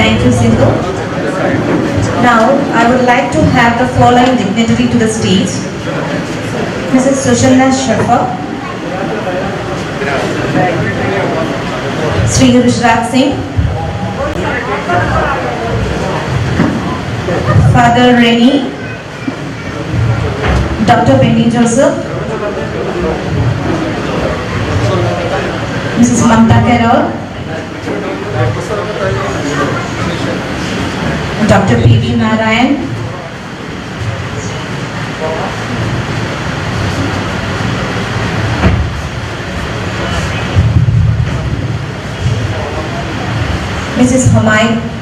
Thank you, Sindhu. Now, I would like to have the following dignitary to the stage. Mrs. Sushilna Sharfa, Sri Rishraj Singh, Father Reni, Dr. Benny Joseph, Mrs. Mamta Carol, Dr. P.V. Narayan, Mrs. Hamay,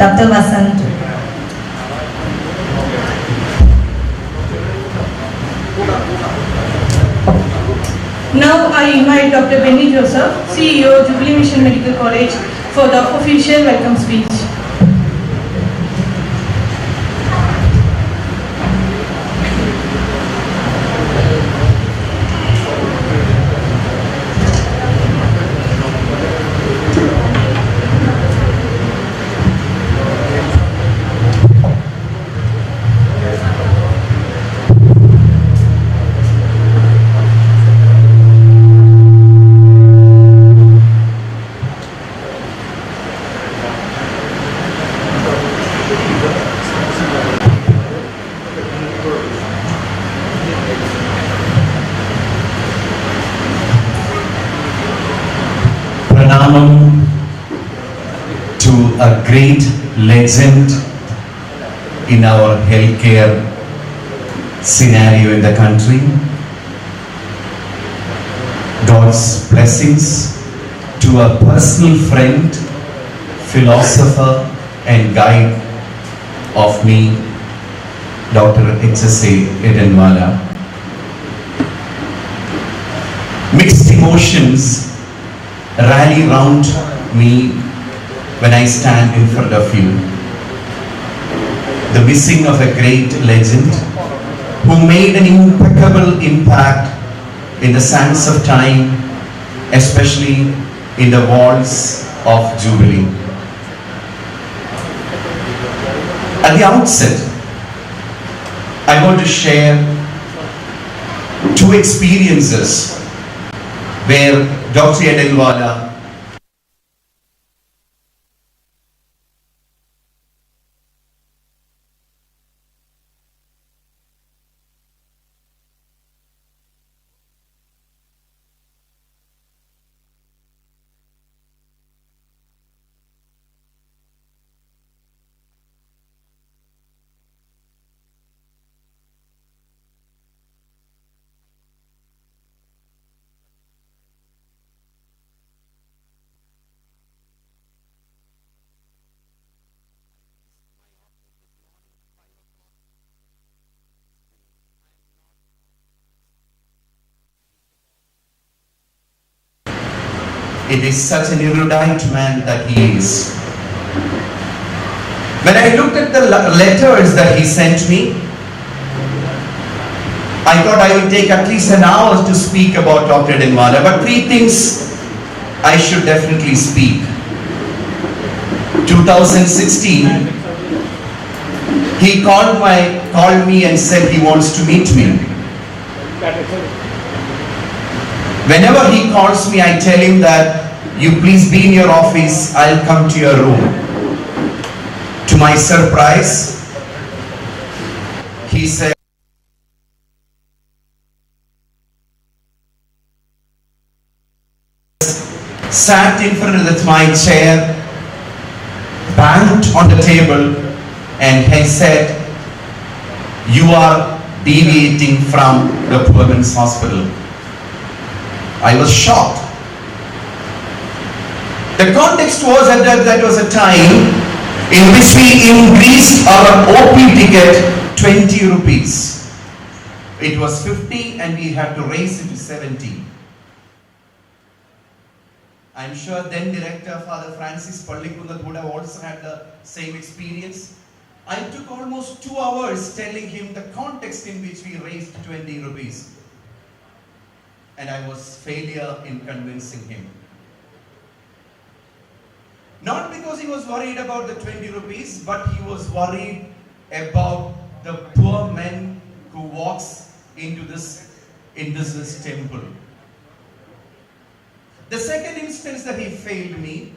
Dr. Vasant. Now I invite Dr. Benny Joseph, CEO, Jubilee Mission Medical College, for the official welcome speech. Pranamam to a great legend in our healthcare scenario in the country. God's blessings to a personal friend, philosopher and guide of me, Dr. H.S.A. Edenwala. Mixed emotions rally round me when I stand in front of you. The missing of a great legend who made an impeccable impact in the sands of time, especially in the walls of Jubilee. At the outset, I want to share two experiences where Dr. Edenwala it is such an erudite man that he is. When I looked at the letters that he sent me, I thought I would take at least an hour to speak about Dr. Edenwala, but three things I should definitely speak. 2016, he called me and said he wants to meet me. Whenever he calls me, I tell him that you please be in your office, I'll come to your room. To my surprise, he said, sat in front of my chair, banged on the table, and he said, you are deviating from the Poor Men's Hospital. I was shocked. The context was that was a time in which we increased our OP ticket 20 rupees. It was 50 and we had to raise it to 70. I'm sure then Director Father Francis Pallikundat would have also had the same experience. I took almost 2 hours telling him the context in which we raised 20 rupees. And I was failure in convincing him. Not because he was worried about the 20 rupees, but he was worried about the poor men who walks into this temple. The second instance that he failed me,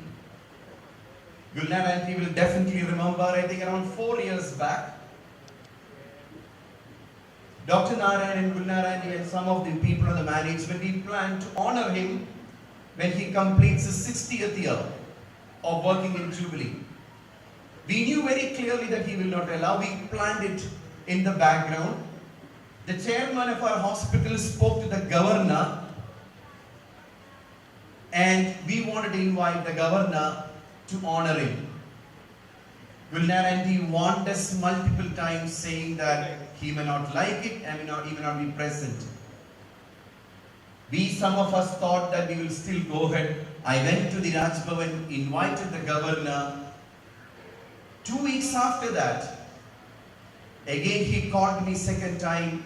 Gulnar auntie will definitely remember, I think around 4 years back, Dr. Narayan and Gulnar auntie and some of the people of the management, we planned to honor him when he completes his 60th year of working in Jubilee. We knew very clearly that he will not allow. We planned it in the background. The chairman of our hospital spoke to the governor, and we wanted to invite the governor to honor him. Gulnar auntie warned us multiple times saying that he may not like it and he may not be present. Some of us thought that we will still go ahead. I went to the Raj Bhavan, invited the governor. 2 weeks after that, again he called me second time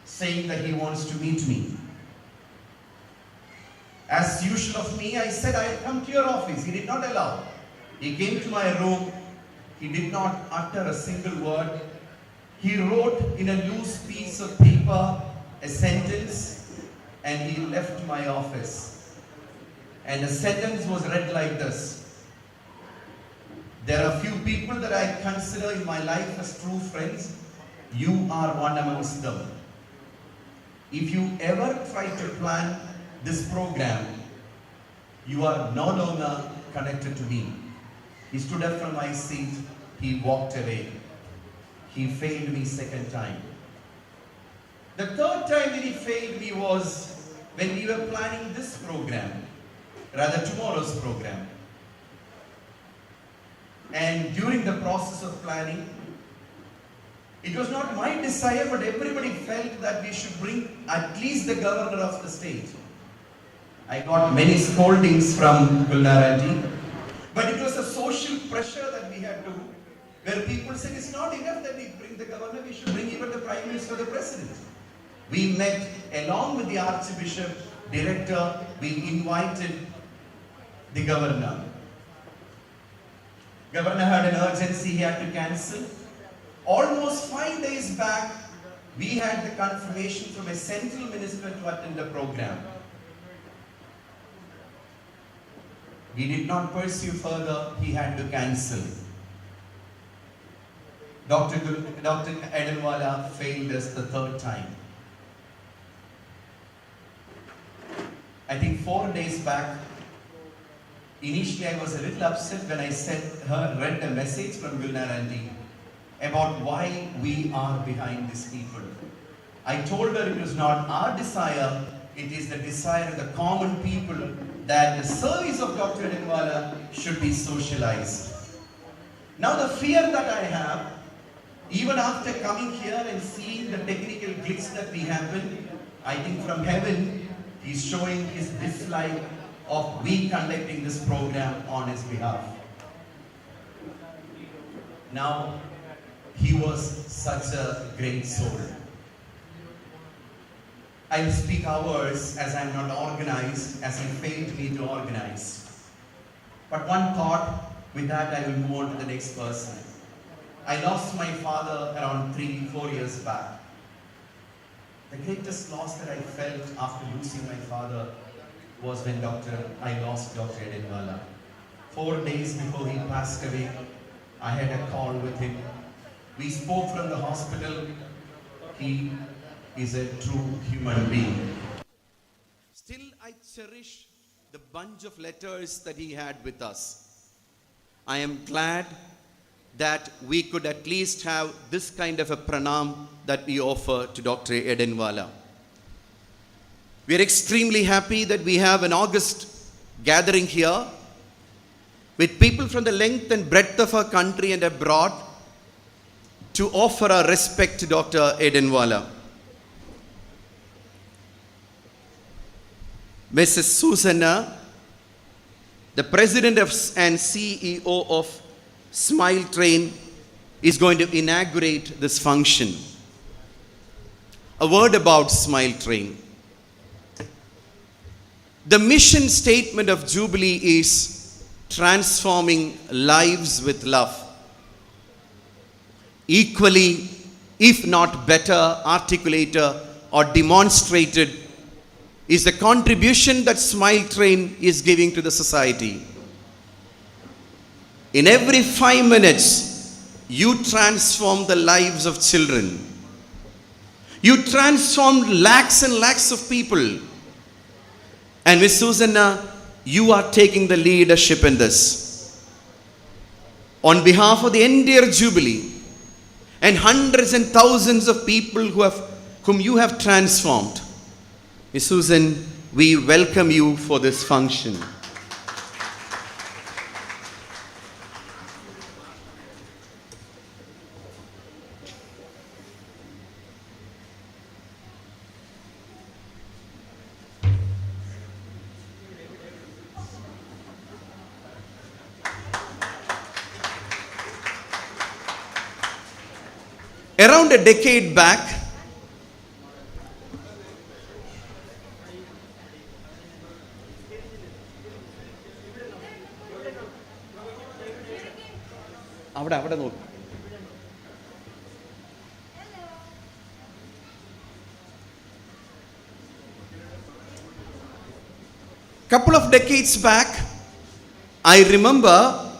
saying that he wants to meet me. As usual of me, I said, I'll come to your office. He did not allow. He came to my room. He did not utter a single word. He wrote in a loose piece of paper a sentence and he left my office. And the sentence was read like this: there are few people that I consider in my life as true friends. You are one amongst them. If you ever try to plan this program, you are no longer connected to me. He stood up from my seat. He walked away. He failed me second time. The third time that he failed me was when we were planning this program, rather tomorrow's program. And during the process of planning, it was not my desire, but everybody felt that we should bring at least the governor of the state. I got many scoldings from Gulnar auntie, but it was a social pressure that we had to, where people said it's not enough that we bring the governor, we should bring even the Prime Minister, the President. We met along with the Archbishop, Director, we invited the governor. Governor had an urgency, he had to cancel. Almost 5 days back, we had the confirmation from a central minister to attend the program. We did not pursue further, he had to cancel. Dr. Edenwala failed us the third time. I think 4 days back, initially I was a little upset when I read a message from Gulnar auntie about why we are behind these people. I told her it was not our desire, it is the desire of the common people that the service of Dr. Edenwala should be socialized. Now the fear that I have, even after coming here and seeing the technical glitch that we happen, I think from heaven, he's showing his dislike of we conducting this program on his behalf. Now, he was such a great soul. I will speak hours as I am not organized, as he failed me to organize. But one thought, with that I will move on to the next person. I lost my father around 3-4 years back. The greatest loss that I felt after losing my father was when I lost Dr. Edenwala. 4 days before he passed away, I had a call with him. We spoke from the hospital. He is a true human being. Still, I cherish the bunch of letters that he had with us. I am glad that we could at least have this kind of a pranam that we offer to Dr. Edenwala. We are extremely happy that we have an August gathering here with people from the length and breadth of our country and abroad to offer our respect to Dr. Edenwala. Mrs. Susanna the president and CEO of Smile Train is going to inaugurate this function. A word about Smile Train. The mission statement of Jubilee is transforming lives with love. Equally, if not better articulated or demonstrated, is the contribution that Smile Train is giving to the society. In every 5 minutes, you transform the lives of children. You transform lakhs and lakhs of people. And Ms. Susanna, you are taking the leadership in this. On behalf of the entire Jubilee and hundreds and thousands of people whom you have transformed, Ms. Susan, we welcome you for this function. Around a decade back, couple of decades back, I remember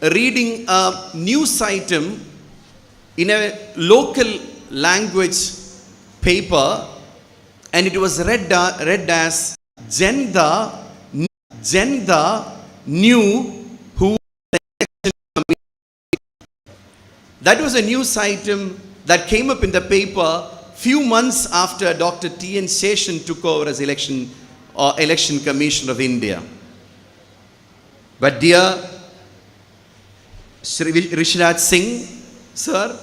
reading a news item in a local language paper, and it was read as Jenda knew who the election commission. That was a news item that came up in the paper few months after Dr. T.N. Seshan took over as election commissioner of India. But dear Shri Rishraj Singh, sir,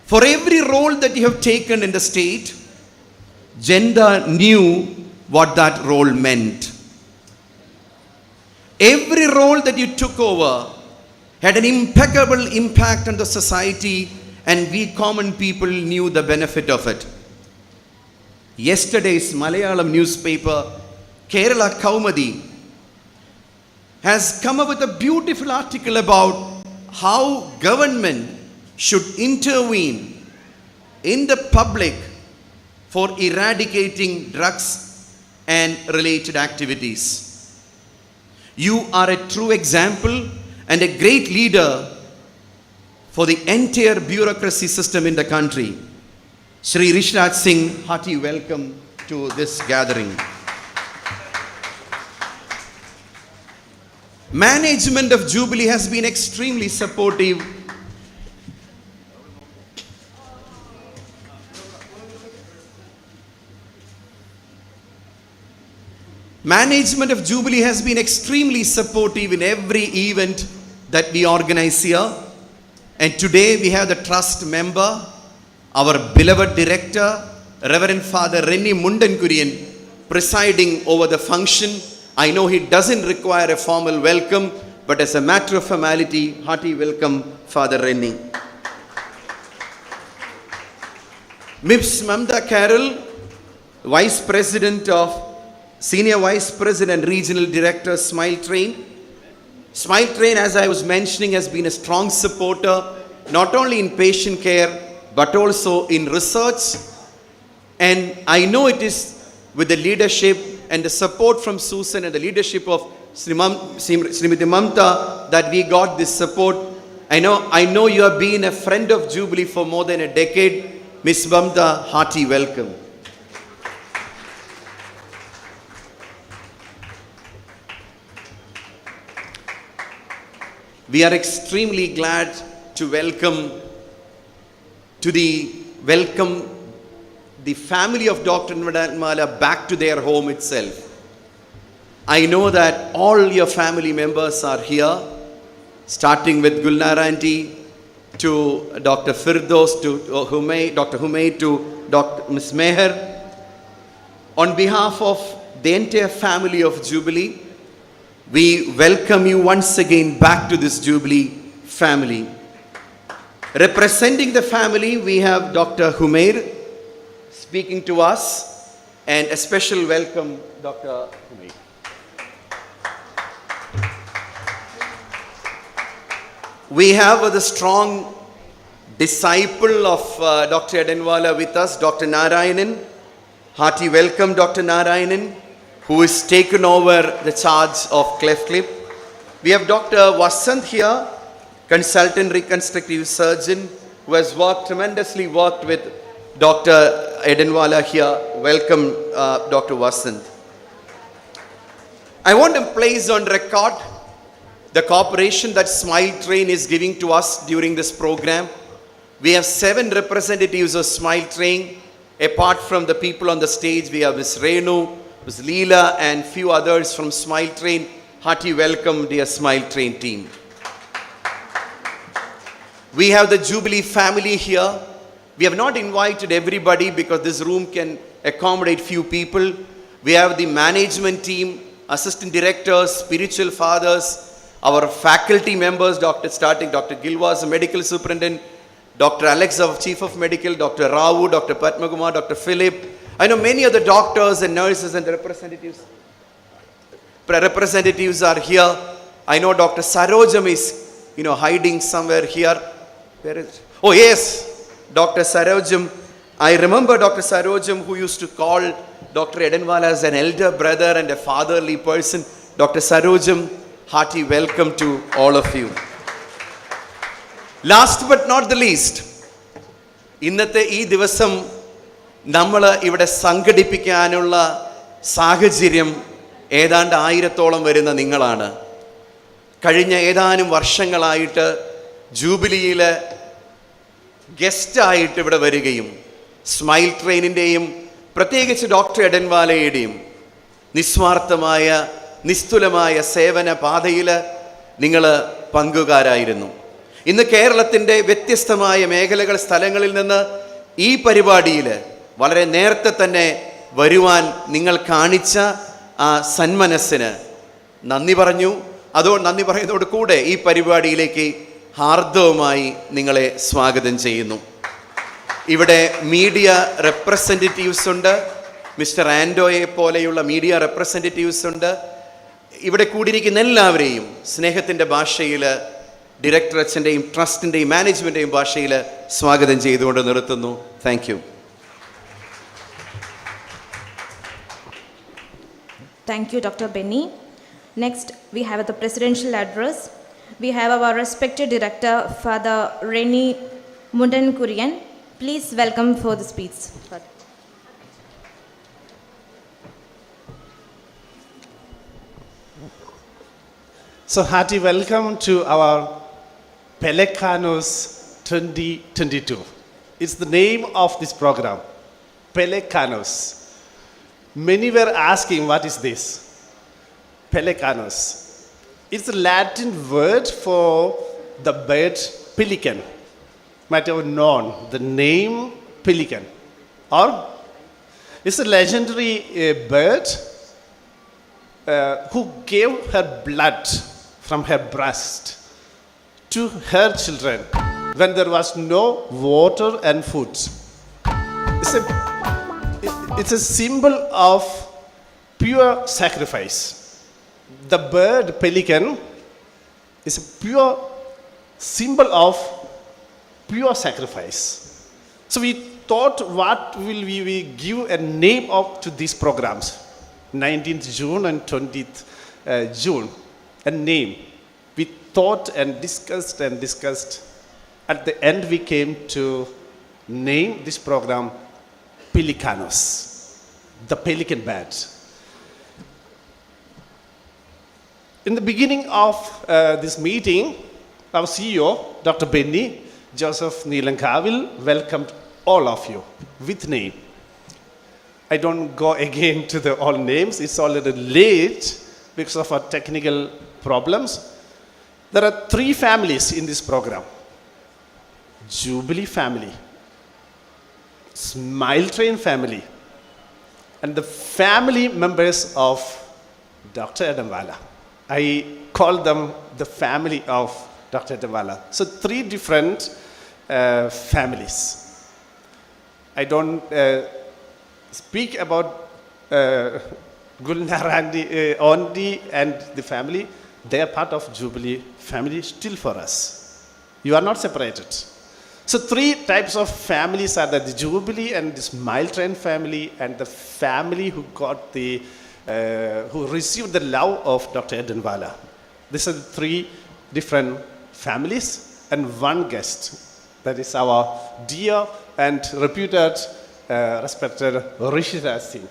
for every role that you have taken in the state, Jenda knew what that role meant. Every role that you took over had an impeccable impact on the society, and we common people knew the benefit of it. Yesterday's Malayalam newspaper, Kerala Kaumadi, has come up with a beautiful article about how government should intervene in the public for eradicating drugs and related activities. You are a true example and a great leader for the entire bureaucracy system in the country. Shri Rishraj Singh, hearty welcome to this gathering. Management of Jubilee has been extremely supportive. Management of Jubilee has been extremely supportive in every event that we organize here. And today we have the trust member, our beloved director, Reverend Father Rennie Mundankurian, presiding over the function. I know he doesn't require a formal welcome, but as a matter of formality, hearty welcome, Father Rennie. Ms. Mamta Carroll, Senior Vice President and Regional Director, Smile Train. Smile Train, as I was mentioning, has been a strong supporter, not only in patient care, but also in research. And I know it is with the leadership and the support from Susan and the leadership of Srimati Mamta that we got this support. I know you have been a friend of Jubilee for more than a decade. Ms. Mamta, hearty welcome. We are extremely glad to welcome the family of Dr. Nirmala back to their home itself. I know that all your family members are here, starting with Gulnara Aunty, to Dr. Firdos, to Dr. Humaid, to Dr. Ms. Meher. On behalf of the entire family of Jubilee, we welcome you once again back to this Jubilee family. Representing the family, we have Dr. Humair speaking to us, and a special welcome, Dr. Humair. We have the strong disciple of Dr. Edenwala with us, Dr. Narayanan. Hearty welcome, Dr. Narayanan, who has taken over the charge of Cleft Clip. We have Dr. Vasant here, consultant reconstructive surgeon, who has tremendously worked with Dr. Edenwala here. Welcome, Dr. Vasant. I want to place on record the cooperation that Smile Train is giving to us during this program. We have 7 representatives of Smile Train. Apart from the people on the stage, we have Ms. Renu, Ms. Leela, and few others from Smile Train. Hearty welcome, dear Smile Train team. We have the Jubilee family here. We have not invited everybody because this room can accommodate few people. We have the management team, assistant directors, spiritual fathers, our faculty members, Dr. Gilwas, medical superintendent, Dr. Alex, Chief of Medical, Dr. Ravu, Dr. Patmaguma, Dr. Philip. I know many of the doctors and nurses and representatives are here. I know Dr. Sarojam is, hiding somewhere here. Where is it? Oh yes, Dr. Sarojam. I remember Dr. Sarojam, who used to call Dr. Edenwala as an elder brother and a fatherly person. Dr. Sarojam, hearty welcome to all of you. Last but not the least, ഇന്നത്തെ ഈ ദിവസം നമ്മൾ ഇവിടെ സംഘടിപ്പിക്കാനുള്ള സാഹചര്യം ഏതാണ്ട് 1000-ഓളം വരുന്ന നിങ്ങളാണ്. കഴിഞ്ഞ ഏതാനും വർഷങ്ങളായിട്ട് ജൂബിലിയിൽ ഗസ്റ്റായിട്ട് ഇവിടെ വരികയും സ്മൈൽ ട്രെയിനിൻ്റെയും പ്രത്യേകിച്ച് ഡോക്ടർ എഡൻവാലയുടെയും നിസ്വാർത്ഥമായ നിസ്തുലമായ സേവന പാതയിൽ നിങ്ങൾ പങ്കുകാരായിരുന്നു. ഇന്ന് കേരളത്തിൻ്റെ വ്യത്യസ്തമായ മേഖലകൾ സ്ഥലങ്ങളിൽ നിന്ന് ഈ പരിപാടിയിൽ വളരെ നേരത്തെ തന്നെ വരുവാൻ നിങ്ങൾ കാണിച്ച ആ സന്മനസ്സിന് നന്ദി പറഞ്ഞു. നന്ദി പറയുന്നതോട് കൂടെ ഈ പരിപാടിയിലേക്ക് ഹാർദവമായി നിങ്ങളെ സ്വാഗതം ചെയ്യുന്നു. ഇവിടെ മീഡിയ റെപ്രസെൻറ്റേറ്റീവ്സ് ഉണ്ട്, മിസ്റ്റർ ആൻഡോയെ പോലെയുള്ള മീഡിയ റെപ്രസെൻറ്റേറ്റീവ്സ് ഉണ്ട്. ഇവിടെ കൂടിയിരിക്കുന്ന എല്ലാവരെയും സ്നേഹത്തിൻ്റെ ഭാഷയിൽ, ഡയറക്ടർ അച്ഛൻ്റെയും ട്രസ്റ്റിൻ്റെയും മാനേജ്മെൻറ്റിൻ്റെയും ഭാഷയിൽ സ്വാഗതം ചെയ്തുകൊണ്ട് നിർത്തുന്നു. Thank you. Thank you, Dr. Benny. Next, we have the presidential address. We have our respected director, Father Reni Mundan Kurian. Please welcome for the speech. So hearty welcome to our Pelecanus 2022. It's the name of this program, Pelecanus. Many were asking, what is this? Pelecanus. It's a Latin word for the bird pelican. Might have known the name pelican. Or it's a legendary bird who gave her blood from her breast to her children when there was no water and food. It's a symbol of pure sacrifice. The bird pelican is a pure symbol of pure sacrifice. So we thought, what will we give a name of to these programs? 19th June and 20th June, a name. We thought and discussed. At the end, we came to name this program Pelecanus, the pelican bird. In the beginning of this meeting, our CEO, Dr. Benny Joseph Nilankavil, welcomed all of you with name. I don't go again to the all names. It's already late because of our technical problems. There are 3 families in this program. Jubilee family, Smile Train family, and the family members of Dr. Edenwala. I call them the family of Dr. Adenwala. So 3 different families. I don't speak about Gulnar Ondi and the family. They are part of Jubilee family still for us. You are not separated. So 3 types of families are there: the Jubilee and this Mile Train family, and the family who got the who received the love of Dr. Adenwala. These are the 3 different families and 1 guest. That is our dear and reputed, respected Rishi Raj Singh.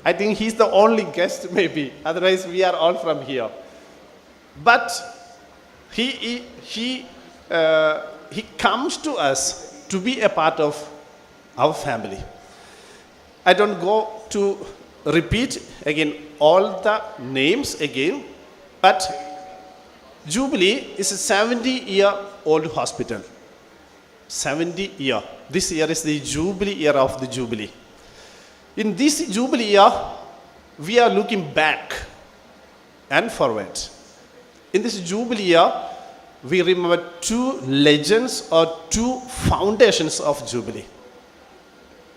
I think he's the only guest maybe, otherwise we are all from here. But he comes to us to be a part of our family. I don't go to repeat again all the names again, but Jubilee is a 70-year-old hospital. 70 year. This year is the Jubilee year of the Jubilee. In this Jubilee year, we are looking back and forward. In this Jubilee year, we remember 2 legends or 2 foundations of Jubilee.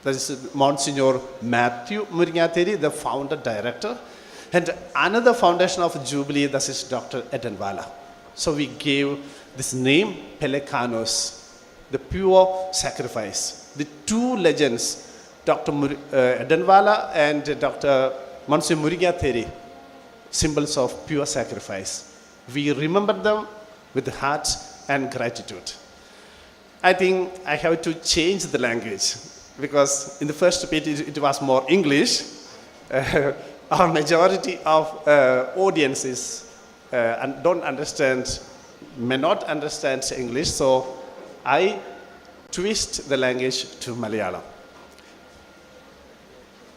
That is Monsignor Matthew Muringatheri, the founder director, and another foundation of Jubilee, that is Dr. Adenwala. So we gave this name Pelecanus, the pure sacrifice. The 2 legends, Dr. Adenwala and Dr. Monsignor Muringatheri, symbols of pure sacrifice. We remember them with heart and gratitude. I think I have to change the language, because in the first bit it was more English. Our majority of audiences don't understand, may not understand English, so I twist the language to Malayalam.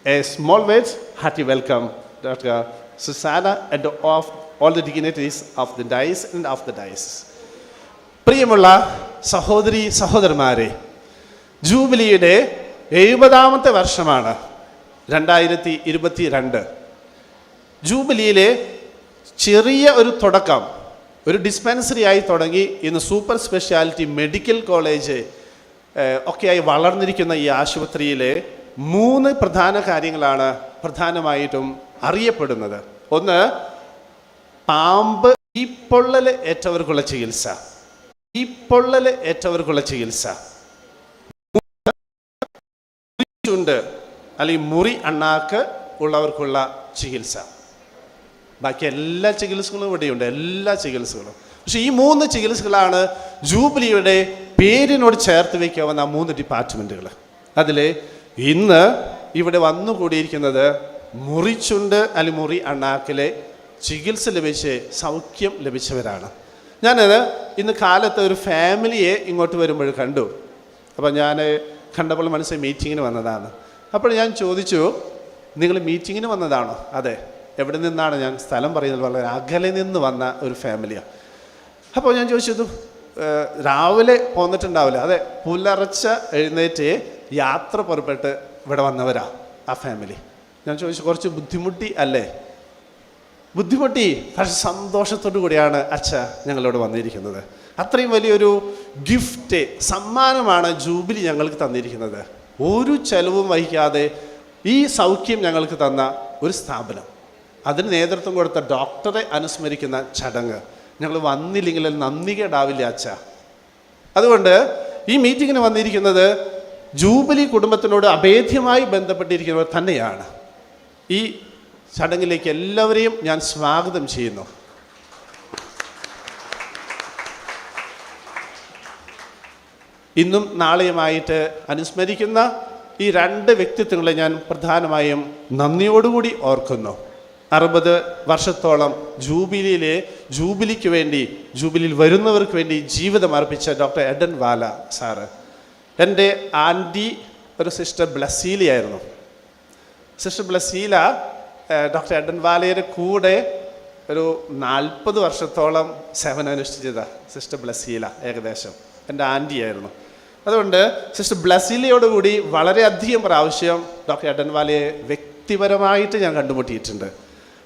A small word, hearty welcome, Dr. Susanna, and of all the dignitaries of the diocese and of the diocese. പ്രിയമുള്ള സഹോദരി സഹോദരന്മാരെ, ജൂബിലിയുടെ 70ാമത്തെ വർഷമാണ് 2022. ജൂബിലിയിലെ ചെറിയ ഒരു തുടക്കം, ഒരു dispensary ആയി തുടങ്ങി ഇന്ന് സൂപ്പർ സ്പെഷ്യാലിറ്റി മെഡിക്കൽ കോളേജ് ഒക്കെയായി വളർന്നിരിക്കുന്ന ഈ ആശുപത്രിയിലെ 3 പ്രധാന കാര്യങ്ങളാണ് പ്രധാനമായിട്ടും അറിയപ്പെടുന്നത്. ഒന്ന്, പാമ്പ് തീപ്പൊള്ളൽ ഏറ്റവർക്കുള്ള ചികിത്സ. തീപ്പൊള്ളൽ ഏറ്റവർക്കുള്ള ചികിത്സ. മുറിച്ചുണ്ട് അല്ലെങ്കിൽ മുറി അണ്ണാക്ക് ഉള്ളവർക്കുള്ള ചികിത്സ. ബാക്കി എല്ലാ ചികിത്സകളും ഇവിടെയുണ്ട്, എല്ലാ ചികിത്സകളും. പക്ഷെ ഈ 3 ചികിത്സകളാണ് ജൂബിലിയുടെ പേരിനോട് ചേർത്ത് വയ്ക്കാവുന്ന 3 ഡിപ്പാർട്ട്മെൻറ്റുകൾ. അതിൽ ഇന്ന് ഇവിടെ വന്നുകൂടിയിരിക്കുന്നത് മുറിച്ചുണ്ട് അല്ലെങ്കിൽ മുറി അണ്ണാക്കിലെ ചികിത്സ ലഭിച്ച് സൗഖ്യം ലഭിച്ചവരാണ്. ഞാനത് ഇന്ന് കാലത്ത് ഒരു ഫാമിലിയെ ഇങ്ങോട്ട് വരുമ്പോൾ കണ്ടു. അപ്പോൾ ഞാൻ കണ്ടപ്പോൾ മനസ്സിൽ മീറ്റിങ്ങിന് വന്നതാണ്. അപ്പോൾ ഞാൻ ചോദിച്ചു, നിങ്ങൾ മീറ്റിങ്ങിന് വന്നതാണോ? അതെ. എവിടെ നിന്നാണ്? ഞാൻ സ്ഥലം പറയുന്നത് വളരെ അകലെ നിന്ന് വന്ന ഒരു ഫാമിലിയാണ്. അപ്പോൾ ഞാൻ ചോദിച്ചത്, രാവിലെ പോന്നിട്ടുണ്ടാവില്ല? അതെ, പുലർച്ച എഴുന്നേറ്റ് യാത്ര പുറപ്പെട്ട് ഇവിടെ വന്നവരാ ആ ഫാമിലി. ഞാൻ ചോദിച്ചു, കുറച്ച് ബുദ്ധിമുട്ടി അല്ലേ? ബുദ്ധിമുട്ടി, പക്ഷെ സന്തോഷത്തോടു കൂടിയാണ് അച്ഛ ഞങ്ങളോട് വന്നിരിക്കുന്നത്. അത്രയും വലിയൊരു ഗിഫ്റ്റ്, സമ്മാനമാണ് ജൂബിലി ഞങ്ങൾക്ക് തന്നിരിക്കുന്നത്. ഒരു ചെലവും വഹിക്കാതെ ഈ സൗഖ്യം ഞങ്ങൾക്ക് തന്ന ഒരു സ്ഥാപനം, അതിന് നേതൃത്വം കൊടുത്ത ഡോക്ടറെ അനുസ്മരിക്കുന്ന ചടങ്ങ്. ഞങ്ങൾ വന്നില്ലെങ്കിൽ നന്ദികേടാവില്ല അച്ഛ. അതുകൊണ്ട് ഈ മീറ്റിങ്ങിന് വന്നിരിക്കുന്നത് ജൂബിലി കുടുംബത്തിനോട് അഭേദ്യമായി ബന്ധപ്പെട്ടിരിക്കുന്നവർ തന്നെയാണ്. ഈ ചടങ്ങിലേക്ക് എല്ലാവരെയും ഞാൻ സ്വാഗതം ചെയ്യുന്നു. ഇന്നും നാളെയുമായിട്ട് അനുസ്മരിക്കുന്ന ഈ 2 വ്യക്തിത്വങ്ങളെ ഞാൻ പ്രധാനമായും നന്ദിയോടുകൂടി ഓർക്കുന്നു. 60 വർഷത്തോളം ജൂബിലിക്ക് വേണ്ടി, ജൂബിലിയിൽ വരുന്നവർക്ക് വേണ്ടി ജീവിതം അർപ്പിച്ച ഡോക്ടർ അഡൻവാല സാറ്. എൻ്റെ ആൻറ്റി ഒരു സിസ്റ്റർ ബ്ലസീലയായിരുന്നു. സിസ്റ്റർ ബ്ലസീല ഡോക്ടർ അഡൻവാലയുടെ കൂടെ ഒരു 40 വർഷത്തോളം സേവനമനുഷ്ഠിച്ചതാണ് സിസ്റ്റർ ബ്ലസീല. ഏകദേശം എൻ്റെ ആൻറ്റിയായിരുന്നു. അതുകൊണ്ട് സിസ്റ്റർ ബ്ലസീലയോടുകൂടി വളരെയധികം പ്രാവശ്യം ഡോക്ടർ അഡൻവാലയെ വ്യക്തിപരമായിട്ട് ഞാൻ കണ്ടുമുട്ടിയിട്ടുണ്ട്.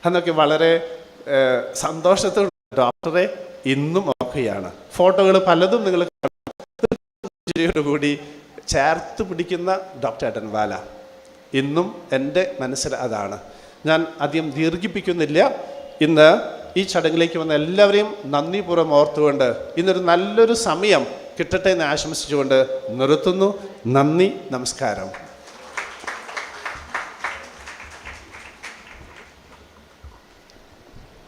അന്നൊക്കെ വളരെ സന്തോഷത്തോടെ ഡോക്ടറെ ഇന്നും ഓർക്കുകയാണ്. ഫോട്ടോകൾ പലതും നിങ്ങൾ കൂടി ചേർത്ത് പിടിക്കുന്ന ഡോക്ടർ എഡൻവാല ഇന്നും എൻ്റെ മനസ്സിൽ അതാണ്. ഞാൻ അധികം ദീർഘിപ്പിക്കുന്നില്ല. ഇന്ന് ഈ ചടങ്ങിലേക്ക് വന്ന എല്ലാവരെയും നന്ദിപൂർവ്വം ഓർത്തുകൊണ്ട് ഇന്നൊരു നല്ലൊരു സമയം കിട്ടട്ടെ എന്ന് ആശംസിച്ചുകൊണ്ട് നിർത്തുന്നു. നന്ദി, നമസ്കാരം.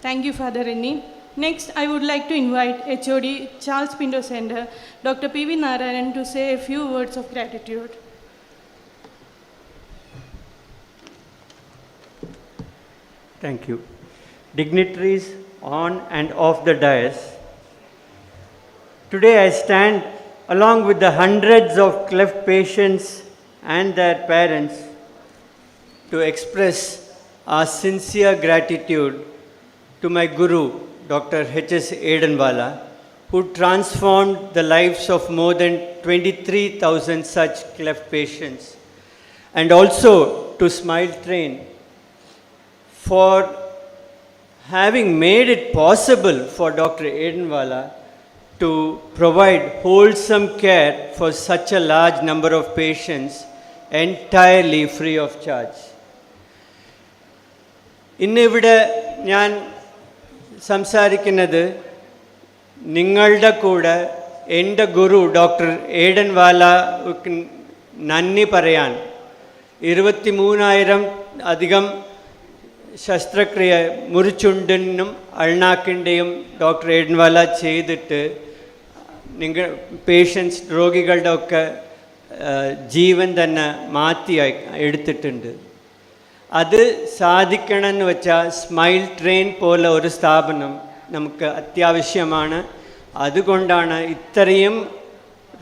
Thank you, Father Rennie. Next, I would like to invite HOD Charles Pinto Center, Dr. P.V. Narayan, to say a few words of gratitude. Thank you. Dignitaries on and off the dais, today I stand along with the hundreds of cleft patients and their parents to express our sincere gratitude to my Guru, Dr. H.S. Edenwala, who transformed the lives of more than 23,000 such cleft patients, and also to Smile Train for having made it possible for Dr. Edenwala to provide wholesome care for such a large number of patients entirely free of charge. ഇന്നിവിടെ ഞാൻ സംസാരിക്കുന്നത് നിങ്ങളുടെ കൂടെ എൻ്റെ ഗുരു doctor ഏഡൻവാലക്ക് നന്ദി പറയാൻ 23,000 അധികം ശസ്ത്രക്രിയ മുറിച്ചുണ്ടിനും അൾനാക്കിൻ്റെയും ഡോക്ടർ ഏഡൻവാല ചെയ്തിട്ട് പേഷ്യൻസ് രോഗികളുടെ ഒക്കെ ജീവൻ തന്നെ മാറ്റി എടുത്തിട്ടുണ്ട്. അത് സാധിക്കണമെന്ന് വെച്ചാൽ സ്മൈൽ ട്രെയിൻ പോലെ ഒരു സ്ഥാപനം നമുക്ക് അത്യാവശ്യമാണ്. അതുകൊണ്ടാണ് ഇത്രയും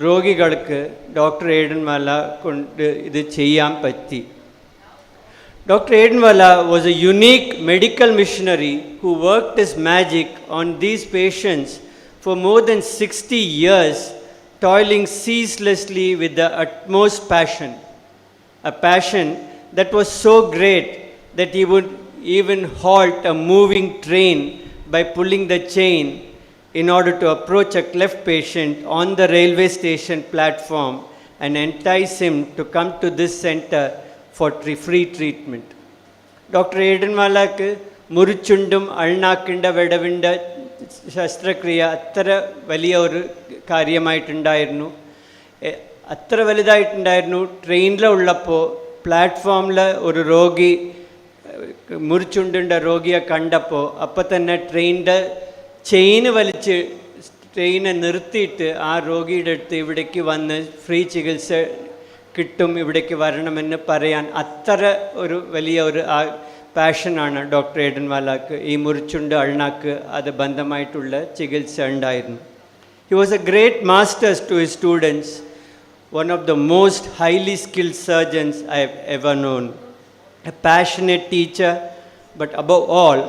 രോഗികൾക്ക് ഡോക്ടർ ഏഡൻവാല കൊണ്ട് ഇത് ചെയ്യാൻ പറ്റി. Dr. Edenwala was a unique medical missionary who worked his magic on these patients for more than 60 years, toiling ceaselessly with the utmost passion. A passion that was so great that he would even halt a moving train by pulling the chain in order to approach a cleft patient on the railway station platform and entice him to come to this center for free treatment. Doctor ഏഡൻവാലക്ക് മുറിച്ചുണ്ടും അൾനാക്കിൻ്റെ വിടവിൻ്റെ ശസ്ത്രക്രിയ അത്ര വലിയ ഒരു കാര്യമായിട്ടുണ്ടായിരുന്നു. അത്ര വലുതായിട്ടുണ്ടായിരുന്നു. ട്രെയിനിലുള്ളപ്പോൾ പ്ലാറ്റ്ഫോമിൽ ഒരു രോഗി മുറിച്ചുണ്ടിൻ്റെ രോഗിയെ കണ്ടപ്പോൾ അപ്പം തന്നെ ട്രെയിനിൻ്റെ ചെയിന് വലിച്ച് ട്രെയിനെ നിർത്തിയിട്ട് ആ രോഗിയുടെ അടുത്ത് ഇവിടേക്ക് വന്ന് ഫ്രീ ചികിത്സ കിട്ടും, ഇവിടേക്ക് വരണമെന്ന് പറയാൻ അത്ര ഒരു വലിയ ഒരു പാഷനാണ് ഡോക്ടർ ഏഡൻവാലക്ക്. ഈ മുറിച്ചുണ്ട് അൾനാക്ക് അത് ബന്ധമായിട്ടുള്ള ചികിത്സ ഉണ്ടായിരുന്നു. He was a great masters to his students, one of the most highly skilled surgeons I have ever known, a passionate teacher, but above all,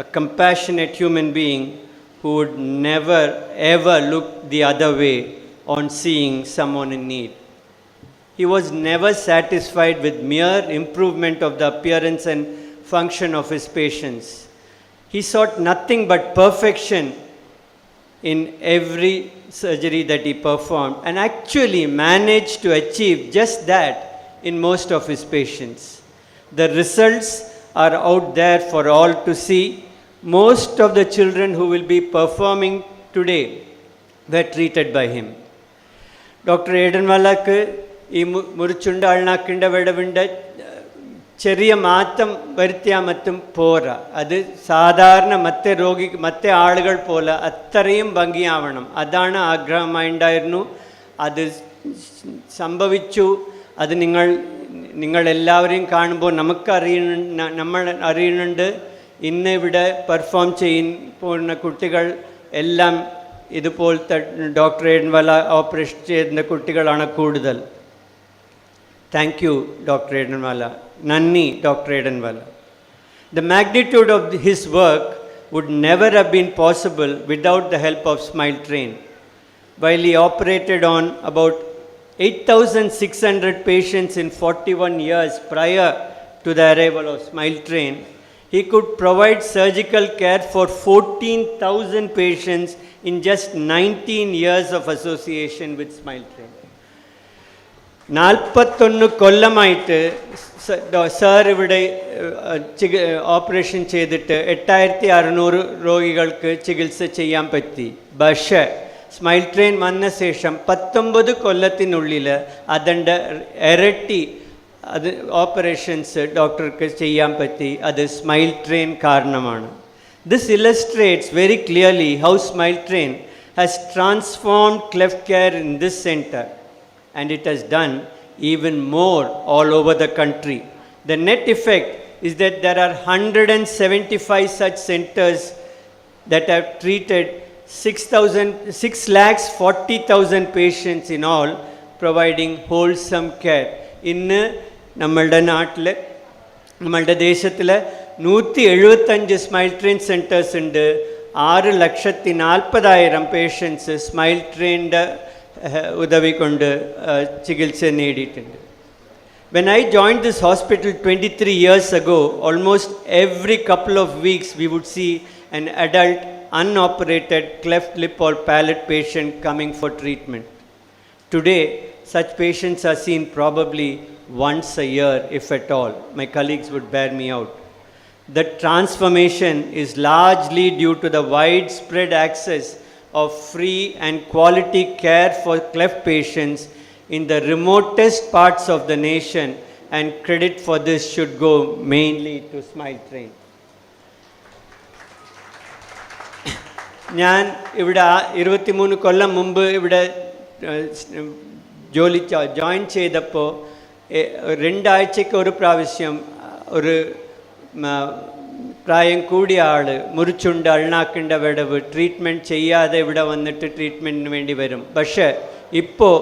a compassionate human being who would never ever look the other way on seeing someone in need. He was never satisfied with mere improvement of the appearance and function of his patients. He sought nothing but perfection in every surgery that he performed, and actually managed to achieve just that in most of his patients. The results are out there for all to see. Most of the children who will be performing today were treated by him. Dr. Edenwalakku ഈ മുറിച്ചുണ്ട് അൾനാക്കിൻ്റെ വിടവിൻ്റെ ചെറിയ മാറ്റം വരുത്തിയാൽ മറ്റും പോരാ. അത് സാധാരണ മറ്റേ ആളുകൾ പോലെ അത്രയും ഭംഗിയാവണം. അതാണ് ആഗ്രഹമായിട്ടുണ്ടായിരുന്നു. അത് സംഭവിച്ചു. അത് നിങ്ങളെല്ലാവരെയും കാണുമ്പോൾ നമ്മൾ അറിയുന്നുണ്ട്. ഇന്ന് ഇവിടെ പെർഫോം പോകുന്ന കുട്ടികൾ എല്ലാം ഇതുപോലത്തെ ഡോക്ടർ ഏഡൻവാല ഓപ്പറേഷൻ ചെയ്യുന്ന കുട്ടികളാണ് കൂടുതൽ. Thank you, Dr. Edenwala. Nanni, Dr. Edenwala. The magnitude of his work would never have been possible without the help of Smile Train. While he operated on about 8,600 patients in 41 years prior to the arrival of Smile Train, He could provide surgical care for 14,000 patients in just 19 years of association with Smile Train. 41 കൊല്ലമായിട്ട് sir ഇവിടെ operation ചെയ്തിട്ട് 8600 രോഗികൾക്ക് ചികിത്സ ചെയ്യാൻ പറ്റി. പക്ഷേ smile train വന്ന ശേഷം 19 കൊല്ലത്തിനുള്ളിൽ അതിൻ്റെ ഇരട്ടി അത് ഓപ്പറേഷൻസ് ഡോക്ടർക്ക് ചെയ്യാൻ പറ്റി. അത് സ്മൈൽ ട്രെയിൻ കാരണമാണ്. This illustrates very clearly how Smile Train has transformed cleft care in this centre and it has done even more all over the country. The net effect is that there are 175 such centers that have treated 640,000 patients in all, providing wholesome care. ഇന്ന് നമ്മളുടെ നാട്ടിൽ നമ്മളുടെ ദേശത്തിൽ 175 smile train centres ഉണ്ട്. 6,40,000 patients smile ട്രെയിനിൻ്റെ ഉദവി കൊണ്ട് ചികിത്സ നേടിയിട്ടുണ്ട്. When I joined this hospital 23 years ago, almost every couple of weeks we would see an adult unoperated cleft lip or palate patient coming for treatment. Today, such patients are seen probably once a year, if at all. My colleagues would bear me out. The transformation is largely due to the widespread access of free and quality care for cleft patients in the remotest parts of the nation, and credit for this should go mainly to Smile Train. ഞാൻ ഇവിടെ 23 കൊല്ലം മുമ്പ് ഇവിടെ join ചെയ്തപ്പോൾ 2 ആഴ്ചയ്ക്ക് ഒരു പ്രാവശ്യം ഒരു പ്രായം കൂടിയ ആൾ മുറിച്ചുണ്ട് അൾനാക്കിൻ്റെ വിടവ് ട്രീറ്റ്മെൻറ്റ് ചെയ്യാതെ ഇവിടെ വന്നിട്ട് ട്രീറ്റ്മെൻറ്റിന് വേണ്ടി വരും. പക്ഷേ ഇപ്പോൾ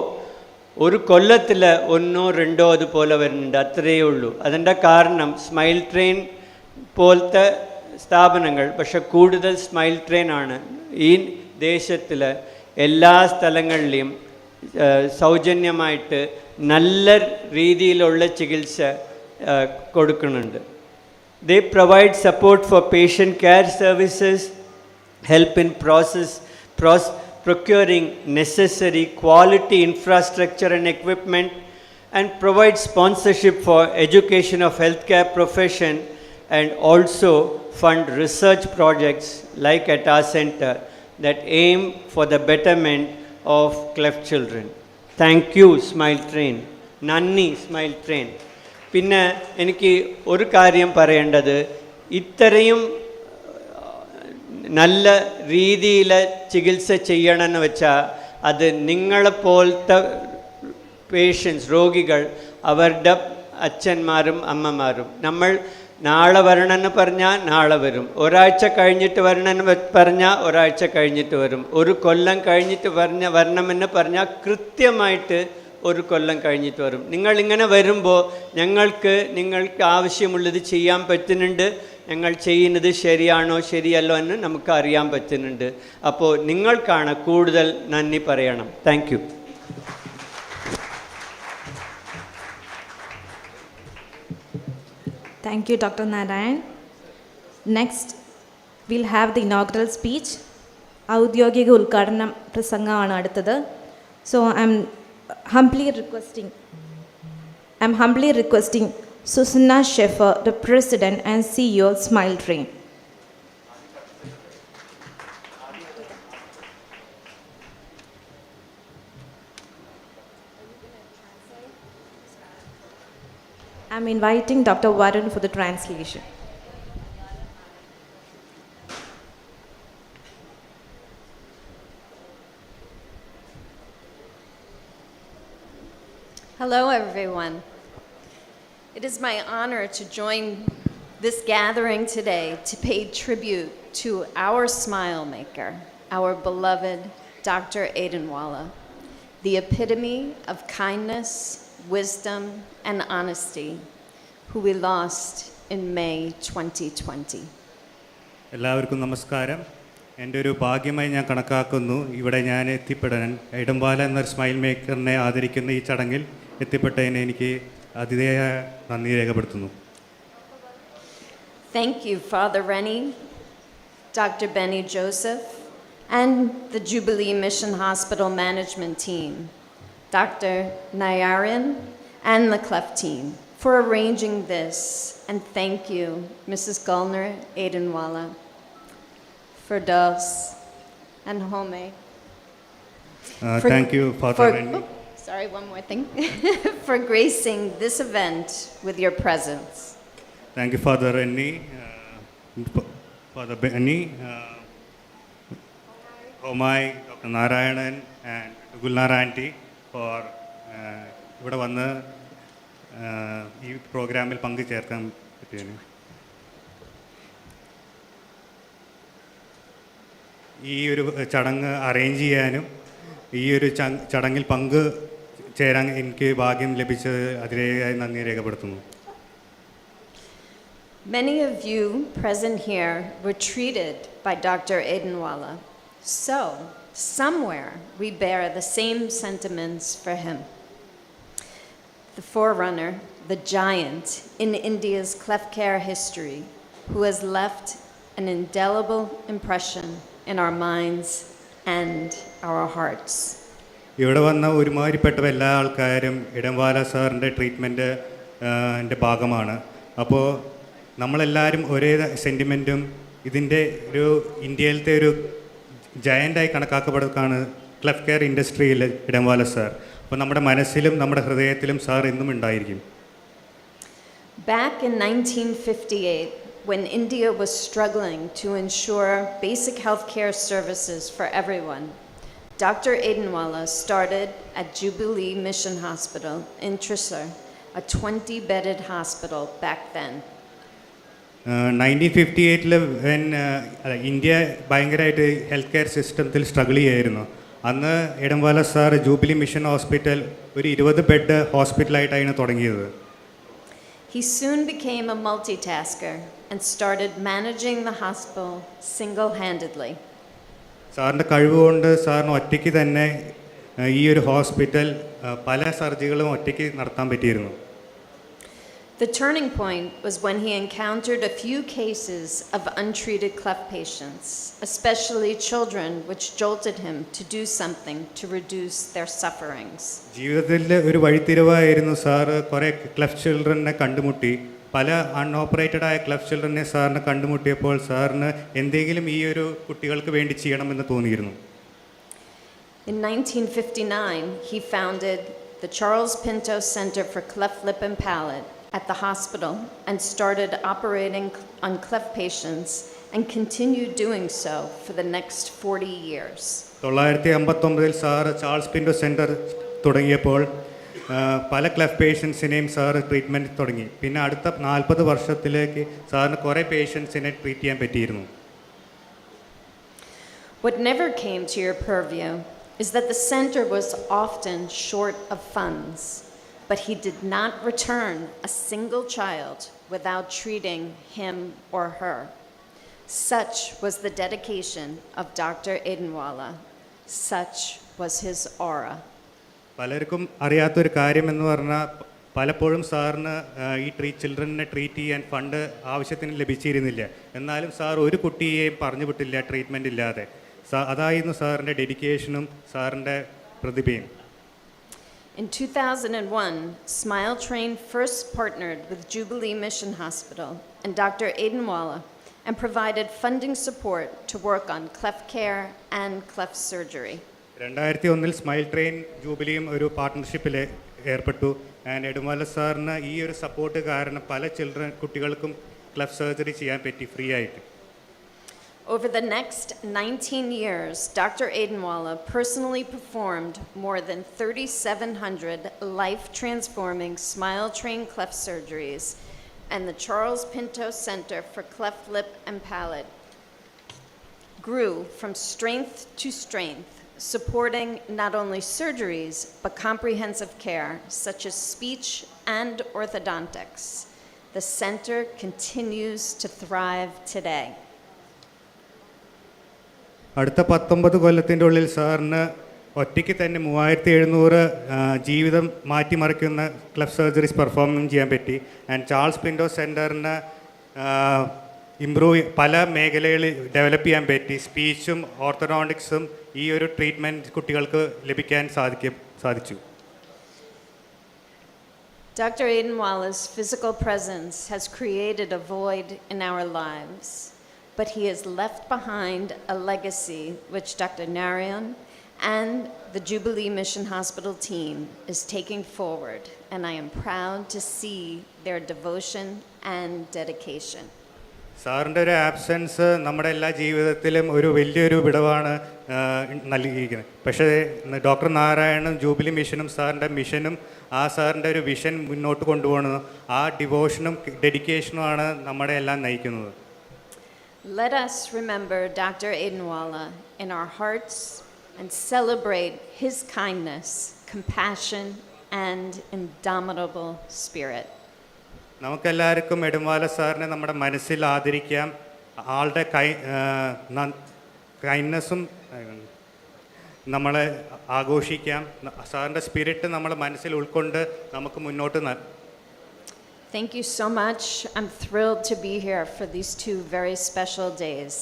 ഒരു കൊല്ലത്തിൽ 1 or 2 അതുപോലെ വരുന്നുണ്ട്, അത്രയേ ഉള്ളൂ. അതിൻ്റെ കാരണം സ്മൈൽ ട്രെയിൻ പോലത്തെ സ്ഥാപനങ്ങൾ, പക്ഷെ കൂടുതൽ സ്മൈൽ ട്രെയിനാണ് ഈ ദേശത്തിൽ എല്ലാ സ്ഥലങ്ങളിലും സൗജന്യമായിട്ട് നല്ല രീതിയിലുള്ള ചികിത്സ കൊടുക്കുന്നുണ്ട്. They provide support for patient care services, help in procuring necessary quality infrastructure and equipment, and provide sponsorship for education of healthcare profession, and also fund research projects like at our center that aim for the betterment of cleft children. Thank you, Smile Train. Nanni, Smile Train. പിന്നെ എനിക്ക് ഒരു കാര്യം പറയേണ്ടത്, ഇത്രയും നല്ല രീതിയിൽ ചികിത്സ ചെയ്യണമെന്ന് വെച്ചാൽ അത് നിങ്ങളെപ്പോലത്തെ പേഷ്യൻസ് രോഗികൾ അവരുടെ അച്ഛന്മാരും അമ്മമാരും. നമ്മൾ നാളെ വരണമെന്ന് പറഞ്ഞാൽ നാളെ വരും, ഒരാഴ്ച കഴിഞ്ഞിട്ട് വരണമെന്ന് പറഞ്ഞാൽ ഒരാഴ്ച കഴിഞ്ഞിട്ട് വരും, ഒരു കൊല്ലം കഴിഞ്ഞിട്ട് വരണമെന്ന് പറഞ്ഞാൽ കൃത്യമായിട്ട് ഒരു കൊല്ലം കഴിഞ്ഞിട്ട് വരും. നിങ്ങളിങ്ങനെ വരുമ്പോൾ നിങ്ങൾക്ക് ആവശ്യമുള്ളത് ചെയ്യാൻ പറ്റുന്നുണ്ട്, ഞങ്ങൾ ചെയ്യുന്നത് ശരിയാണോ ശരിയല്ലോ എന്ന് നമുക്ക് അറിയാൻ പറ്റുന്നുണ്ട്. അപ്പോൾ നിങ്ങൾക്കാണ് കൂടുതൽ നന്ദി പറയണം. Thank you. Thank you, Dr. Narayan. Next, we'll have the inaugural speech. ഔദ്യോഗിക ഉദ്ഘാടനം പ്രസംഗമാണ് അടുത്തത്. So I'm humbly requesting Susanna Scheffer, the President and CEO of Smile Train. I'm inviting Dr. Varun for the translation. Hello, everyone. It is my honor to join this gathering today to pay tribute to our smile maker, our beloved Dr. Adenwala, the epitome of kindness, wisdom, and honesty, who we lost in May 2020. എല്ലാവർക്കും നമസ്കാരം. എൻ്റെ ഒരു ഭാഗ്യമായി ഞാൻ കണക്കാക്കുന്നു ഇവിടെ ഞാൻ എത്തിപ്പെടാൻ. എടംവാല എന്നൊരു സ്മൈൽ മേക്കറിനെ ആദരിക്കുന്ന ഈ ചടങ്ങിൽ എത്തിപ്പെട്ടതിന് എനിക്ക് അതിഥേയ നന്ദി രേഖപ്പെടുത്തുന്നു. Thank you, Father Rennie, Dr. Benny Joseph, and the Jubilee Mission Hospital management team, Dr. Nayaran and the Cleft team, for arranging this. And thank you, Mrs. Gulner Aidenwala, Firdaus, and Home. Thank you, Father Rennie. Sorry, one more thing. For gracing this event with your presence. Thank you, Father Rennie, Father Benny, Homai, Dr. Narayanan, and Gulnar Auntie for ഇവിടെ വന്ന് ഈ പ്രോഗ്രാമിൽ പങ്കുചേർക്കാൻ പറ്റിയതിന്. ഈ ഒരു ചടങ്ങ് arrange ചെയ്യാനും ഈ ഒരു ചടങ്ങിൽ പങ്കു ചേരാൻ എനിക്ക് ഭാഗ്യം ലഭിച്ചത് അതിലേക്കായി നന്ദി രേഖപ്പെടുത്തുന്നു. Many of you present here were treated by Dr. Aidenwala. So, somewhere we bear the same sentiments for him. The forerunner, the giant in India's cleft care history, who has left an indelible impression in our minds and our hearts. ഇവിടെ വന്ന ഒരുമാതിരിപ്പെട്ട എല്ലാ ആൾക്കാരും ഇടംവാല സാറിൻ്റെ ട്രീറ്റ്മെൻറ്റിൻ്റെ ഭാഗമാണ്. അപ്പോൾ നമ്മളെല്ലാവരും ഒരേ സെൻറ്റിമെൻറ്റും ഇതിൻ്റെ ഒരു ഇന്ത്യയിലത്തെ ഒരു ജയൻ്റായി കണക്കാക്കപ്പെടുകയാണ് ക്ലഫ് കെയർ ഇൻഡസ്ട്രിയിൽ ഇടംവാല സാർ. അപ്പോൾ നമ്മുടെ മനസ്സിലും നമ്മുടെ ഹൃദയത്തിലും സാർ എന്നും ഉണ്ടായിരിക്കും. Back in 1958, when India was struggling to ensure basic health care services for everyone, Dr. Aidenwala started at Jubilee Mission Hospital in Thrissur, a 20-bedded hospital back then. 1958 India ഭയങ്കരമായിട്ട് health care സിസ്റ്റത്തിൽ struggle ചെയ്യായിരുന്നു. അന്ന് ഇടംവാല sir Jubilee mission hospital ഒരു 20 bed ഹോസ്പിറ്റലായിട്ടാണ് തുടങ്ങിയത്. He soon became a multitasker and started managing the hospital single-handedly. സാറിൻ്റെ കഴിവുകൊണ്ട് സാറിന് ഒറ്റയ്ക്ക് തന്നെ ഈ ഒരു ഹോസ്പിറ്റൽ പല സർജറികളും ഒറ്റയ്ക്ക് നടത്താൻ പറ്റിയിരുന്നു. The turning point was when he encountered a few cases of untreated cleft patients, especially children, which jolted him to do something to reduce their sufferings. ജീവിതത്തിൽ ഒരു വഴിത്തിരിവായിരുന്നു സാറ്. കുറേ ക്ലഫ് ചിൽഡ്രനെ കണ്ടുമുട്ടി, പല അൺഓപ്പറേറ്റഡ് ആയ ക്ലഫ് ചിൽഡ്രനെ സാറിന് കണ്ടുമുട്ടിയപ്പോൾ സാറിന് എന്തെങ്കിലും ഈ ഒരു കുട്ടികൾക്ക് വേണ്ടി ചെയ്യണമെന്ന് തോന്നിയിരുന്നു. In 1959, he founded the Charles Pinto Center for Cleft Lip and Palate at the hospital and started operating on cleft patients and continued doing so for the next 40 years. 1959 sir Charles Pinto centre തുടങ്ങിയപ്പോൾ പല clef പേഷ്യൻസിനെയും sir treatment തുടങ്ങി. പിന്നെ അടുത്ത 40 വർഷത്തിലേക്ക് സാറിന് കുറേ പേഷ്യൻസിനെ treat ചെയ്യാൻ പറ്റിയിരുന്നു. What never came to your purview is that the center was often short of funds, but he did not return a single child without treating him or her. Such was the dedication of Dr. Aidenwala. Such was his aura. പലർക്കും അറിയാത്തൊരു കാര്യമെന്ന് പറഞ്ഞാൽ പലപ്പോഴും സാറിന് ഈ ചിൽഡ്രനെ treat ചെയ്യാൻ fund ആവശ്യത്തിന് ലഭിച്ചിരുന്നില്ല. എന്നാലും സാർ ഒരു കുട്ടിയെയും പറഞ്ഞു വിട്ടില്ല ട്രീറ്റ്മെൻറ്റ് ഇല്ലാതെ. അതായിരുന്നു സാറിൻ്റെ ഡെഡിക്കേഷനും സാറിൻ്റെ പ്രതിഭയും. In 2001, Smile Train first partnered with Jubilee Mission Hospital and Dr. Aidenwala and provided funding support to work on cleft care and cleft surgery. 2001 Smile Train ജൂബിലിയും ഒരു പാർട്ട്ണർഷിപ്പിൽ ഏർപ്പെട്ടു. ആൻഡ് ഇടംവാല സാറിന് ഈ ഒരു സപ്പോർട്ട് കാരണം പല കുട്ടികൾക്കും ക്ലഫ് സർജറി ചെയ്യാൻ പറ്റി ഫ്രീ ആയിട്ട്. Over the next 19 years, Dr. Aidenwala personally performed more than 3,700 life-transforming Smile Train cleft surgeries, and the Charles Pinto Center for Cleft Lip and Palate grew from strength to strength, supporting not only surgeries but comprehensive care such as speech and orthodontics. The center continues to thrive today. അടുത്ത 19 കൊല്ലത്തിൻ്റെ ഉള്ളിൽ സാറിന് ഒറ്റയ്ക്ക് തന്നെ 3700 ജീവിതം മാറ്റിമറിക്കുന്ന clef surgeries perform ചെയ്യാൻ പറ്റി. And Charles പിൻറ്റോ സെൻറ്ററിന് improve പല മേഖലകളിൽ ഡെവലപ്പ് ചെയ്യാൻ പറ്റി. സ്പീച്ചും ഓർത്തഡോണ്ടിക്സും ഈ ഒരു ട്രീറ്റ്മെൻറ്റ് കുട്ടികൾക്ക് ലഭിക്കാൻ സാധിച്ചു. Dr. Aidenwalla's physical presence has created a void in our lives, but he has left behind a legacy which Dr. Narayan and the Jubilee Mission Hospital team is taking forward, and I am proud to see their devotion and dedication. സാറിൻ്റെ ഒരു absence നമ്മുടെ എല്ലാ ജീവിതത്തിലും ഒരു വലിയൊരു വിടവാണ് നൽകിയിരിക്കുന്നത്. പക്ഷേ doctor നാരായണനും jubilee മിഷനും സാറിൻ്റെ മിഷനും ആ സാറിൻ്റെ ഒരു വിഷൻ മുന്നോട്ട് കൊണ്ടുപോകുന്നത് ആ ഡിവോഷനും ഡെഡിക്കേഷനുമാണ് നമ്മളെ എല്ലാം നയിക്കുന്നത്. Let us remember Dr. Aidenwalla in our hearts and celebrate his kindness, compassion, and indomitable spirit. നമുക്കെല്ലാവർക്കും എടംവാല സാറിനെ നമ്മുടെ മനസ്സിൽ ആദരിക്കാം. ആളുടെ കൈൻഡ്നെസ്സും നമ്മളെ ആഘോഷിക്കാം. സാറിൻ്റെ സ്പിരിറ്റ് നമ്മളെ മനസ്സിൽ ഉൾക്കൊണ്ട് നമുക്ക് മുന്നോട്ട് Thank you so much. I'm thrilled to be here for these 2 very special days.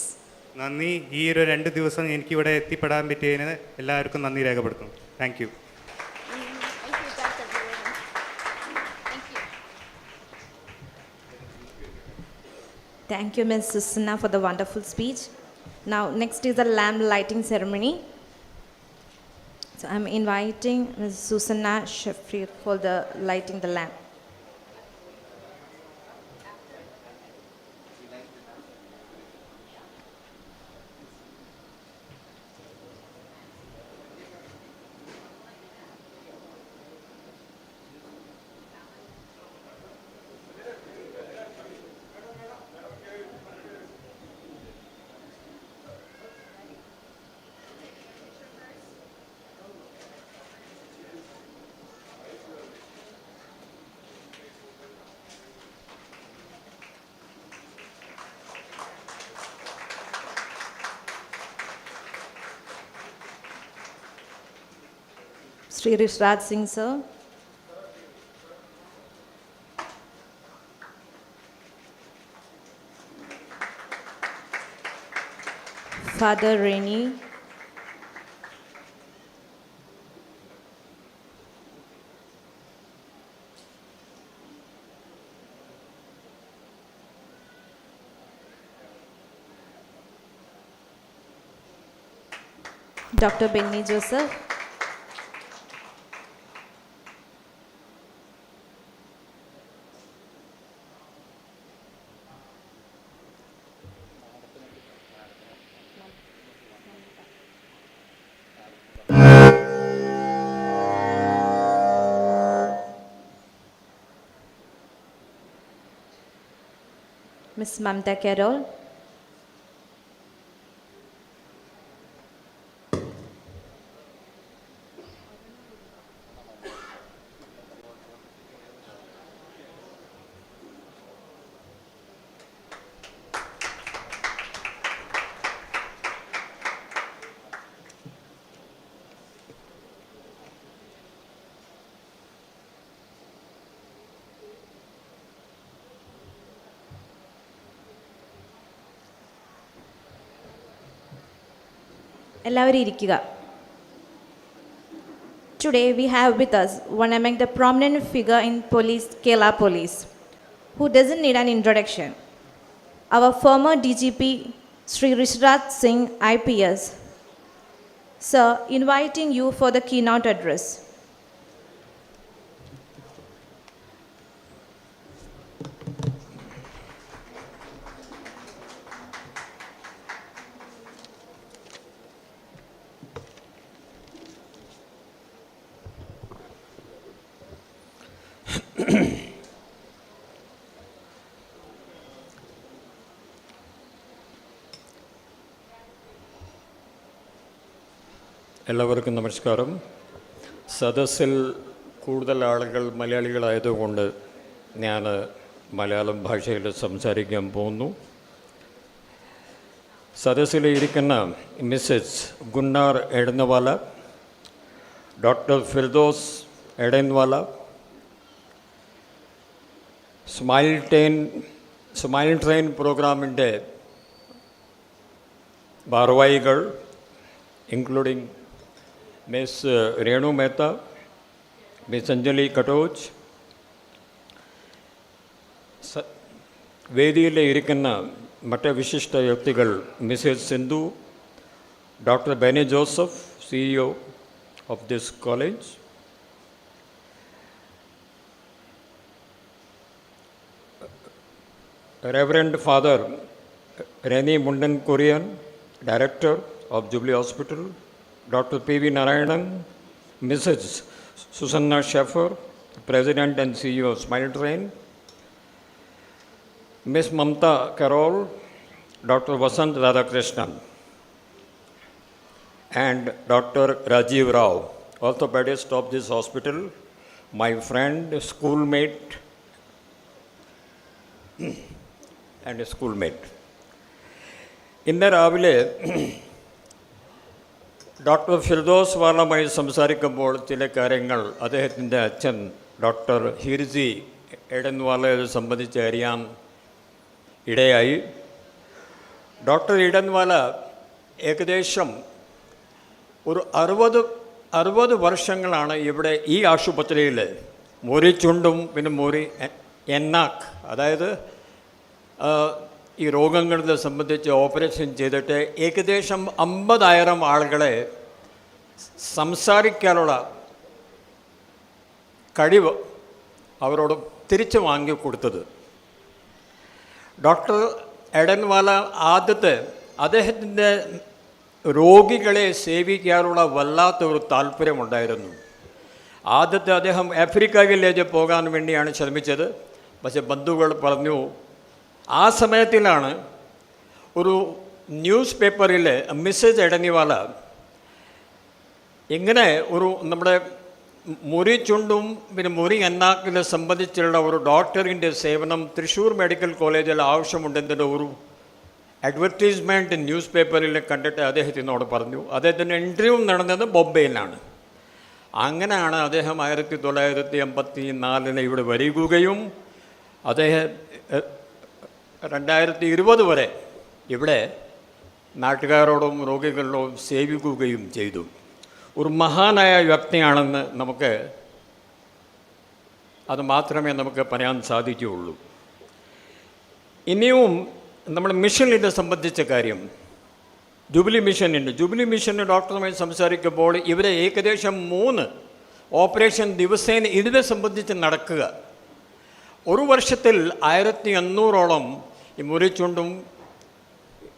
നന്ദി. ഈ ഒരു 2 ദിവസം എനിക്കിവിടെ എത്തിപ്പെടാൻ പറ്റിയതിന് എല്ലാവർക്കും നന്ദി രേഖപ്പെടുത്തുന്നു. Thank you. Thank you, Ms. Susanna, for the wonderful speech. Now, next is the lamp lighting ceremony. So, I'm inviting Ms. Susanna Shafir for the lighting the lamp. Sri Rishraj Singh, sir. Father Reni. Dr. Benny Joseph. Miss Mamta Carol. എല്ലാവരും ഇരിക്കുക. Today we have with us one among the prominent figure in police, Kerala police, who doesn't need an introduction. Our former DGP, Sri Rishraj Singh, IPS. Sir, inviting you for the keynote address. എല്ലാവർക്കും നമസ്കാരം. സദസ്സിൽ കൂടുതൽ ആളുകൾ മലയാളികളായതുകൊണ്ട് ഞാൻ മലയാളം ഭാഷയിൽ സംസാരിക്കാൻ പോകുന്നു. സദസ്സിലിരിക്കുന്ന Mrs Gunnar Edenwala, doctor Firdaus Edenwala, Smile Train Smile Train പ്രോഗ്രാമിൻ്റെ ഭാരവാഹികൾ, including Miss Renu Mehta, Miss Anjali Katoch, വേദിയിൽ ഇരിക്കുന്ന മറ്റ് വിശിഷ്ട വ്യക്തികൾ Mrs Sindhu, doctor Benny Joseph, CEO of this college, Reverend Father Reni Mundan Kurian, Director of Jubilee Hospital, Dr. P.V. Narayanan, Mrs. Susanna Schaffer, President and CEO of Smile Train, Miss Mamta Carol, Dr. Vasant Radhakrishnan, and Dr. Rajiv Rao, orthopedist of this hospital, my friend, schoolmate, and a schoolmate. ഇന്ന് രാവിലെ doctor Firdous വാളമായി സംസാരിക്കുമ്പോൾ ചില കാര്യങ്ങൾ അദ്ദേഹത്തിൻ്റെ അച്ഛൻ doctor ഹിർജി എടൻവാലയെ സംബന്ധിച്ച് അറിയാൻ ഇടയായി. ഡോക്ടർ ഇടൻവാല ഏകദേശം ഒരു 60 വർഷങ്ങളാണ് ഇവിടെ ഈ ആശുപത്രിയിൽ മുറി ചുണ്ടും പിന്നെ മുറി എന്നാക്ക്, അതായത് ഈ രോഗങ്ങളെ സംബന്ധിച്ച് ഓപ്പറേഷൻ ചെയ്തിട്ട് ഏകദേശം 50,000 ആളുകളെ സംസാരിക്കാനുള്ള കഴിവ് അവരോട് തിരിച്ചു വാങ്ങിക്കൊടുത്തത്. ഡോക്ടർ എഡൻവാല ആദ്യത്തെ അദ്ദേഹത്തിൻ്റെ രോഗികളെ സേവിക്കാനുള്ള വല്ലാത്ത ഒരു താല്പര്യമുണ്ടായിരുന്നു. ആദ്യത്തെ അദ്ദേഹം ആഫ്രിക്കയിലേക്ക് പോകാൻ വേണ്ടിയാണ് ശ്രമിച്ചത്. പക്ഷെ ബന്ധുക്കൾ പറഞ്ഞു. ആ സമയത്തിലാണ് ഒരു ന്യൂസ് പേപ്പറിൽ മിസ്സസ് എടനിവാല ഇങ്ങനെ ഒരു നമ്മുടെ മുറി ചുണ്ടും പിന്നെ മുറി എന്നാക്കിനെ സംബന്ധിച്ചുള്ള ഒരു ഡോക്ടറിൻ്റെ സേവനം തൃശ്ശൂർ മെഡിക്കൽ കോളേജിൽ ആവശ്യമുണ്ടെന്നതിൻ്റെ ഒരു അഡ്വർടൈസ്മെൻറ്റ് ന്യൂസ് പേപ്പറിൽ കണ്ടിട്ട് അദ്ദേഹത്തിനോട് പറഞ്ഞു. അദ്ദേഹത്തിൻ്റെ ഇൻ്റർവ്യൂ നടന്നത് ബോംബെയിലാണ്. അങ്ങനെയാണ് അദ്ദേഹം 1984 ഇവിടെ വരികയും അദ്ദേഹം 2020 വരെ ഇവിടെ നാട്ടുകാരോടും രോഗികളോടും സേവിക്കുകയും ചെയ്തു. ഒരു മഹാനായ വ്യക്തിയാണെന്ന് നമുക്ക് അത് മാത്രമേ നമുക്ക് പറയാൻ സാധിക്കുകയുള്ളൂ. ഇനിയും നമ്മൾ മിഷനിനെ സംബന്ധിച്ച കാര്യം, ജൂബിലി മിഷന് ഡോക്ടറുമായി സംസാരിക്കുമ്പോൾ ഇവരെ ഏകദേശം 3 ഓപ്പറേഷൻ ദിവസേന ഇതിനെ സംബന്ധിച്ച് നടക്കുക. ഒരു വർഷത്തിൽ 1800ഓളം ഈ മുറി ചുണ്ടും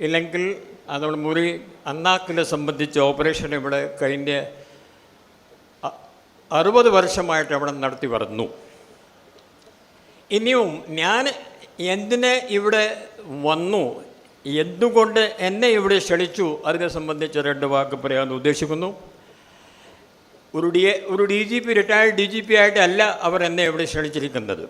ഇല്ലെങ്കിൽ നമ്മൾ മുറി അന്നാക്കിനെ സംബന്ധിച്ച് ഓപ്പറേഷൻ ഇവിടെ കഴിഞ്ഞ 60 വർഷമായിട്ട് അവിടെ നടത്തി വരുന്നു. ഇനിയും ഞാൻ എന്തിനെ ഇവിടെ വന്നു, എന്തുകൊണ്ട് എന്നെ ഇവിടെ ക്ഷണിച്ചു, അതിനെ സംബന്ധിച്ച് 2 വാക്ക് പറയാൻ ഉദ്ദേശിക്കുന്നു. ഒരു DGP, റിട്ടയർഡ് DGP ആയിട്ടല്ല അവർ എന്നെ ഇവിടെ ക്ഷണിച്ചിരിക്കുന്നത്.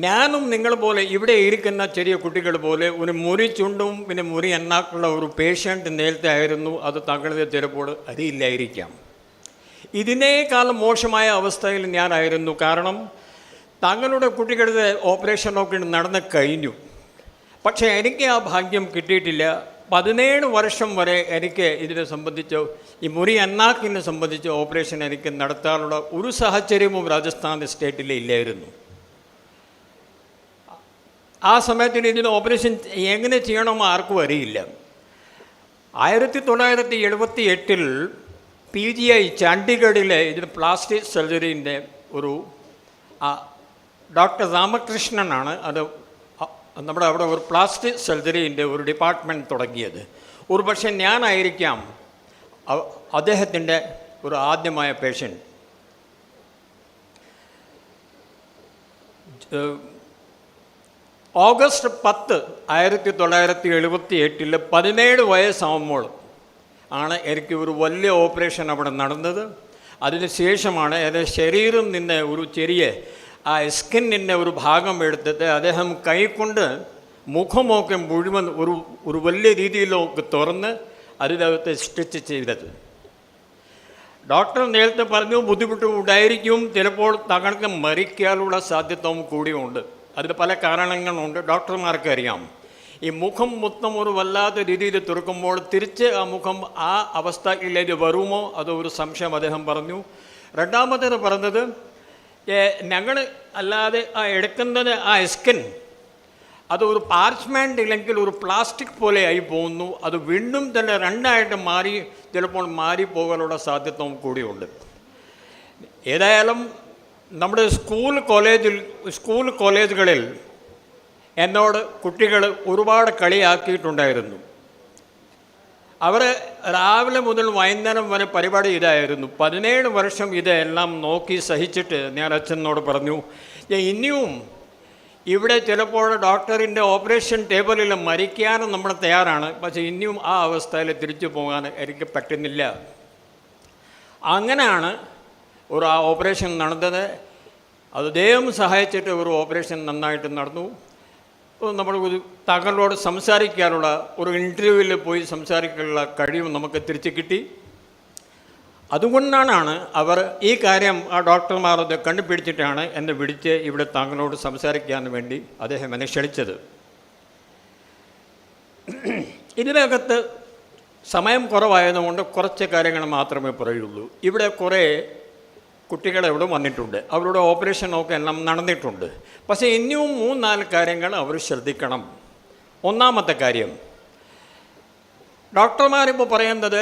ഞാനും നിങ്ങൾ പോലെ ഇവിടെ ഇരിക്കുന്ന ചെറിയ കുട്ടികൾ പോലെ ഒരു മുറി ചുണ്ടും പിന്നെ മുറി എന്നാക്കുള്ള ഒരു പേഷ്യൻ്റ് നേരത്തെ ആയിരുന്നു. അത് താങ്കളുടെ ചിലപ്പോൾ അറിയില്ലായിരിക്കാം. ഇതിനേക്കാളും മോശമായ അവസ്ഥയിൽ ഞാനായിരുന്നു. കാരണം താങ്കളുടെ കുട്ടികളുടെ ഓപ്പറേഷനൊക്കെ നടന്ന് കഴിഞ്ഞു. പക്ഷേ എനിക്ക് ആ ഭാഗ്യം കിട്ടിയിട്ടില്ല. 17 വർഷം വരെ എനിക്ക് ഇതിനെ സംബന്ധിച്ച് ഈ മുറി അന്നാക്കിനെ സംബന്ധിച്ച് ഓപ്പറേഷൻ എനിക്ക് നടത്താനുള്ള ഒരു സാഹചര്യവും രാജസ്ഥാൻ സ്റ്റേറ്റിൽ ഇല്ലായിരുന്നു. ആ സമയത്തിന് ഇതിന് ഓപ്പറേഷൻ എങ്ങനെ ചെയ്യണമെന്ന് ആർക്കും അറിയില്ല. 1978 PGI ചണ്ഡീഗഡിലെ ഇതിന് പ്ലാസ്റ്റിക് സർജറിൻ്റെ ഒരു ഡോക്ടർ രാമകൃഷ്ണനാണ് അത് നമ്മുടെ അവിടെ ഒരു പ്ലാസ്റ്റിക് സർജറിൻ്റെ ഒരു ഡിപ്പാർട്ട്മെൻറ്റ് തുടങ്ങിയത്. ഒരു പക്ഷേ ഞാനായിരിക്കാം അദ്ദേഹത്തിൻ്റെ ഒരു ആദ്യമായ പേഷ്യൻ്റ്. ഓഗസ്റ്റ് 10, 1978 17 വയസ്സാകുമ്പോൾ ആണ് എനിക്ക് ഒരു വലിയ ഓപ്പറേഷൻ അവിടെ നടന്നത്. അതിനുശേഷമാണ് എൻ്റെ ശരീരം നിന്ന് ഒരു ചെറിയ ആ സ്കിന്നിൻ്റെ ഒരു ഭാഗം എടുത്തിട്ട് അദ്ദേഹം കൈക്കൊണ്ട് മുഖമൊക്കെ മുഴുവൻ ഒരു വലിയ രീതിയിലൊക്കെ തുറന്ന് അതിനകത്ത് സ്റ്റിച്ച് ചെയ്തത്. ഡോക്ടർ നേരത്തെ പറഞ്ഞു ബുദ്ധിമുട്ട് ഉണ്ടായിരിക്കും, ചിലപ്പോൾ തങ്ങൾക്ക് മരിക്കാനുള്ള സാധ്യതയും കൂടിയുണ്ട്. അതിന് പല കാരണങ്ങളുണ്ട്, ഡോക്ടർമാർക്ക് അറിയാം. ഈ മുഖം മൊത്തം ഒരു വല്ലാത്ത രീതിയിൽ തുറക്കുമ്പോൾ തിരിച്ച് ആ മുഖം ആ അവസ്ഥയിലേക്ക് വരുമോ, അതൊരു സംശയം അദ്ദേഹം പറഞ്ഞു. രണ്ടാമത്തേത് പറഞ്ഞത്, ഞങ്ങൾ അല്ലാതെ ആ എടുക്കുന്നത് ആ സ്കിൻ അത് ഒരു പാർച്ച്മെൻ്റ് ഇല്ലെങ്കിൽ ഒരു പ്ലാസ്റ്റിക് പോലെ ആയി പോകുന്നു, അത് വീണ്ടും തന്നെ രണ്ടായിട്ട് മാറി ചിലപ്പോൾ മാറിപ്പോകാനുള്ള സാധ്യത കൂടിയുണ്ട്. ഏതായാലും നമ്മുടെ സ്കൂൾ കോളേജുകളിൽ എന്നോട് കുട്ടികൾ ഒരുപാട് കളിയാക്കിയിട്ടുണ്ടായിരുന്നു. അവർ രാവിലെ മുതൽ വൈകുന്നേരം വരെ പരിപാടി ഇതായിരുന്നു. 17 വർഷം ഇതെല്ലാം നോക്കി സഹിച്ചിട്ട് ഞാൻ അച്ഛനോട് പറഞ്ഞു, ഇനിയും ഇവിടെ ചിലപ്പോൾ ഡോക്ടറിൻ്റെ ഓപ്പറേഷൻ ടേബിളിൽ മരിക്കാനും നമ്മൾ തയ്യാറാണ്, പക്ഷേ ഇനിയും ആ അവസ്ഥയിൽ തിരിച്ചു പോകാൻ എനിക്ക് പറ്റുന്നില്ല. അങ്ങനെയാണ് ഒരു ആ ഓപ്പറേഷൻ നടന്നത്. അത് ദൈവം സഹായിച്ചിട്ട് ഒരു ഓപ്പറേഷൻ നന്നായിട്ട് നടന്നു. നമ്മൾ താങ്കളോട് സംസാരിക്കാനുള്ള ഒരു ഇൻ്റർവ്യൂവിൽ പോയി സംസാരിക്കാനുള്ള കഴിവ് നമുക്ക് തിരിച്ചു കിട്ടി. അതുകൊണ്ടാണ് അവർ ഈ കാര്യം ആ ഡോക്ടർമാർ അത് കണ്ടുപിടിച്ചിട്ടാണ് എന്നെ വിളിച്ച് ഇവിടെ താങ്കളോട് സംസാരിക്കാൻ വേണ്ടി അദ്ദേഹം എന്നെ ക്ഷണിച്ചത്. ഇതിനകത്ത് സമയം കുറവായതുകൊണ്ട് കുറച്ച് കാര്യങ്ങൾ മാത്രമേ പറയുള്ളൂ. ഇവിടെ കുറേ കുട്ടികൾ ഇവിടെ വന്നിട്ടുണ്ട്, അവരുടെ ഓപ്പറേഷനൊക്കെ എല്ലാം നടന്നിട്ടുണ്ട്. പക്ഷേ ഇനിയും 3-4 കാര്യങ്ങൾ അവർ ശ്രദ്ധിക്കണം. ഒന്നാമത്തെ കാര്യം, ഡോക്ടർമാരിപ്പോൾ പറയുന്നത്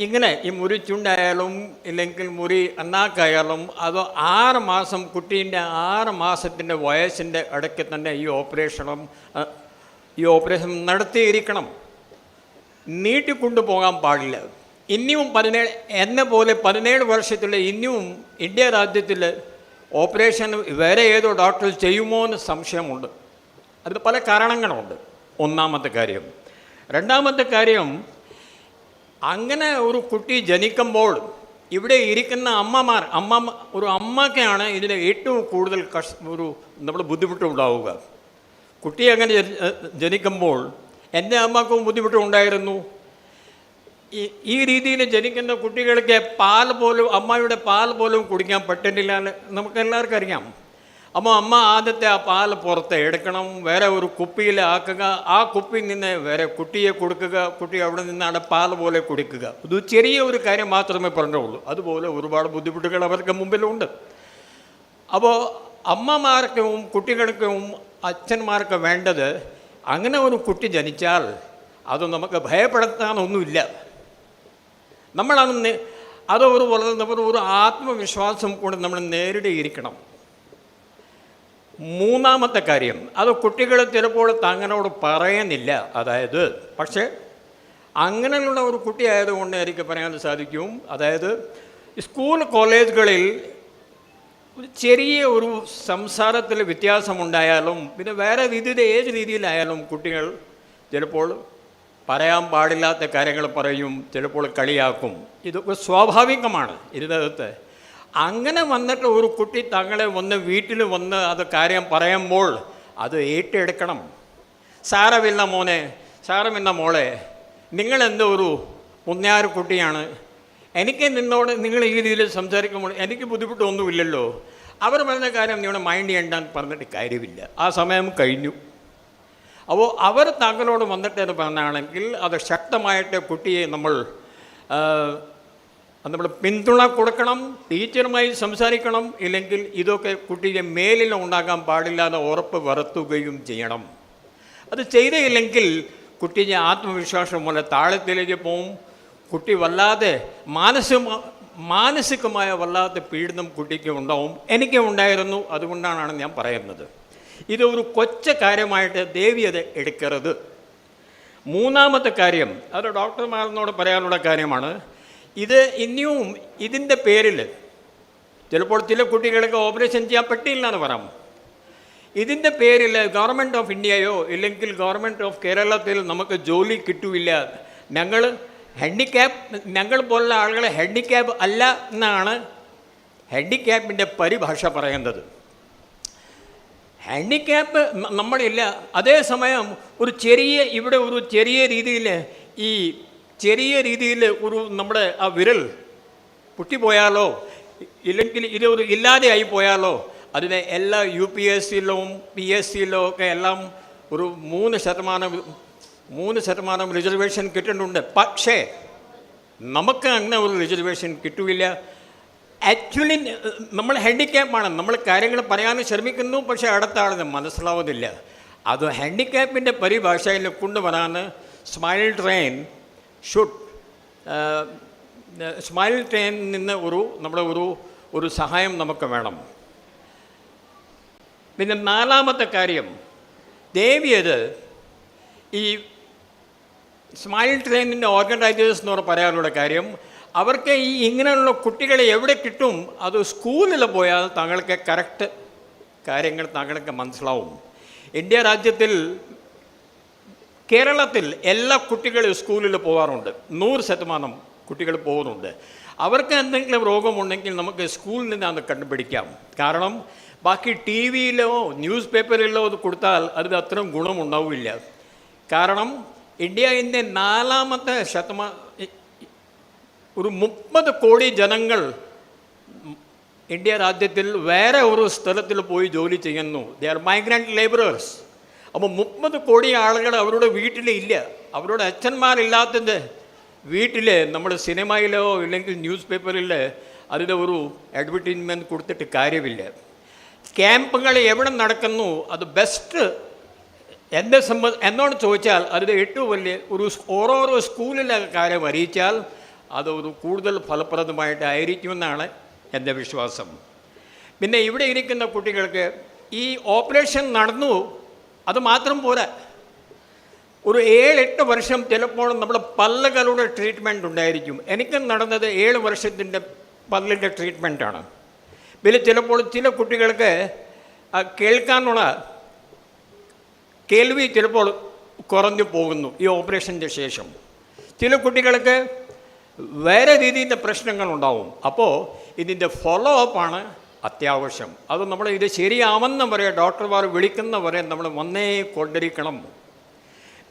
ഇങ്ങനെ ഈ മുറി ചുണ്ടായാലും ഇല്ലെങ്കിൽ മുറി അണ്ണാക്കായാലും അത് 6 മാസം, കുട്ടീൻ്റെ 6 മാസത്തിൻ്റെ വയസ്സിൻ്റെ ഇടയ്ക്ക് തന്നെ ഈ ഓപ്പറേഷൻ നടത്തിയിരിക്കണം. നീട്ടിക്കൊണ്ടു പോകാൻ പാടില്ല. ഇനിയും 17 വർഷത്തിൽ ഇനിയും ഇന്ത്യ രാജ്യത്തിൽ ഓപ്പറേഷൻ വേറെ ഏതോ ഡോക്ടർ ചെയ്യുമോ എന്ന് സംശയമുണ്ട്. അതിന് പല കാരണങ്ങളുണ്ട്. ഒന്നാമത്തെ കാര്യം. രണ്ടാമത്തെ കാര്യം, അങ്ങനെ ഒരു കുട്ടി ജനിക്കുമ്പോൾ ഇവിടെ ഇരിക്കുന്ന ഒരു അമ്മക്കാണ് ഇതിന് ഏറ്റവും കൂടുതൽ നമ്മൾ ബുദ്ധിമുട്ടുണ്ടാവുക. കുട്ടി അങ്ങനെ ജനിക്കുമ്പോൾ എൻ്റെ അമ്മക്കും ബുദ്ധിമുട്ടുണ്ടായിരുന്നു. ഈ രീതിയിൽ ജനിക്കുന്ന കുട്ടികൾക്ക് അമ്മയുടെ പാൽ പോലും കുടിക്കാൻ പറ്റുന്നില്ല എന്ന് നമുക്കെല്ലാവർക്കും അറിയാം. അപ്പോൾ അമ്മ ആദ്യത്തെ ആ പാൽ പുറത്ത് എടുക്കണം, വേറെ ഒരു കുപ്പിയിൽ ആക്കുക, ആ കുപ്പിയിൽ നിന്ന് വേറെ കുട്ടിയെ കൊടുക്കുക, കുട്ടി അവിടെ നിന്നാണ് പാൽ പോലെ കുടിക്കുക. ഇത് ചെറിയ ഒരു കാര്യം മാത്രമേ പറഞ്ഞുള്ളൂ. അതുപോലെ ഒരുപാട് ബുദ്ധിമുട്ടുകൾ അവർക്ക് മുമ്പിലുണ്ട്. അപ്പോൾ അമ്മമാർക്കും കുട്ടികൾക്കും അച്ഛന്മാർക്ക് വേണ്ടത്, അങ്ങനെ ഒരു കുട്ടി ജനിച്ചാൽ അത് നമുക്ക് ഭയപ്പെടുത്താനൊന്നുമില്ല. നമ്മളന്ന് അത് ഒരു ആത്മവിശ്വാസം കൂടെ നമ്മൾ നേരിടിയിരിക്കണം. മൂന്നാമത്തെ കാര്യം, അത് കുട്ടികൾ ചിലപ്പോൾ തങ്ങളോട് പറയുന്നില്ല. അതായത് പക്ഷേ അങ്ങനെയുള്ള ഒരു കുട്ടി ആയതുകൊണ്ട് എനിക്ക് പറയാൻ സാധിക്കും. അതായത് സ്കൂൾ കോളേജുകളിൽ ചെറിയ ഒരു സംസാരത്തിൽ വ്യത്യാസമുണ്ടായാലും പിന്നെ വേറെ ഏത് രീതിയിലായാലും കുട്ടികൾ ചിലപ്പോൾ പറയാൻ പാടില്ലാത്ത കാര്യങ്ങൾ പറയും, ചിലപ്പോൾ കളിയാക്കും. ഇതൊക്കെ സ്വാഭാവികമാണ് ഇതിനകത്ത്. അങ്ങനെ വന്നിട്ട് ഒരു കുട്ടി തങ്ങളെ വീട്ടിൽ വന്ന് അത് കാര്യം പറയുമ്പോൾ അത് ഏറ്റെടുക്കണം. സാരമില്ല മോനെ, സാരമില്ല മോളെ, നിങ്ങളെന്തോ ഒരു മുന്നേറ് കുട്ടിയാണ്, എനിക്ക് നിങ്ങൾ ഈ രീതിയിൽ സംസാരിക്കുമ്പോൾ എനിക്ക് ബുദ്ധിമുട്ടൊന്നുമില്ലല്ലോ. അവർ പറഞ്ഞ കാര്യം നിങ്ങളുടെ മൈൻഡ് ചെയ്യണ്ടെന്ന് പറഞ്ഞിട്ട് കാര്യമില്ല. ആ സമയം കഴിഞ്ഞു. അപ്പോൾ അവർ താങ്കളോട് വന്നിട്ടെന്ന് പറഞ്ഞാണെങ്കിൽ അത് ശക്തമായിട്ട് കുട്ടിയെ നമ്മൾ പിന്തുണ കൊടുക്കണം, ടീച്ചറുമായി സംസാരിക്കണം. ഇല്ലെങ്കിൽ ഇതൊക്കെ കുട്ടിയെ മേലിൽ ഉണ്ടാകാൻ പാടില്ലാതെ ഉറപ്പ് വരുത്തുകയും ചെയ്യണം. അത് ചെയ്തില്ലെങ്കിൽ കുട്ടിയെ ആത്മവിശ്വാസം പോലെ താഴത്തിലേക്ക് പോവും. കുട്ടി വല്ലാതെ മാനസികമായ വല്ലാത്ത പീഡനം കുട്ടിക്ക് ഉണ്ടാവും. എനിക്ക് ഉണ്ടായിരുന്നു. അതുകൊണ്ടാണ് ഞാൻ പറയുന്നത്. ഇതൊരു കൊച്ച കാര്യമായിട്ട് ദേവി അത് എടുക്കരുത്. മൂന്നാമത്തെ കാര്യം, അത് ഡോക്ടർമാരോട് പറയാനുള്ള കാര്യമാണ്. ഇത് ഇനിയും ഇതിൻ്റെ പേരിൽ ചിലപ്പോൾ ചില കുട്ടികൾക്ക് ഓപ്പറേഷൻ ചെയ്യാൻ പറ്റില്ല എന്ന് പറയാം. ഇതിൻ്റെ പേരിൽ ഗവൺമെൻറ് ഓഫ് ഇന്ത്യയോ ഇല്ലെങ്കിൽ ഗവൺമെൻറ് ഓഫ് കേരളത്തിൽ നമുക്ക് ജോലി കിട്ടില്ല. ഞങ്ങൾ പോലുള്ള ആളുകളെ ഹാൻഡിക്യാപ്പ് അല്ല എന്നാണ് ഹാൻഡിക്യാപ്പിൻ്റെ പരിഭാഷ പറയുന്നത്. ഹാൻഡിക്യാപ്പ് നമ്മളില്ല. അതേസമയം ഒരു ചെറിയ രീതിയിൽ ഒരു നമ്മുടെ ആ വിരൽ പൊട്ടിപ്പോയാലോ ഇല്ലെങ്കിൽ ഇതൊരു ഇല്ലാതെയായി പോയാലോ അതിന് എല്ലാ UPSCയിലും PSCയിലും ഒക്കെ എല്ലാം ഒരു 3% റിസർവേഷൻ കിട്ടുന്നുണ്ട്. പക്ഷേ നമുക്ക് അങ്ങനെ ഒരു റിസർവേഷൻ കിട്ടില്ല. ആക്ച്വലി നമ്മൾ ഹാൻഡിക്യാപ്പാണ്, നമ്മൾ കാര്യങ്ങൾ പറയാൻ ശ്രമിക്കുന്നു, പക്ഷേ അടുത്ത ആളിന് മനസ്സിലാവുന്നില്ല. അത് ഹാൻഡിക്യാപ്പിൻ്റെ പരിഭാഷയിൽ കൊണ്ടുവരാൻ സ്മൈൽ ട്രെയിൻ നിന്ന് നമ്മുടെ ഒരു സഹായം നമുക്ക് വേണം. പിന്നെ നാലാമത്തെ കാര്യം, ദേവിയത് ഈ സ്മൈൽ ട്രെയിനിൻ്റെ ഓർഗനൈസേഴ്സ് എന്ന് പറയാനുള്ള കാര്യം, അവർക്ക് ഈ ഇങ്ങനെയുള്ള കുട്ടികളെ എവിടെ കിട്ടും, അത് സ്കൂളിൽ പോയാൽ താങ്കൾക്ക് കറക്റ്റ് കാര്യങ്ങൾ താങ്കൾക്ക് മനസ്സിലാവും. ഇന്ത്യ രാജ്യത്തിൽ, കേരളത്തിൽ എല്ലാ കുട്ടികളും സ്കൂളിൽ പോകാറുണ്ട്. 100% കുട്ടികൾ പോകുന്നുണ്ട്. അവർക്ക് എന്തെങ്കിലും രോഗമുണ്ടെങ്കിൽ നമുക്ക് സ്കൂളിൽ നിന്ന് അത് കണ്ടുപിടിക്കാം. കാരണം ബാക്കി TV-യിലോ ന്യൂസ് പേപ്പറിലോ അത് കൊടുത്താൽ അതിന് അത്രയും ഗുണമുണ്ടാവില്ല. കാരണം ഇന്ത്യൻ്റെ 4ാമത്തെ ഒരു 30 കോടി ജനങ്ങൾ ഇന്ത്യ രാജ്യത്തിൽ വേറെ ഒരു സ്ഥലത്തിൽ പോയി ജോലി ചെയ്യുന്നു. They are migrant labourers. അപ്പോൾ 30 കോടി ആളുകൾ അവരുടെ വീട്ടിലില്ല. അവരുടെ അച്ഛന്മാരില്ലാത്തത് വീട്ടിൽ നമ്മൾ സിനിമയിലോ ഇല്ലെങ്കിൽ ന്യൂസ് പേപ്പറിൽ അതിൻ്റെ ഒരു അഡ്വർടൈസ്മെൻറ്റ് കൊടുത്തിട്ട് കാര്യമില്ല. ക്യാമ്പുകൾ എവിടെ നടക്കുന്നു, അത് ബെസ്റ്റ് എന്നോട് ചോദിച്ചാൽ അതിന് ഏറ്റവും വലിയ ഓരോരോ സ്കൂളിലെ കാര്യം അറിയിച്ചാൽ അത് ഒരു കൂടുതൽ ഫലപ്രദമായിട്ടായിരിക്കുമെന്നാണ് എൻ്റെ വിശ്വാസം. പിന്നെ ഇവിടെ ഇരിക്കുന്ന കുട്ടികൾക്ക് ഈ ഓപ്പറേഷൻ നടന്നു, അത് മാത്രം പോരാ. ഒരു 7-8 വർഷം ചിലപ്പോൾ നമ്മുടെ പല്ലുകളുടെ ട്രീറ്റ്മെൻറ്റ് ഉണ്ടായിരിക്കും. എനിക്ക് നടന്നത് 7 വർഷത്തിൻ്റെ പല്ലിൻ്റെ ട്രീറ്റ്മെൻറ്റാണ്. പിന്നെ ചിലപ്പോൾ ചില കുട്ടികൾക്ക് കേൾക്കാനുള്ള കേൾവി ചിലപ്പോൾ കുറഞ്ഞു പോകുന്നു ഈ ഓപ്പറേഷൻ്റെ ശേഷം. ചില കുട്ടികൾക്ക് വേറെ രീതിയിലെ പ്രശ്നങ്ങളുണ്ടാവും. അപ്പോൾ ഇതിൻ്റെ ഫോളോ അപ്പാണ് അത്യാവശ്യം. അത് നമ്മൾ ഇത് ശരിയാവുന്ന വരെ ഡോക്ടർമാർ വിളിക്കുന്നവരെ നമ്മൾ വന്നേ കൊണ്ടിരിക്കണം.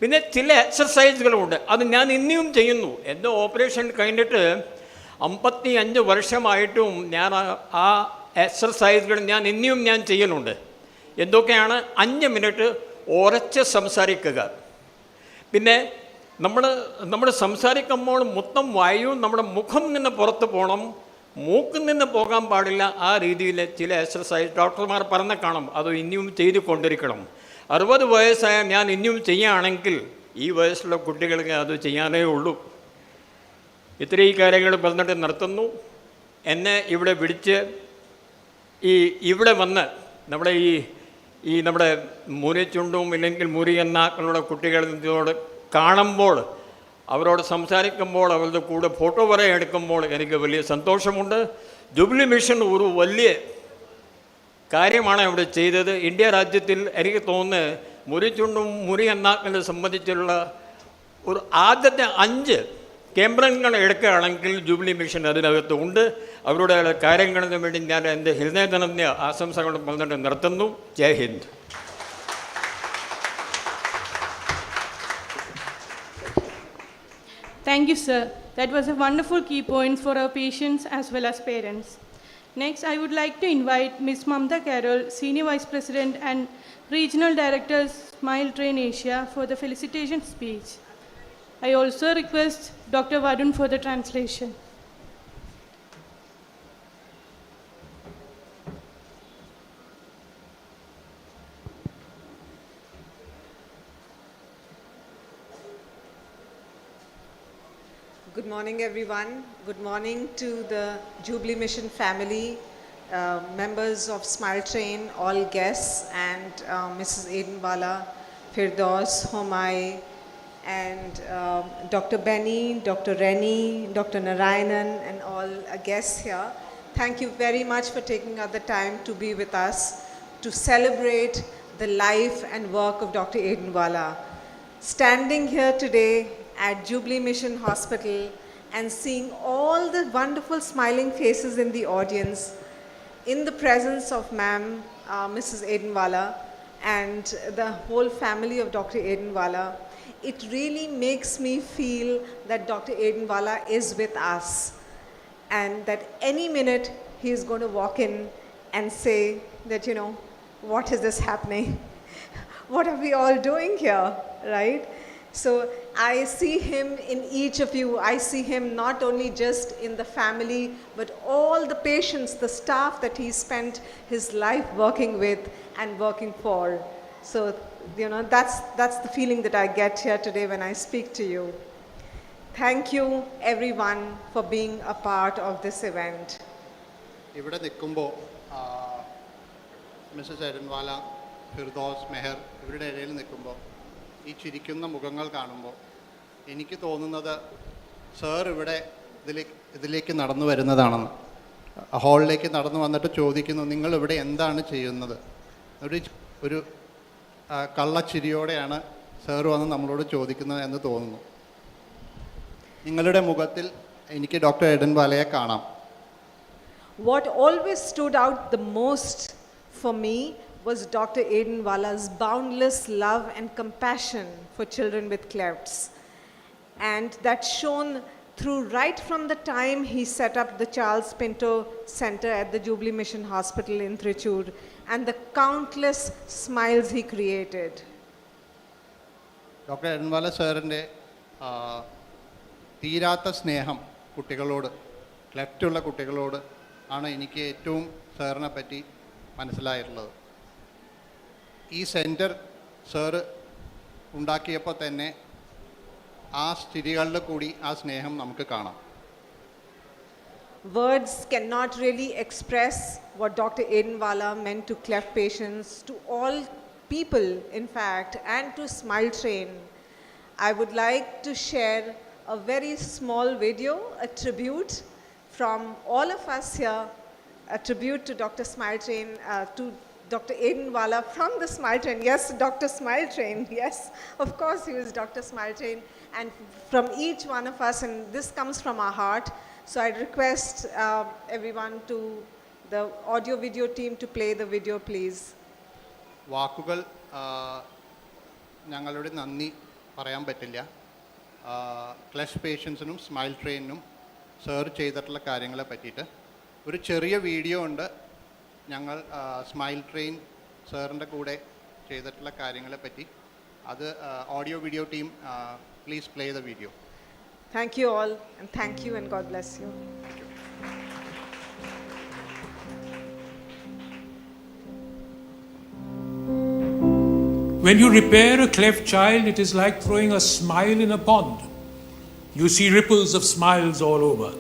പിന്നെ ചില എക്സർസൈസുകളുണ്ട്, അത് ഞാൻ ഇനിയും ചെയ്യുന്നു. എൻ്റെ ഓപ്പറേഷൻ കഴിഞ്ഞിട്ട് 55 വർഷമായിട്ടും ഞാൻ ആ എക്സർസൈസുകൾ ഇനിയും ഞാൻ ചെയ്യുന്നുണ്ട്. എന്തൊക്കെയാണ്? 5 മിനിറ്റ് ഉറച്ച് സംസാരിക്കുക. പിന്നെ നമ്മൾ സംസാരിക്കുമ്പോൾ മൊത്തം വായു നമ്മുടെ മുഖം നിന്ന് പുറത്ത് പോകണം, മൂക്കിൽ നിന്ന് പോകാൻ പാടില്ല. ആ രീതിയിൽ ചില എക്സർസൈസ് ഡോക്ടർമാർ പറഞ്ഞ കാണും, അത് ഇനിയും ചെയ്തു കൊണ്ടിരിക്കണം. 60 വയസ്സായ ഞാൻ ഇനിയും ചെയ്യുകയാണെങ്കിൽ ഈ വയസ്സുള്ള കുട്ടികൾക്ക് അത് ചെയ്യാനേ ഉള്ളൂ. ഇത്രയും കാര്യങ്ങൾ പറഞ്ഞിട്ട് നിർത്തുന്നു. എന്നെ ഇവിടെ വിളിച്ച് ഇവിടെ വന്ന് നമ്മുടെ നമ്മുടെ മുറിച്ചുണ്ടും ഇല്ലെങ്കിൽ മുറി എന്നാക്കളുടെ കുട്ടികളോട് കാണുമ്പോൾ, അവരോട് സംസാരിക്കുമ്പോൾ, അവരുടെ കൂടെ ഫോട്ടോ വരെ എടുക്കുമ്പോൾ എനിക്ക് വലിയ സന്തോഷമുണ്ട്. ജൂബിലി മിഷൻ ഒരു വലിയ കാര്യമാണ് ഇവിടെ ചെയ്തത്. ഇന്ത്യ രാജ്യത്തിൽ എനിക്ക് തോന്നുന്നത് മുറിച്ചുണ്ടും മുറി എന്നാക്കളെ സംബന്ധിച്ചുള്ള ഒരു ആദ്യത്തെ 5 കേന്ദ്രങ്ങൾ എടുക്കുകയാണെങ്കിൽ ജൂബിലി മിഷൻ അതിനകത്ത് ഉണ്ട്. അവരുടെ കാര്യങ്ങൾക്ക് വേണ്ടി ഞാൻ എൻ്റെ ഹൃദയധനന്യ ആശംസകൾ പറഞ്ഞിട്ട് നിർത്തുന്നു. ജയ് Hind. Thank you, sir. That was a wonderful key point for our patients as well as parents. Next, I would like to invite Ms. Mamta Carroll, Senior Vice President and Regional Director, Smile Train Asia, for the felicitation speech. I also request Dr. Varun for the translation. Good morning, everyone. Good morning to the Jubilee Mission family, members of Smile Train, all guests, and Mrs. Aidenwala, Firdaus, Homai, and Dr. Benny, Dr. Rennie, Dr. Narayanan, and all guests here. Thank you very much for taking out the time to be with us to celebrate the life and work of Dr. Aidenwala. Standing here today at Jubilee Mission Hospital and seeing all the wonderful smiling faces in the audience, in the presence of Ma'am, Mrs. Aidenwala, and the whole family of Dr. Aidenwala, it really makes me feel that Dr. Aidenwala is with us and that any minute he is going to walk in and say, that, what is this happening? What are we all doing here, right? So I see him in each of you. I see him not only just in the family, but all the patients, the staff that he spent his life working with and working for. So, that's the feeling that I get here today when I speak to you. Thank you, everyone, for being a part of this event. ഇവിടെ നിൽക്കുമ്പോൾ Mrs എഡൻവാല, Firdous, മെഹർ ഇവരുടെ ഇടയിൽ നിൽക്കുമ്പോൾ ഈ ചിരിക്കുന്ന മുഖങ്ങൾ കാണുമ്പോൾ എനിക്ക് തോന്നുന്നത് സാർ ഇവിടെ ഇതിലേക്ക് നടന്നു വരുന്നതാണെന്ന്. ഹാളിലേക്ക് നടന്നു വന്നിട്ട് ചോദിക്കുന്നു, നിങ്ങൾ ഇവിടെ എന്താണ് ചെയ്യുന്നത്? ഒരു കള്ളച്ചിരിയോടെയാണ് സാർ വന്ന് നമ്മളോട് ചോദിക്കുന്നത് എന്ന് തോന്നുന്നു. നിങ്ങളുടെ മുഖത്തിൽ എനിക്ക് ഡോക്ടർ എഡൻവാലയെ കാണാം. What always stood out the most for me was Dr. Edenwala's boundless love and compassion for children with clefts. And that shone through right from the time he set up the Charles Pinto Center at the Jubilee Mission Hospital in Trichur and the countless smiles he created. Doctor Edenwala സാറിൻ്റെ തീരാത്ത സ്നേഹം കുട്ടികളോട്, ക്ലെഫ്റ്റുള്ള കുട്ടികളോട് ആണ് എനിക്ക് ഏറ്റവും സാറിനെ പറ്റി മനസ്സിലായിട്ടുള്ളത്. ഈ സെൻറ്റർ സാറ് ഉണ്ടാക്കിയപ്പോൾ തന്നെ ആ സ്ഥിതികളിൽ കൂടി ആ സ്നേഹം നമുക്ക് കാണാം. Words cannot really express what Dr. Edenwala meant to cleft patients, to all people, in fact, and to Smile Train. I would like to share a very small video, a tribute from all of us here, a tribute to Dr. Smile Train, to Dr. Edenwala from the Smile Train. Yes, Dr. Smile Train. Yes, of course he was Dr. Smile Train. And from each one of us, and this comes from our heart. So I request everyone to the audio video team to play the video, please. വാക്കുകൾ ഞങ്ങളുടെ നന്ദി പറയാൻ പറ്റില്ല. ക്ലഷ് പേഷ്യൻസിനും smile ട്രെയിനിനും sir ചെയ്തിട്ടുള്ള കാര്യങ്ങളെ പറ്റിയിട്ട് ഒരു ചെറിയ വീഡിയോ ഉണ്ട്. ഞങ്ങൾ സ്മൈൽ ട്രെയിൻ സാറിൻ്റെ കൂടെ ചെയ്തിട്ടുള്ള കാര്യങ്ങളെ പറ്റി. അത് audio video team please play the video. Thank you all, and thank you, and God bless you. When you repair a cleft child, it is like throwing a smile in a pond. You see ripples of smiles all over.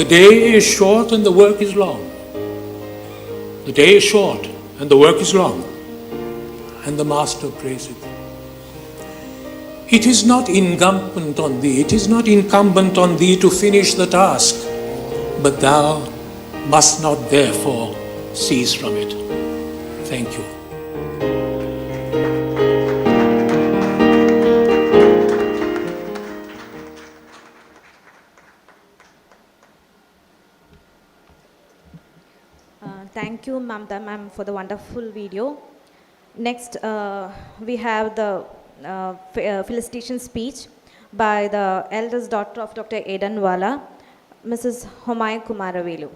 The day is short and the work is long. The day is short and the work is long. And the Master prays it. It is not incumbent on thee, it is not incumbent on thee to finish the task, but thou must not therefore cease from it. Thank you. Thank you, Mamta ma'am, for the wonderful video. Next, we have the felicitation speech by the eldest daughter of Dr. Eden Wala, Mrs. Homai Kumaravelu.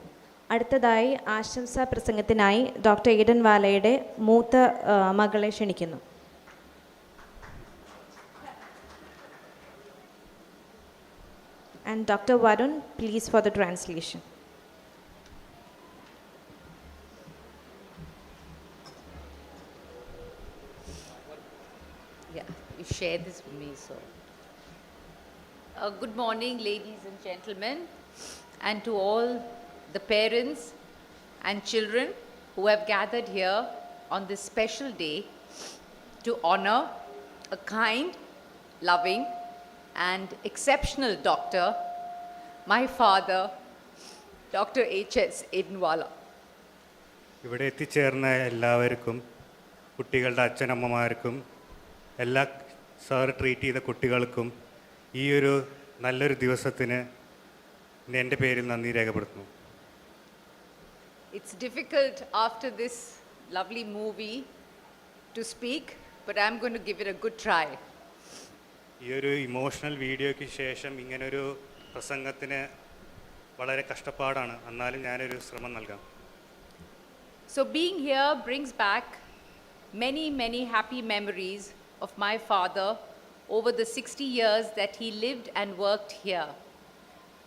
അടുത്തതായി ആശംസാ പ്രസംഗത്തിനായി doctor Eden വാലയുടെ മൂത്ത മകളെ ക്ഷണിക്കുന്നു. And Dr. Varun, please for the translation. Yeah, you share this with me, so. Good morning, ladies and gentlemen, and to all the parents and children who have gathered here on this special day to honor a kind, loving, and exceptional doctor, my father, Dr. H.S. Edenwala. ഇവിടെ എത്തിച്ചേർന്ന എല്ലാവർക്കും, കുട്ടികളുടെ അച്ഛനമ്മമാർക്കും, എല്ലാ sir treat ചെയ്ത കുട്ടികൾക്കും ഈ ഒരു നല്ലൊരു ദിവസത്തിന് എൻ്റെ പേരിൽ നന്ദി രേഖപ്പെടുത്തുന്നു. It's difficult after this lovely movie to speak, but I'm going to give it a good try. ഈ ഒരു ഇമോഷണൽ വീഡിയോയ്ക്ക് ശേഷം ഇങ്ങനൊരു പ്രസംഗത്തിന് വളരെ കഷ്ടപ്പാടാണ്, എന്നാലും ഞാനൊരു ശ്രമം നൽകാം. So being here brings back many happy memories of my father over the 60 years that he lived and worked here.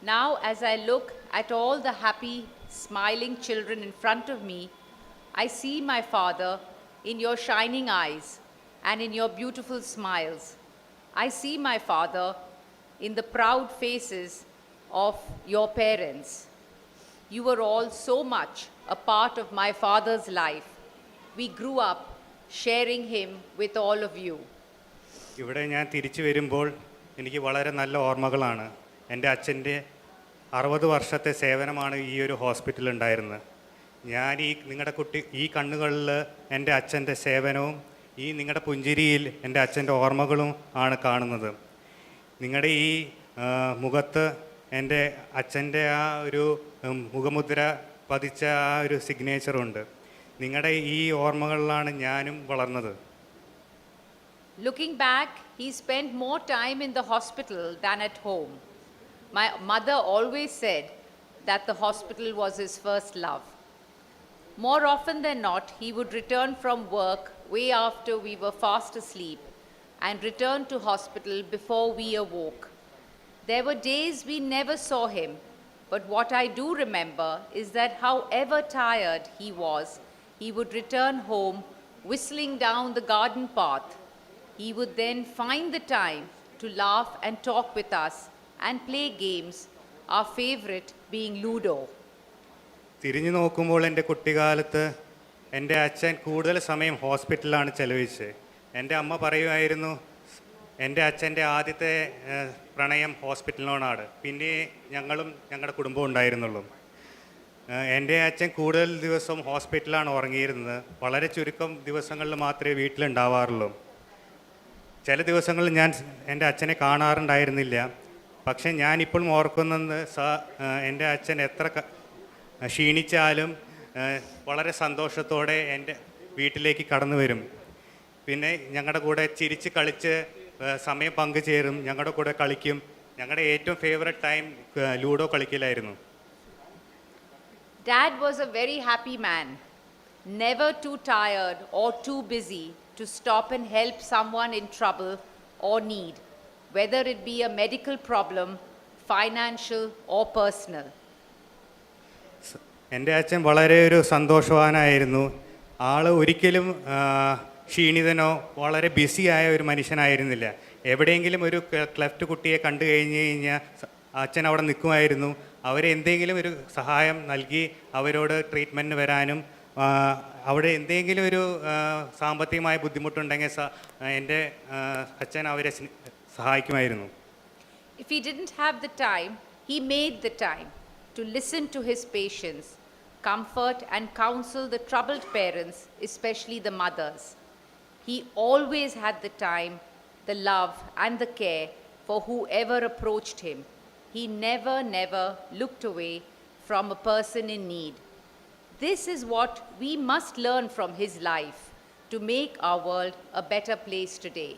Now, as I look at all the happy, smiling children in front of me, I see my father in your shining eyes and in your beautiful smiles. I see my father in the proud faces of your parents. You were all so much a part of my father's life. We grew up sharing him with all of you. ഇവിടെ ഞാൻ തിരിച്ചു വരുമ്പോൾ എനിക്ക് വളരെ നല്ല ഓർമ്മകളാണ്. എൻ്റെ അച്ഛൻ്റെ 60 വർഷത്തെ സേവനമാണ് ഈ ഒരു ഹോസ്പിറ്റലിൽ ഉണ്ടായിരുന്നത്. ഞാൻ ഈ കണ്ണുകളിൽ എൻ്റെ അച്ഛൻ്റെ സേവനവും ഈ നിങ്ങളുടെ പുഞ്ചിരിയിൽ എൻ്റെ അച്ഛൻ്റെ ഓർമ്മകളും ആണ് കാണുന്നത്. നിങ്ങളുടെ ഈ മുഖത്ത് എൻ്റെ അച്ഛൻ്റെ ആ ഒരു മുഖമുദ്ര പതിച്ച ആ ഒരു സിഗ്നേച്ചറുണ്ട്. നിങ്ങളുടെ ഈ ഓർമ്മകളിലാണ് ഞാനും വളർന്നത്. Looking back, he spent more time in the hospital than at home. My mother always said that the hospital was his first love. More often than not, he would return from work way after we were fast asleep and return to hospital before we awoke. There were days we never saw him, but what I do remember is that however tired he was, he would return home whistling down the garden path. He would then find the time to laugh and talk with us and play games, our favorite being Ludo. തിരിഞ്ഞു നോക്കുമ്പോൾ എൻ്റെ കുട്ടിക്കാലത്ത് എൻ്റെ അച്ഛൻ കൂടുതൽ സമയം ഹോസ്പിറ്റലിലാണ് ചെലവഴിച്ചത്. എൻ്റെ അമ്മ പറയുമായിരുന്നു, എൻ്റെ അച്ഛൻ്റെ ആദ്യത്തെ പ്രണയം ഹോസ്പിറ്റലിനോടാണ്, പിന്നെ ഞങ്ങളും ഞങ്ങളുടെ കുടുംബവും ഉണ്ടായിരുന്നുള്ളൂ. എൻ്റെ അച്ഛൻ കൂടുതൽ ദിവസം ഹോസ്പിറ്റലിലാണ് ഉറങ്ങിയിരുന്നത്. വളരെ ചുരുക്കം ദിവസങ്ങളിൽ മാത്രമേ വീട്ടിലുണ്ടാവാറുള്ളൂ. ചില ദിവസങ്ങളിൽ ഞാൻ എൻ്റെ അച്ഛനെ കാണാറുണ്ടായിരുന്നില്ല. പക്ഷേ ഞാനിപ്പോഴും ഓർക്കുന്നത് എൻ്റെ അച്ഛൻ എത്ര ക്ഷീണിച്ചാലും വളരെ സന്തോഷത്തോടെ എൻ്റെ വീട്ടിലേക്ക് കടന്നു വരും. പിന്നെ ഞങ്ങളുടെ കൂടെ ചിരിച്ച് കളിച്ച് സമയം പങ്കുചേരും, ഞങ്ങളുടെ കൂടെ കളിക്കും. ഞങ്ങളുടെ ഏറ്റവും ഫേവററ്റ് ടൈം ലൂഡോ കളിക്കലായിരുന്നു. Dad was a very happy man, never too tired or too busy to stop and help someone in trouble or need, whether it be a medical problem, financial or personal. എൻ്റെ അച്ഛൻ വളരെ ഒരു സന്തോഷവാനായിരുന്നു. ആൾ ഒരിക്കലും ക്ഷീണിതനോ വളരെ ബിസിയായ ഒരു മനുഷ്യനായിരുന്നില്ല. എവിടെയെങ്കിലും ഒരു ക്ലെഫ്റ്റ് കുട്ടിയെ കണ്ടു കഴിഞ്ഞ് കഴിഞ്ഞാൽ അച്ഛൻ അവിടെ നിൽക്കുമായിരുന്നു. അവരെ എന്തെങ്കിലും ഒരു സഹായം നൽകി അവരോട് ട്രീറ്റ്മെൻറ്റിന് വരാനും അവിടെ എന്തെങ്കിലും ഒരു സാമ്പത്തികമായ ബുദ്ധിമുട്ടുണ്ടെങ്കിൽ എൻ്റെ അച്ഛൻ അവരെ സഹായിക്കുമായിരുന്നു. If he didn't have the time, he made the time to listen to his patients, comfort and counsel the troubled parents, especially the mothers. He always had the time, the love and the care for whoever approached him. He never looked away from a person in need. This is what we must learn from his life to make our world a better place today.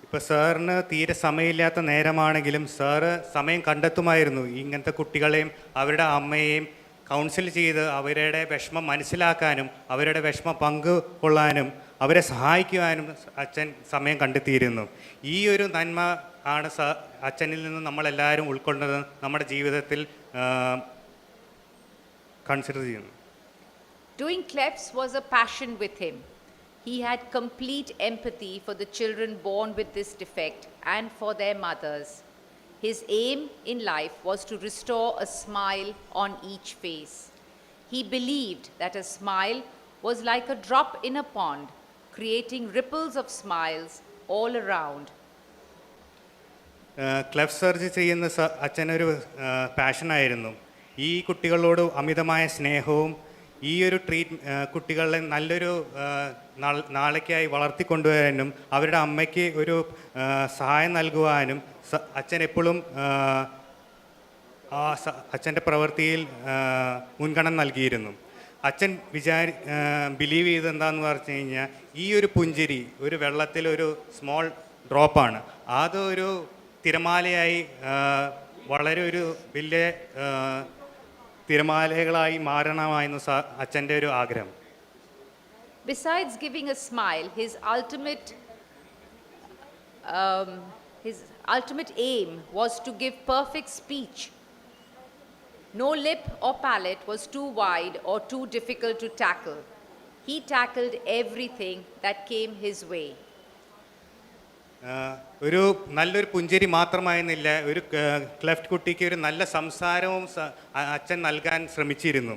ഇപ്പോൾ സാറിന് തീരെ സമയമില്ലാത്ത നേരമാണെങ്കിലും sir സമയം കണ്ടെത്തുമായിരുന്നു ഇങ്ങനത്തെ കുട്ടികളെയും അവരുടെ അമ്മയെയും council ചെയ്ത് അവരുടെ വിഷമം മനസ്സിലാക്കാനും അവരുടെ വിഷമം പങ്കുകൊള്ളാനും അവരെ സഹായിക്കുവാനും അച്ഛൻ സമയം കണ്ടെത്തിയിരുന്നു. ഈ ഒരു നന്മ ആണ് അച്ഛനിൽ നിന്ന് നമ്മളെല്ലാവരും ഉൾക്കൊണ്ടത് നമ്മുടെ ജീവിതത്തിൽ കൺസിഡർ ചെയ്യുന്നു. Doing clefts was a passion with him. He had complete empathy for the children born with this defect and for their mothers. His aim in life was to restore a smile on each face. He believed that a smile was like a drop in a pond, creating ripples of smiles all around. Clef surgery ചെയ്യുന്ന അച്ഛനൊരു പാഷനായിരുന്നു. ഈ കുട്ടികളോട് അമിതമായ സ്നേഹവും ഈ ഒരു കുട്ടികളെ നല്ലൊരു നാളേക്കായി വളർത്തിക്കൊണ്ടുവരാനും അവരുടെ അമ്മയ്ക്ക് ഒരു സഹായം നൽകുവാനും അച്ഛൻ എപ്പോഴും അച്ഛൻ്റെ പ്രവൃത്തിയിൽ മുൻഗണന നൽകിയിരുന്നു. അച്ഛൻ ബിലീവ് ചെയ്ത് എന്താണെന്ന് പറഞ്ഞു കഴിഞ്ഞാൽ ഈ ഒരു പുഞ്ചിരി ഒരു വെള്ളത്തിലൊരു സ്മോൾ ഡ്രോപ്പാണ്, അതൊരു തിരമാലയായി വളരെ ഒരു വലിയ തിരമാലകളായി മാറണമായിരുന്നു അച്ഛൻ്റെ ഒരു ആഗ്രഹം. Besides giving a smile, his ultimate aim was to give perfect speech. No lip or palate was too wide or too difficult to tackle. He tackled everything that came his way. ഒരു നല്ലൊരു പുഞ്ചിരി മാത്രമായിരുന്നില്ല, ഒരു cleft കുട്ടിക്ക് ഒരു നല്ല സംസാരവും അച്ഛൻ നൽകാൻ ശ്രമിച്ചിരുന്നു.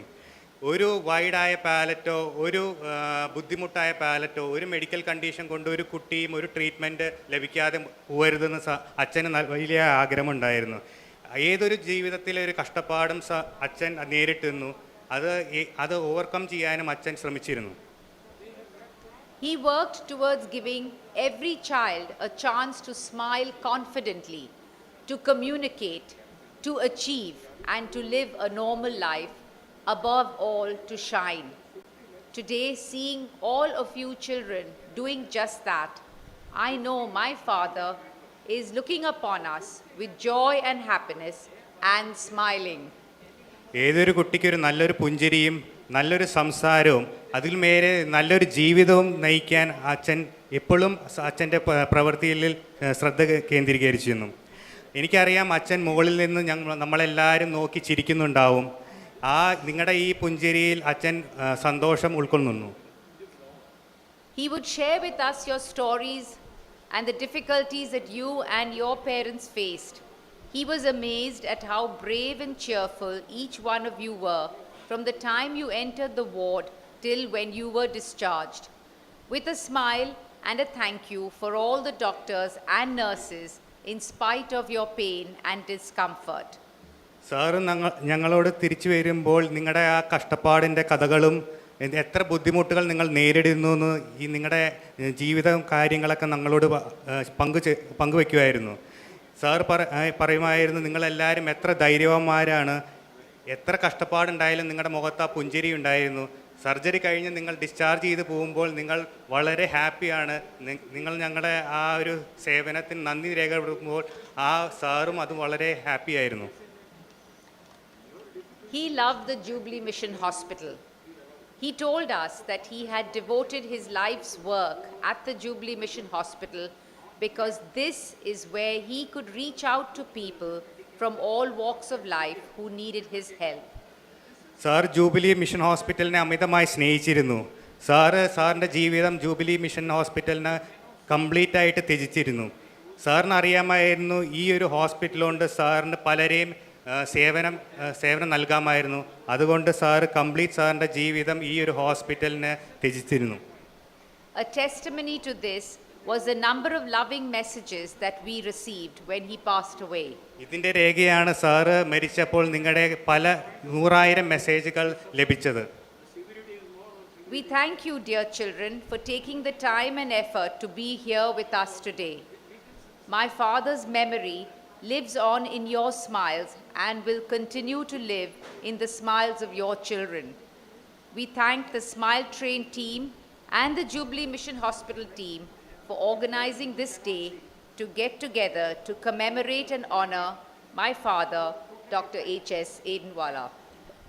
ഒരു വൈഡായ പാലറ്റോ ഒരു ബുദ്ധിമുട്ടായ പാലറ്റോ ഒരു മെഡിക്കൽ കണ്ടീഷൻ കൊണ്ട് ഒരു കുട്ടിയും ഒരു ട്രീറ്റ്മെൻറ്റ് ലഭിക്കാതെ പോകരുതെന്ന് അച്ഛന് വലിയ ആഗ്രഹമുണ്ടായിരുന്നു. ഏതൊരു ജീവിതത്തിലെ ഒരു കഷ്ടപ്പാടും അച്ഛൻ നേരിട്ടിരുന്നു, അത് ഓവർകം ചെയ്യാനും അച്ഛൻ ശ്രമിച്ചിരുന്നു. He worked towards giving every child a chance to smile confidently, to communicate, to achieve, and to live a normal life, above all to shine. Today, seeing all of you children doing just that, I know my Father is looking upon us with joy and happiness and smiling. ഏതൊരു കുട്ടിക്കൊരു നല്ലൊരു പുഞ്ചിരിയും നല്ലൊരു സംസാരവും അതിൽ മേലെ നല്ലൊരു ജീവിതവും നയിക്കാൻ അച്ഛൻ എപ്പോഴും അച്ഛൻ്റെ പ്രവൃത്തിയിൽ ശ്രദ്ധ കേന്ദ്രീകരിച്ചിരുന്നു. എനിക്കറിയാം അച്ഛൻ മുകളിൽ നിന്ന് നമ്മളെല്ലാവരും നോക്കി ചിരിക്കുന്നുണ്ടാവും. നിങ്ങളുടെ ഈ പുഞ്ചിരിയിൽ അച്ഛൻ സന്തോഷം ഉൾക്കൊള്ളുന്നു. He would share with us your stories and the difficulties that you and your parents faced. He was amazed at how brave and cheerful each one of you were from the time you entered the ward till when you were discharged. With a smile and a thank you for all the doctors and nurses in spite of your pain and discomfort. Sir ഞങ്ങളോട് തിരിച്ചു വരുമ്പോൾ നിങ്ങളുടെ ആ കഷ്ടപ്പാടിൻ്റെ കഥകളും എത്ര ബുദ്ധിമുട്ടുകൾ നിങ്ങൾ നേരിടുന്നു എന്ന് ഈ നിങ്ങളുടെ ജീവിതം കാര്യങ്ങളൊക്കെ ഞങ്ങളോട് പങ്കുവയ്ക്കുമായിരുന്നു. സാർ പറയുമായിരുന്നു നിങ്ങളെല്ലാവരും എത്ര ധൈര്യവാന്മാരാണ്, എത്ര കഷ്ടപ്പാടുണ്ടായാലും നിങ്ങളുടെ മുഖത്ത് ആ പുഞ്ചിരി ഉണ്ടായിരുന്നു. സർജറി കഴിഞ്ഞ് നിങ്ങൾ ഡിസ്ചാർജ് ചെയ്ത് പോകുമ്പോൾ നിങ്ങൾ വളരെ ഹാപ്പിയാണ്. നിങ്ങൾ ഞങ്ങളുടെ ആ ഒരു സേവനത്തിന് നന്ദി രേഖപ്പെടുത്തുമ്പോൾ ആ സാറും അത് വളരെ ഹാപ്പി ആയിരുന്നു. He loved the Jubilee Mission Hospital. He told us that he had devoted his life's work at the Jubilee Mission Hospital because this is where he could reach out to people from all walks of life who needed his help. Sir Jubilee Mission ഹോസ്പിറ്റലിനെ അമിതമായി സ്നേഹിച്ചിരുന്നു. സാറിൻ്റെ ജീവിതം jubilee mission ഹോസ്പിറ്റലിന് complete ആയിട്ട് ത്യജിച്ചിരുന്നു. സാറിന് അറിയാമായിരുന്നു ഈ ഒരു ഹോസ്പിറ്റലുകൊണ്ട് സാറിന് പലരെയും സേവനം നൽകാമായിരുന്നു. അതുകൊണ്ട് സാറ് കംപ്ലീറ്റ് സാറിൻ്റെ ജീവിതം ഈ ഒരു ഹോസ്പിറ്റലിന് ത്യജിച്ചിരുന്നു. A testimony to this was the number of loving messages that we received when he passed away. ഇതിൻ്റെ രേഖയാണ് സാറ് മരിച്ചപ്പോൾ നിങ്ങളുടെ പല 100,000 മെസ്സേജുകൾ ലഭിച്ചത്. We thank you, dear children, for taking the time and effort to be here with us today. My father's memory lives on in your smiles and will continue to live in the smiles of your children. We thank the Smile Train team and the Jubilee Mission Hospital team for organizing this day to get together to commemorate and honor my father, Dr. H.S. Edenwala.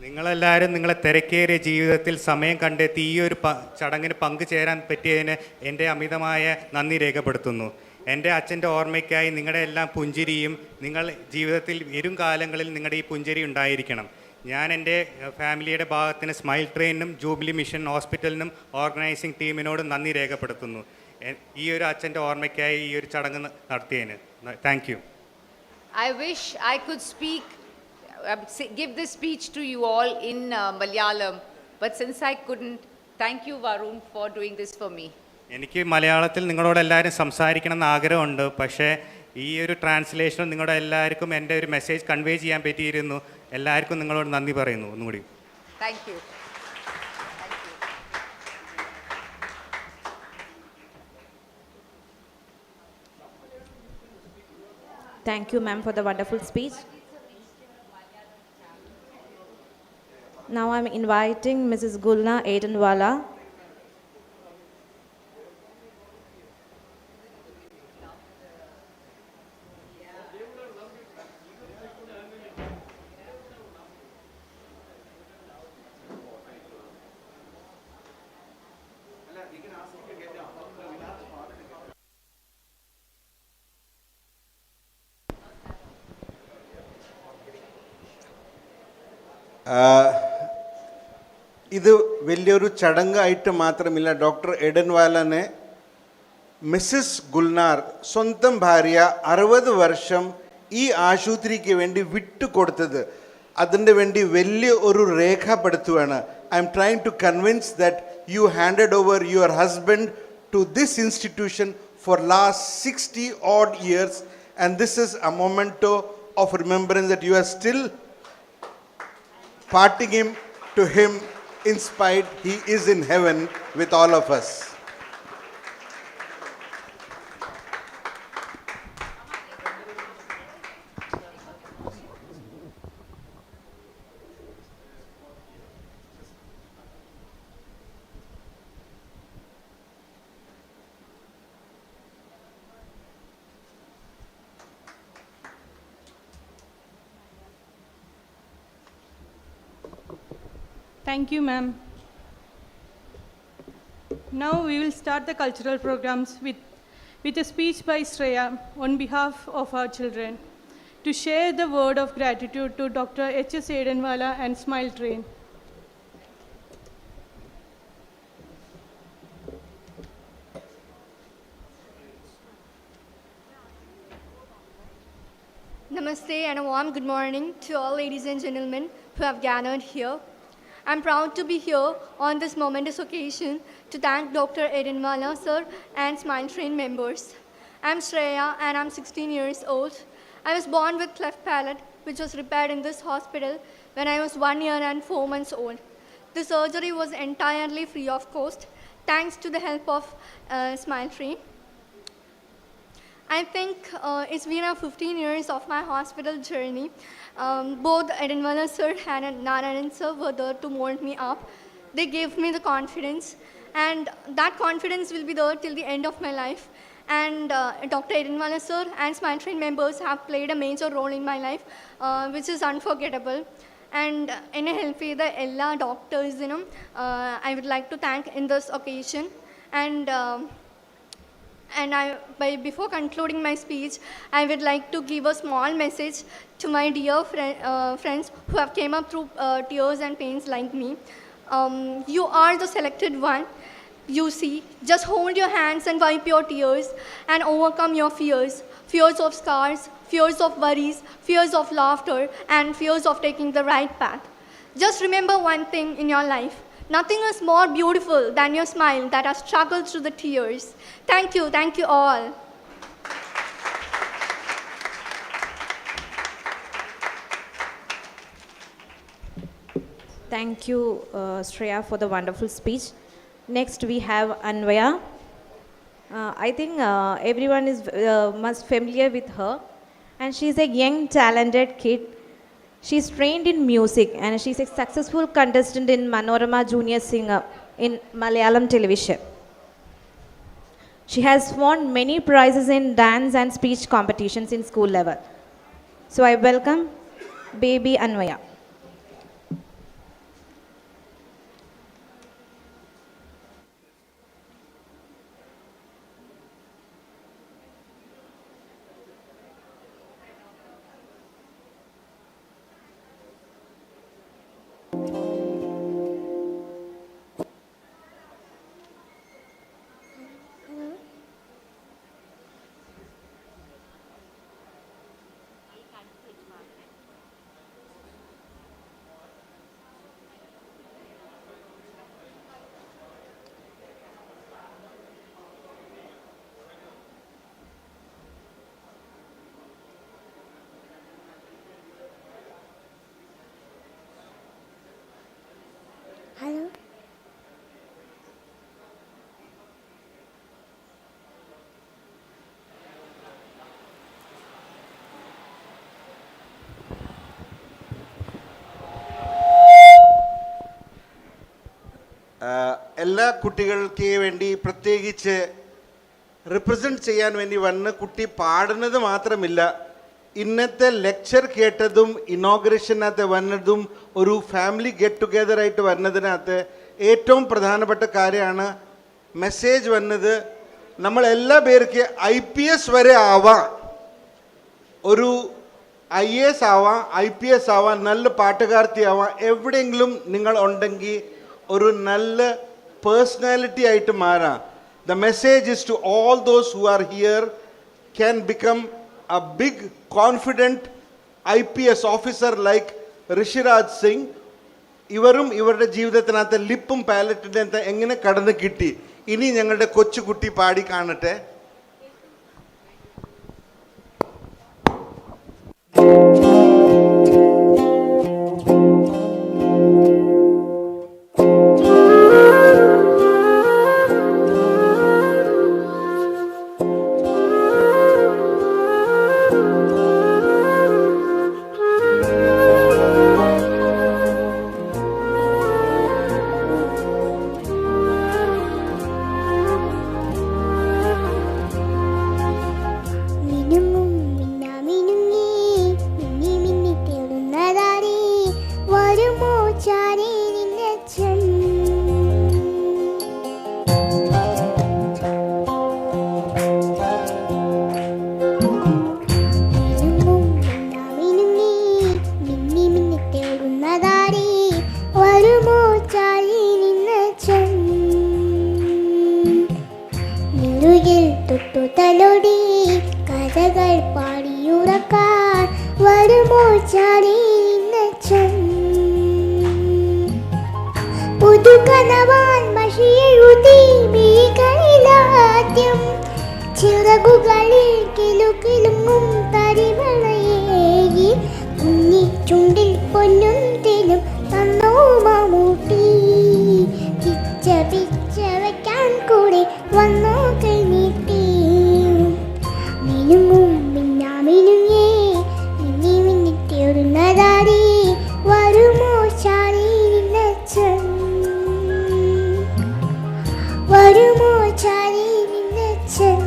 നിങ്ങളെല്ലാവരും നിങ്ങളെ തിരക്കേറിയ ജീവിതത്തിൽ സമയം കണ്ടെത്തി ഈ ഒരു ചടങ്ങിന് പങ്കുചേരാൻ പറ്റിയതിന് എൻ്റെ അമിതമായ നന്ദി രേഖപ്പെടുത്തുന്നു. എൻ്റെ അച്ഛൻ്റെ ഓർമ്മയ്ക്കായി നിങ്ങളുടെ എല്ലാം പുഞ്ചിരിയും നിങ്ങൾ ജീവിതത്തിൽ വരും കാലങ്ങളിൽ നിങ്ങളുടെ ഈ പുഞ്ചിരി ഉണ്ടായിരിക്കണം. ഞാൻ എൻ്റെ ഫാമിലിയുടെ ഭാഗത്തിന് സ്മൈൽ ട്രെയിനും ജൂബിലി മിഷൻ ഹോസ്പിറ്റലിനും ഓർഗനൈസിംഗ് ടീമിനോട് നന്ദി രേഖപ്പെടുത്തുന്നു. ഈ ഒരു അച്ഛൻ്റെ ഓർമ്മയ്ക്കായി ഈ ഒരു ചടങ്ങ് നടത്തിയതിന് thank you. I wish I could give this speech to you all in Malayalam, but since I couldn't, thank you, Varun, for doing this for me. എനിക്ക് മലയാളത്തിൽ നിങ്ങളോട് എല്ലാവരും സംസാരിക്കണം എന്ന് ആഗ്രഹമുണ്ട്. പക്ഷേ ഈ ഒരു ട്രാൻസ്ലേഷൻ നിങ്ങളുടെ എല്ലാവർക്കും എൻ്റെ ഒരു മെസ്സേജ് കൺവേ ചെയ്യാൻ പറ്റിയിരുന്നു. എല്ലാവർക്കും നിങ്ങളോട് നന്ദി പറയുന്നു ഒന്നുകൂടി. Thank you. Thank you, ma'am, for the wonderful speech. Now I'm inviting Mrs. Gulna Edenwala. ഇത് വലിയൊരു ചടങ്ങായിട്ട് മാത്രമില്ല. ഡോക്ടർ എഡൻവാലനെ മിസ്സിസ് ഗുൽനാർ സ്വന്തം ഭാര്യ 60 വർഷം ഈ ആശുപത്രിക്ക് വേണ്ടി വിട്ടുകൊടുത്തത് അതിൻ്റെ വേണ്ടി വലിയ ഒരു രേഖപ്പെടുത്തുകയാണ്. I am trying to convince that you handed over your husband to this institution for last 60 odd years, and this is a memento of remembrance that you are still parting him to him in spite he is in heaven with all of us. Thank you, ma'am. Now we will start the cultural programs with a speech by Shreya on behalf of our children to share the word of gratitude to Dr. H.S. Edenwala and Smile Train. Namaste and a warm good morning to all ladies and gentlemen who have gathered here. I'm proud to be here on this momentous occasion to thank Dr. Edenwala sir and Smile Train members. I'm Shreya and I'm 16 years old. I was born with cleft palate, which was repaired in this hospital when I was 1 year and 4 months old. The surgery was entirely free of cost, thanks to the help of Smile Train. I think it's been 15 years of my hospital journey. Both Edenwala sir and Narayan sir were there to mold me up. They gave me the confidence, and that confidence will be there till the end of my life. And Dr. Edenwala sir and Smile Train members have played a major role in my life, which is unforgettable. And in a healthy the Ella doctors, I would like to thank in this occasion. And before concluding my speech, I would like to give a small message to my dear friends who have came up through tears and pains like me. You are the selected one. You see, just hold your hands and wipe your tears and overcome your fears. Fears of scars, fears of worries, fears of laughter, and fears of taking the right path. Just remember one thing in your life. Nothing is more beautiful than your smile that has struggled through the tears. Thank you all. Thank you, Shreya, for the wonderful speech. Next, we have Anvaya. I think everyone is much familiar with her, and she's a young, talented kid. She's trained in music, and she's a successful contestant in Manorama Junior Singer in Malayalam television. She has won many prizes in dance and speech competitions in school level. So I welcome baby Anvaya. Hello. എല്ലാ കുട്ടികൾക്ക് വേണ്ടി പ്രത്യേകിച്ച് represent ചെയ്യാൻ വേണ്ടി വന്ന് കുട്ടി പാടുന്നത് മാത്രമില്ല, ഇന്നത്തെ ലെക്ചർ കേട്ടതും ഇനോഗ്രേഷനകത്ത് വന്നതും ഒരു ഫാമിലി ഗെറ്റ് ടുഗെദർ ആയിട്ട് വരുന്നതിനകത്ത് ഏറ്റവും പ്രധാനപ്പെട്ട കാര്യമാണ് മെസ്സേജ് വന്നത്. നമ്മളെല്ലാ പേർക്ക് IPS വരെ ആവാം, ഒരു IAS ആവാം, IPS ആവാം, നല്ല പാട്ടുകാർത്തി ആവാം. എവിടെയെങ്കിലും നിങ്ങൾ ഉണ്ടെങ്കിൽ ഒരു നല്ല പേഴ്സണാലിറ്റി ആയിട്ട് മാറാം. The message is to all those who are here can become a big confident IPS officer like Rishiraj Singh. ഇവരും ഇവരുടെ ജീവിതത്തിനകത്ത് ലിപ്പും പാലറ്റിൻ്റെ എങ്ങനെ കടന്നു കിട്ടി. ഇനി ഞങ്ങളുടെ കൊച്ചുകുട്ടി പാടി കാണട്ടെ. തലോടി കഥകൾ പാടിയുറക്കാൻ വരുമോ ചാടി നിന്നച്ചൻ. പുതുകനവാൻ മഷിയെഴുതി മീകളിലാദ്യം ചിറകുകളിൽ കിലുകിലുങ്ങും തരിവളയേകി കുഞ്ഞിച്ചുണ്ടിൽ പൊന്നും തേനും തന്നോ മമ്മൂട്ടി. പിച്ച പിച്ച വയ്ക്കാൻ കൂടെ വന്നോ കൈനീട്ടി. മിനുങ്ങും മിന്നാമിനുങ്ങേ മിന്നി മിന്നിത്തേടുന്നതാരി വരുമോ ചാടി നിന്നച്ചൻ. വരുമോ ചാടി നിന്നച്ചൻ.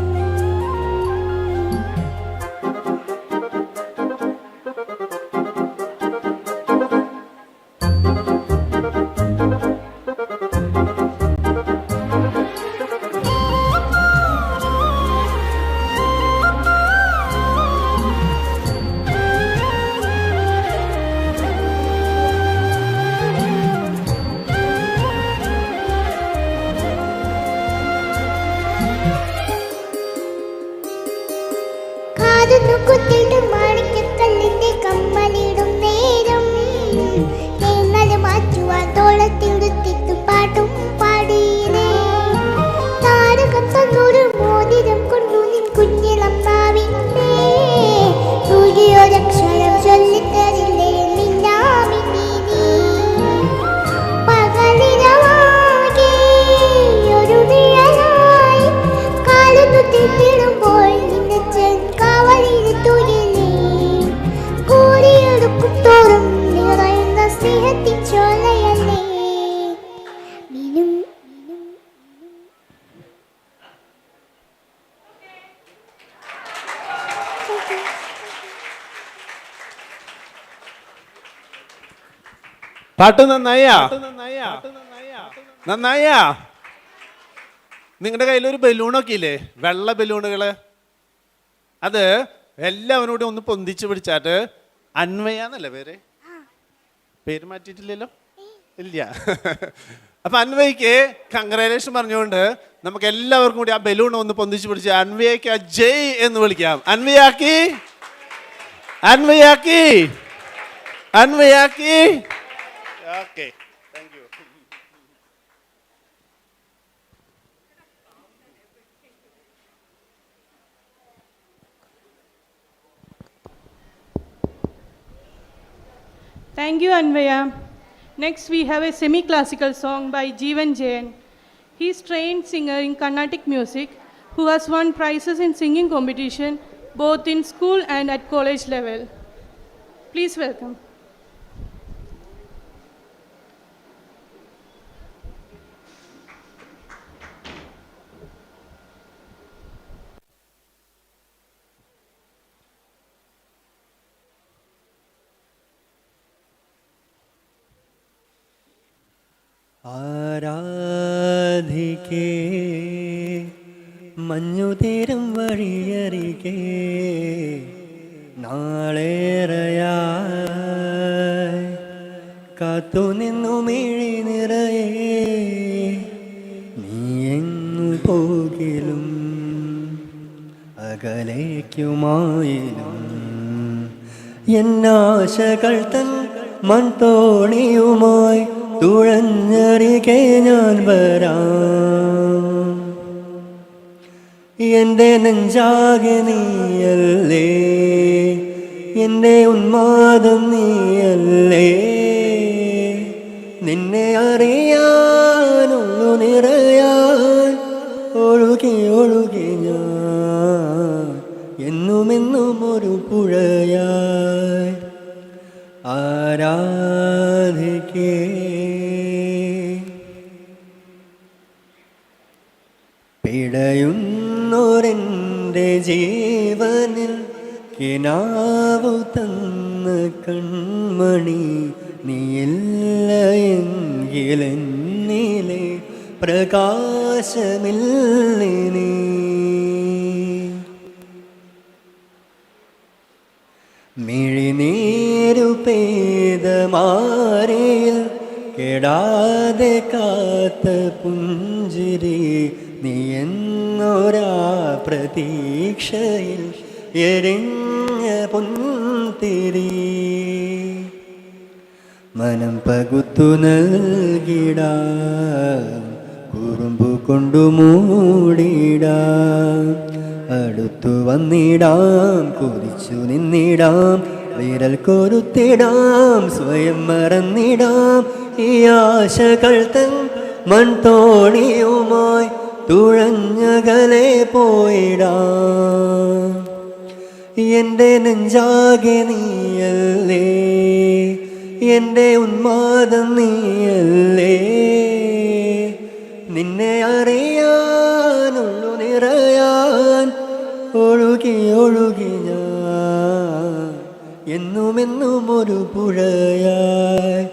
കമ്മലിടും നേരം തേങ്ങൽ മാറ്റുവാൻ തോളത്തിടുത്തിട്ട് പാട്ടും പാടിയേ താരകം തന്നൊരു മോതിരം കൊണ്ടു നിൻ കുഞ്ഞിളം നാവിൻ്റെ സൂര്യോരക്ഷരം ചൊല്ലിത്തരില്ലേ നിന്നാമിനി നീ പകലിരവാകെ ഒരു നിഴലായി കാലൊന്നു തെറ്റിടുമ്പോൾ നിന്നച്ചൻ കാവലിന് തുയലേ കൂടിയെടുക്കും തോറും നിറയുന്ന സ്നേഹത്തിൻ ചോലയല്ലേ മിനും പാട്ട് നന്നായാ? നന്നായാ? നിങ്ങളുടെ കയ്യിൽ ഒരു ബലൂണൊക്കെ ഇല്ലേ, വെള്ള ബലൂണുകള്? അത് എല്ലാവരോടും ഒന്ന് പൊന്തിച്ച് പിടിച്ചാട്ട് അന്വയാന്നല്ലേ പേര്? പേര് മാറ്റിയിട്ടില്ലല്ലോ? ഇല്ല. അപ്പൊ അന്വയ്ക്ക് കൺഗ്രാജുലേഷൻ പറഞ്ഞുകൊണ്ട് നമുക്ക് എല്ലാവർക്കും കൂടി ആ ബലൂൺ ഒന്ന് പൊന്തിച്ച് പിടിച്ച് അന്വയ്ക്ക് ജയ് എന്ന് വിളിക്കാം. അന്വയാക്കി, അന്വയാക്കി, അന്വയാക്കി. Okay, thank you. Thank you, Anvaya. Next, we have a semi-classical song by Jeevan Jain. He is trained singer in Carnatic music who has won prizes in singing competition both in school and at college level. Please welcome. ആരാധിക്കേ മഞ്ഞുതീരം വഴിയരികെ നാളേറെയായി കാത്തുനിന്നു മിഴി നിറയെ നീ എങ്ങു പോകിലും അകലേക്കുമായിലും എന്നാശകൾ തൻ മൺതോണിയുമായി തുഴഞ്ഞരികെ ഞാൻ വരാം. എൻ്റെ നെഞ്ചാകെ നീയല്ലേ, എൻ്റെ ഉന്മാദം നീയല്ലേ, നിന്നെ അറിയാനുള്ളു നിറയാൻ ഒഴുകി ഒഴുകി ഞാൻ എന്നുമെന്നും ഒരു പുഴയായി ആരാധിക്കേ. പിടയുന്നൊരെൻ്റെ ജീവനിൽ കിനാവു തന്ന കൺമണി നീയില്ല എങ്കിലെന്നിലെ പ്രകാശമില്ലിനി. മിഴിനീരു പെയ്ത മാറിയിൽ കെടാതെ കാത്ത പുഞ്ചിരി നീ എന്നൊരാ പ്രതീക്ഷയിൽ എരിഞ്ഞ പൊൻതിരി മനം പകുത്തു നൽകിടാം കുറുമ്പു കൊണ്ടു മൂടിടാം അടുത്തു വന്നിടാം കൊതിച്ചു നിന്നിടാം വിരൽ കൊരുത്തിടാം സ്വയം മറന്നിടാം ഈ ആശകൾ തൻ മൺതോണിയുമായി തുഴഞ്ഞകലെ പോയിടാം. എൻ്റെ നെഞ്ചാകെ നീയല്ലേ, എൻ്റെ ഉന്മാദം നീയല്ലേ, നിന്നെ അറിയാനുള്ളു നിറയാൻ ഒഴുകി ഒഴുകി ഞാൻ എന്നുമെന്നും ഒരു പുഴയായി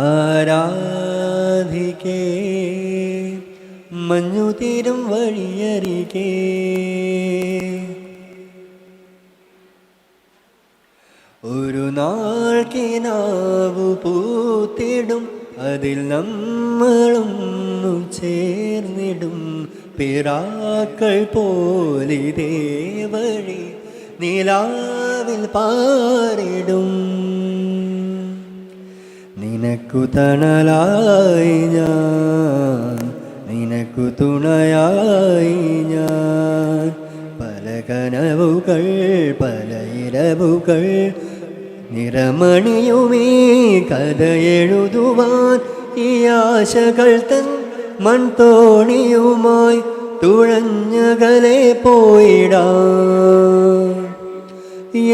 ആരാധിക്കേ മഞ്ഞുതീരം വഴിയരികെ. ഒരു നാൾ കിനാവു പൂത്തിടും അതിൽ നമ്മളൊന്നു ചേർന്നിടും പിറാക്കൾ പോലിതേ വഴി നിലാവിൽ പാറിടും. നിനക്കു തണലായി ഞാൻ, നിനക്കു തുണയായി ഞാൻ. പല കനവുകൾ പല ഇരവുകൾ നിറമണിയുമീ കഥ എഴുതുവാൻ ഈ ആശകൾ തൻ മൺതോണിയുമായി തുഴഞ്ഞകലെ പോയിടാം.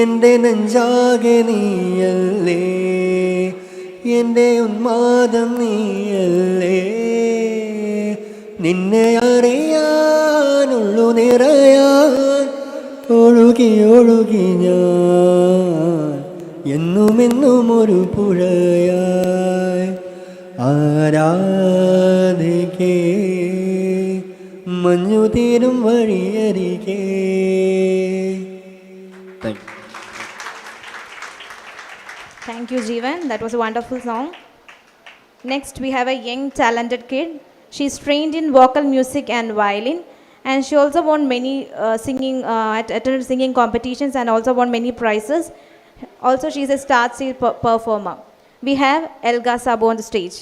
എൻ്റെ നെഞ്ചാകെ നീയല്ലേ, എൻ്റെ ഉന്മാദം നീയല്ലേ. നിന്നെ അറിയാനുള്ളു നിറയാൻ ഒഴുകി ഒഴുകി ഞാൻ എന്നുമെന്നും ഒരു പുഴയായി. ആരാധിക്കേ മഞ്ഞു തീരും വഴിയരികെ. Thank you, Jeevan. That was a wonderful song. Next, we have a young, talented kid. She's trained in vocal music and violin, and she also won many attended singing competitions and also won many prizes. Also, she's a star stage performer. We have Elga Sabo on the stage.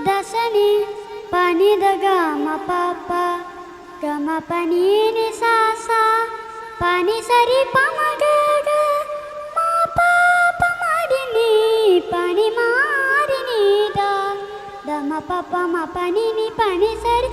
dasani pani da ga ma pa pa ga ma pani ni sa sa pani sari pa ma ga ga ma pa pa ma di ni pani ma di ni da da ma pa pa ma pani ni pani sari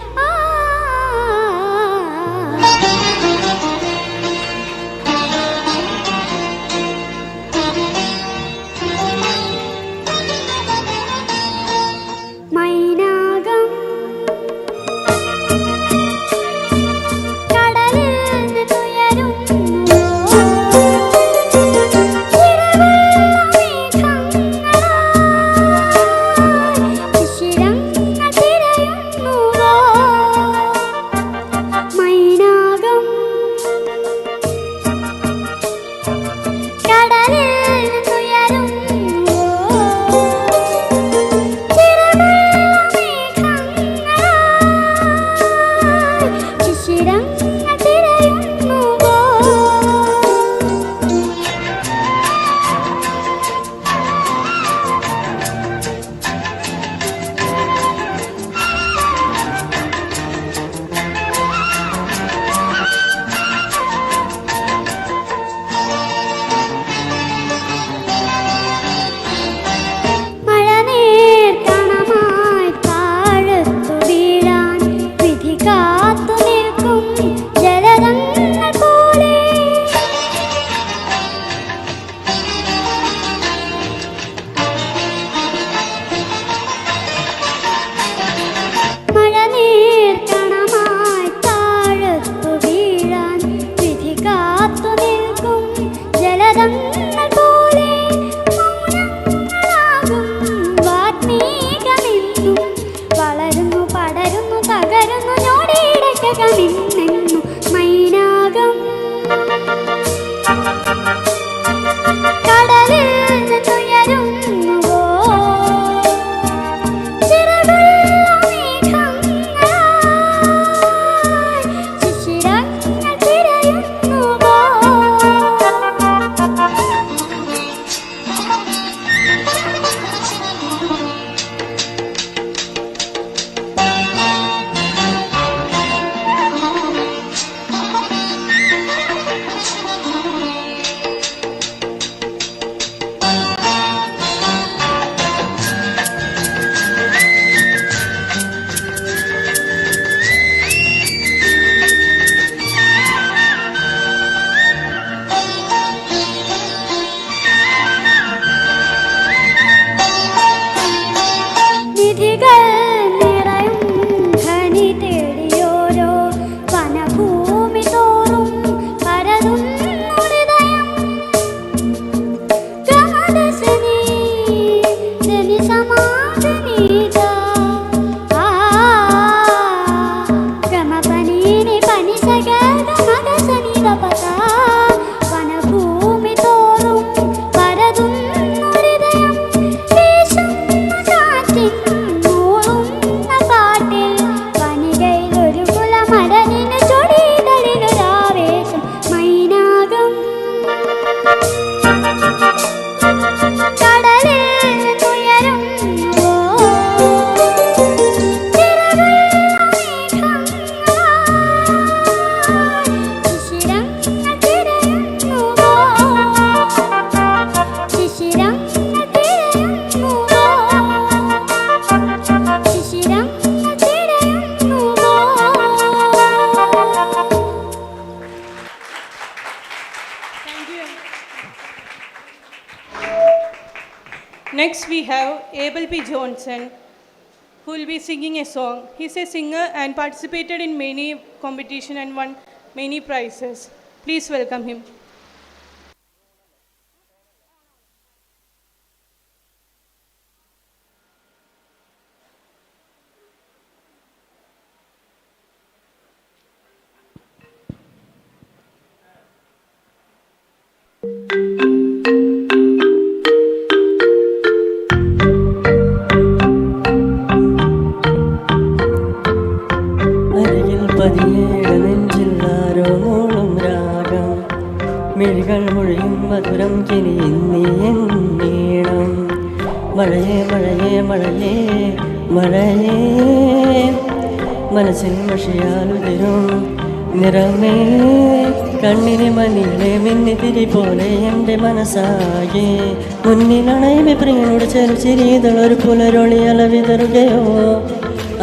Next, we have Abel P. Johnson, who will be singing a song. He's a singer and participated in many competitions and won many prizes. Please welcome him. അരികിൽ പതിയേഴ നെഞ്ചിൽ ആരോ മൂളും രാഗം മിഴികൾ മൊഴിയും മധുരം കിനിയും നീ എന്നീണം മഴയേ മഴയേ മഴയേ മഴയേ മനസ്സിൽ മഷിയാലുതിരും നിറമേ കണ്ണിന് മണിയിലെ മിന്നിത്തിരി പോലെ എൻ്റെ മനസ്സാകെ മുന്നിലണയമേ പ്രിയനോട് ചെറുചിരിതളൊരു പുലരൊളി അലവിതറുകയോ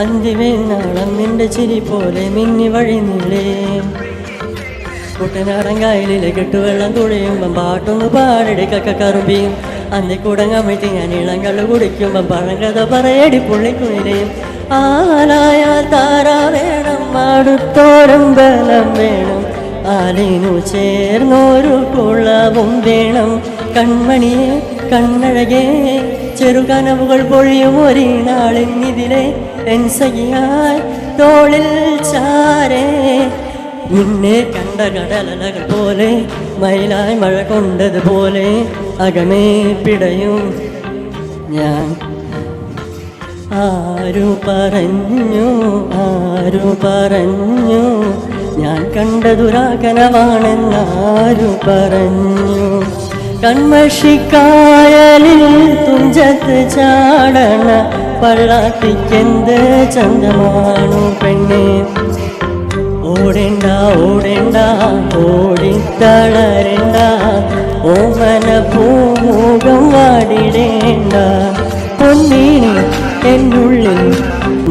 അന്തിവേനാളം നിന്റെ ചിരി പോലെ മിന്നി വഴി നീളേ കുട്ടനാടങ്കായലിലെ കെട്ടുവെള്ളം തുഴയുമ്പം പാട്ടൊന്ന് പാടടി കക്കറുമ്പിയും അന്തിക്കൂടങ്ങമിട്ട് ഞാൻ ഇളങ്കള്ളു കുടിക്കുമ്പം പഴങ്കഥ പറയടി പുള്ളിക്കുയിലെയും ആലായാൽ താര വേണം അടുത്തോരം ബലം വേണം ആലിനു ചേർന്നൊരു കുളവും വേണം കൺമണിയെ കണ്ണഴകേ ചെറുകനവുകൾ പൊഴിയും ഒരു നാളിന്നിതിലെ എൻ സഖിയായി തോളിൽ ചാരേ നിന്നെ കണ്ട കടലകൾ പോലെ മയിലായി മഴ കൊണ്ടതുപോലെ അകമേ പിടയും ഞാൻ ആരു പറഞ്ഞു ഞാൻ കണ്ടതുരാകനവാണെന്നാരു പറഞ്ഞു കൺമഷിക്കായലിൽ തുഞ്ചത്ത് ചാടണ പള്ളാത്തിക്കെന്ത് ചന്തമാണു പെണ്ണെ ഓടേണ്ട ഓടേണ്ട ഓടിത്തളരേണ്ട ഓമന പൂമുഖം വാടിടേണ്ട പൊന്നിനി എന്നുള്ളിൽ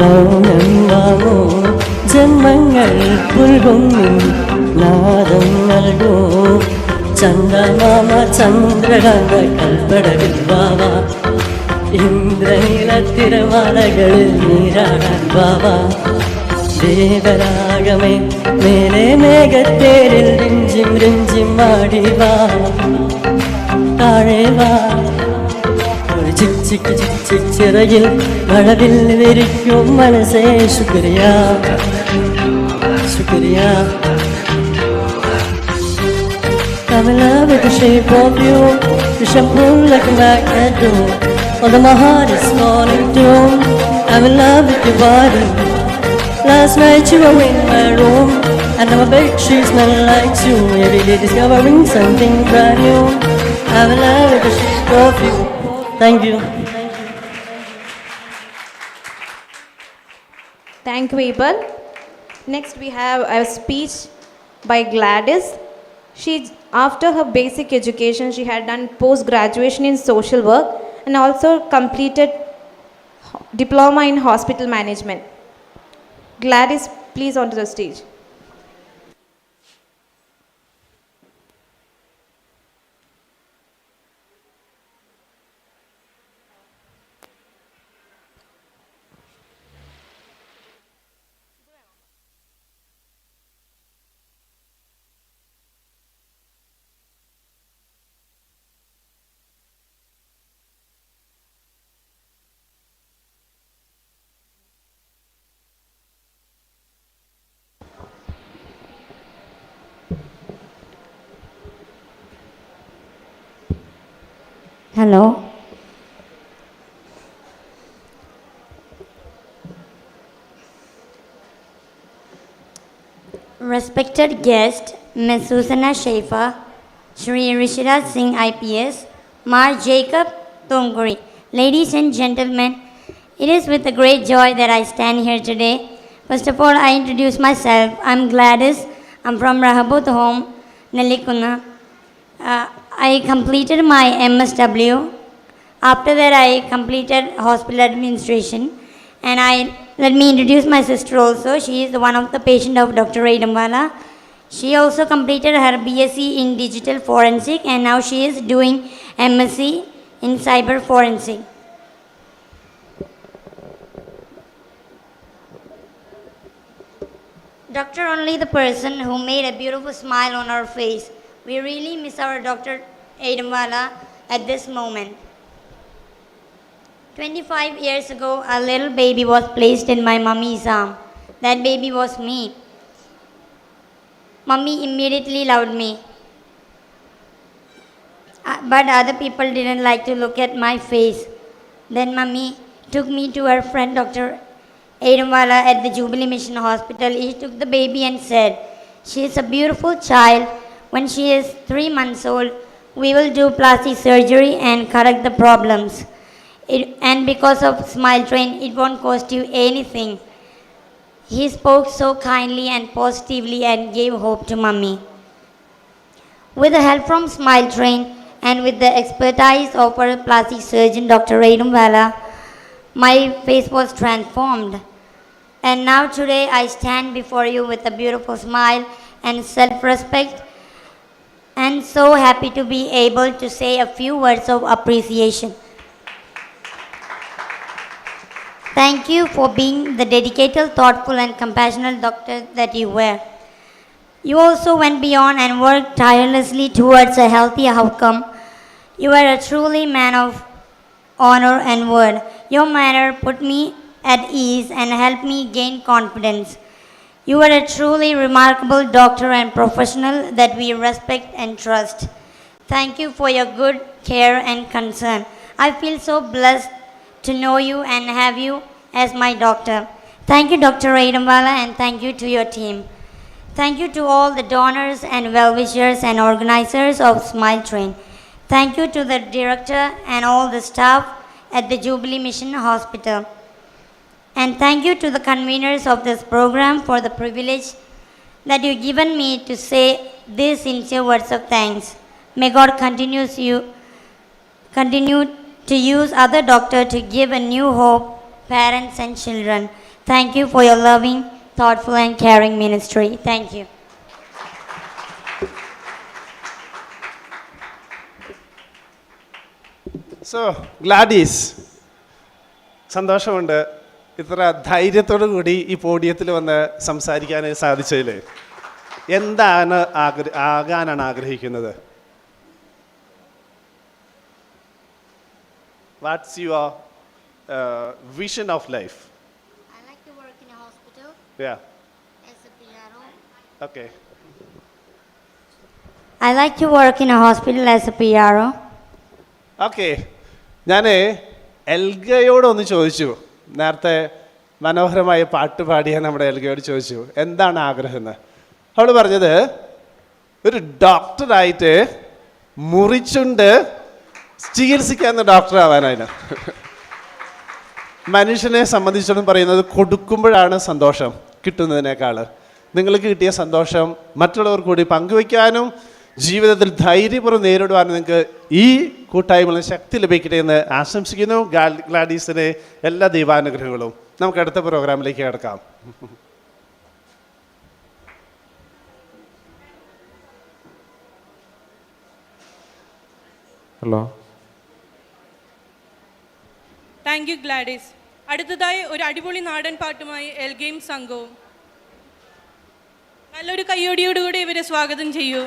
മൗനം വാങ്ങൂ ജന്മങ്ങൾ പുൽകുന്നിൻ നാദം നൽകൂ ചന്ദമാമ ചന്ദ്രകാന്ത കൽപ്പടവിൽ വാവ ഇന്ദ്രനീലത്തിരമാലകളിൽ നീരാടാൻ വാവ ദേവരാഗമേ മേലെ മേഘത്തേരിൽ രിഞ്ചിം രിഞ്ചിം ആടി വാ താഴെ വാ ഒരു ചിക് ചിക് ചിക് ചിക് ചിറകിൽ മഴവിൽ വിരിക്കും മനസ്സേ ശുക്രിയ ശുക്രിയ I'm in love with the shape of you. You shampoo like a magnet do. Although my heart is falling too. I'm in love with your body. Last night you were in my room, and now my bedsheets smell like you. Every day discovering something brand new. I'm in love with the shape of you. Thank you. Thank you, Abel. Next, we have a speech by Gladys. After her basic education, she had done post-graduation in social work and also completed diploma in hospital management. Gladys, please onto the stage. Hello. Respected guest, Ms. Susanna Schaefer, Shri Rishiraj Singh IPS, Mar Jacob Tonguri. Ladies and gentlemen, it is with a great joy that I stand here today. First of all, I introduce myself. I'm Gladys. I'm from Rahabut Home, Nelikuna. I completed my MSW. After that, I completed hospital administration. And let me introduce my sister also. She is one of the patient of Dr. Raidamwala. She also completed her BSc in digital forensic, and now she is doing MSc in cyber forensic. Doctor only the person who made a beautiful smile on our face. We really miss our Dr. Aidamwala at this moment. 25 years ago, a little baby was placed in my mummy's arm. That baby was me. Mummy immediately loved me. But other people didn't like to look at my face. Then Mummy took me to her friend Dr. Aidamwala at the Jubilee Mission Hospital. He took the baby and said, "She is a beautiful child. When she is 3 months old, we will do plastic surgery and correct the problems. And because of Smile Train, it won't cost you anything." He spoke so kindly and positively and gave hope to Mummy. With the help from Smile Train and with the expertise of our plastic surgeon Dr. Aidamwala, my face was transformed. And now today I stand before you with a beautiful smile and self-respect, and so happy to be able to say a few words of appreciation. Thank you for being the dedicated, thoughtful and compassionate doctor that you were. You also went beyond and worked tirelessly towards a healthy outcome. You are a truly man of honor and word. Your manner put me at ease and helped me gain confidence. You are a truly remarkable doctor and professional that we respect and trust. Thank you for your good care and concern. I feel so blessed to know you and have you as my doctor. Thank you, Dr. Aidamwala, and thank you to your team. Thank you to all the donors and well-wishers and organizers of Smile Train. Thank you to the director and all the staff at the Jubilee Mission Hospital. And thank you to the conveners of this program for the privilege that you've given me to say these sincere words of thanks. May God continue to use other doctors to give a new hope, parents and children. Thank you for your loving, thoughtful and caring ministry. Thank you. So, Gladys, സന്തോഷമുണ്ട് ഇത്ര ധൈര്യത്തോടു കൂടി ഈ പോഡിയത്തിൽ വന്ന് സംസാരിക്കാൻ സാധിച്ചതിൽ. എന്താണ് ആകാനാണ് ആഗ്രഹിക്കുന്നത്? What's your vision of life? I like to work in a hospital. Yeah. As a PRO. Okay. I like to work in a hospital as a PRO. Okay. ഞാൻ എൽഗയോടൊന്ന് ചോദിച്ചു, നേരത്തെ മനോഹരമായ പാട്ട് പാടിയ നമ്മുടെ എൽഗയോട് ചോദിച്ചു എന്താണ് ആഗ്രഹം എന്ന്. അവൾ പറഞ്ഞത് ഒരു ഡോക്ടറായിട്ട് മുറിച്ചുണ്ട് ചികിത്സിക്കാവുന്ന ഡോക്ടറാവാനാണ്. മനുഷ്യനെ സംബന്ധിച്ചിടത്തോളം പറയുന്നത് കൊടുക്കുമ്പോഴാണ് സന്തോഷം കിട്ടുന്നതിനേക്കാൾ. നിങ്ങൾക്ക് കിട്ടിയ സന്തോഷം മറ്റുള്ളവർ കൂടി പങ്കുവയ്ക്കാനും ജീവിതത്തിൽ ധൈര്യപൂർവ്വം നേരിടുവാനും നിങ്ങൾക്ക് ഈ കൂട്ടായ്മകളിൽ ശക്തി ലഭിക്കട്ടെ എന്ന് ആശംസിക്കുന്നു. ഗ്ലാഡീസിന് എല്ലാ ദൈവാനുഗ്രഹങ്ങളും. നമുക്ക് അടുത്ത പ്രോഗ്രാമിലേക്ക് കിടക്കാം. ഹലോ. Thank you Gladys. അടുത്തതായി ഒരു അടിപൊളി നാടൻ പാട്ടുമായി എൽഗെയിം സംഘവും. നല്ലൊരു കയ്യോടിയോടുകൂടി ഇവരെ സ്വാഗതം ചെയ്യൂ.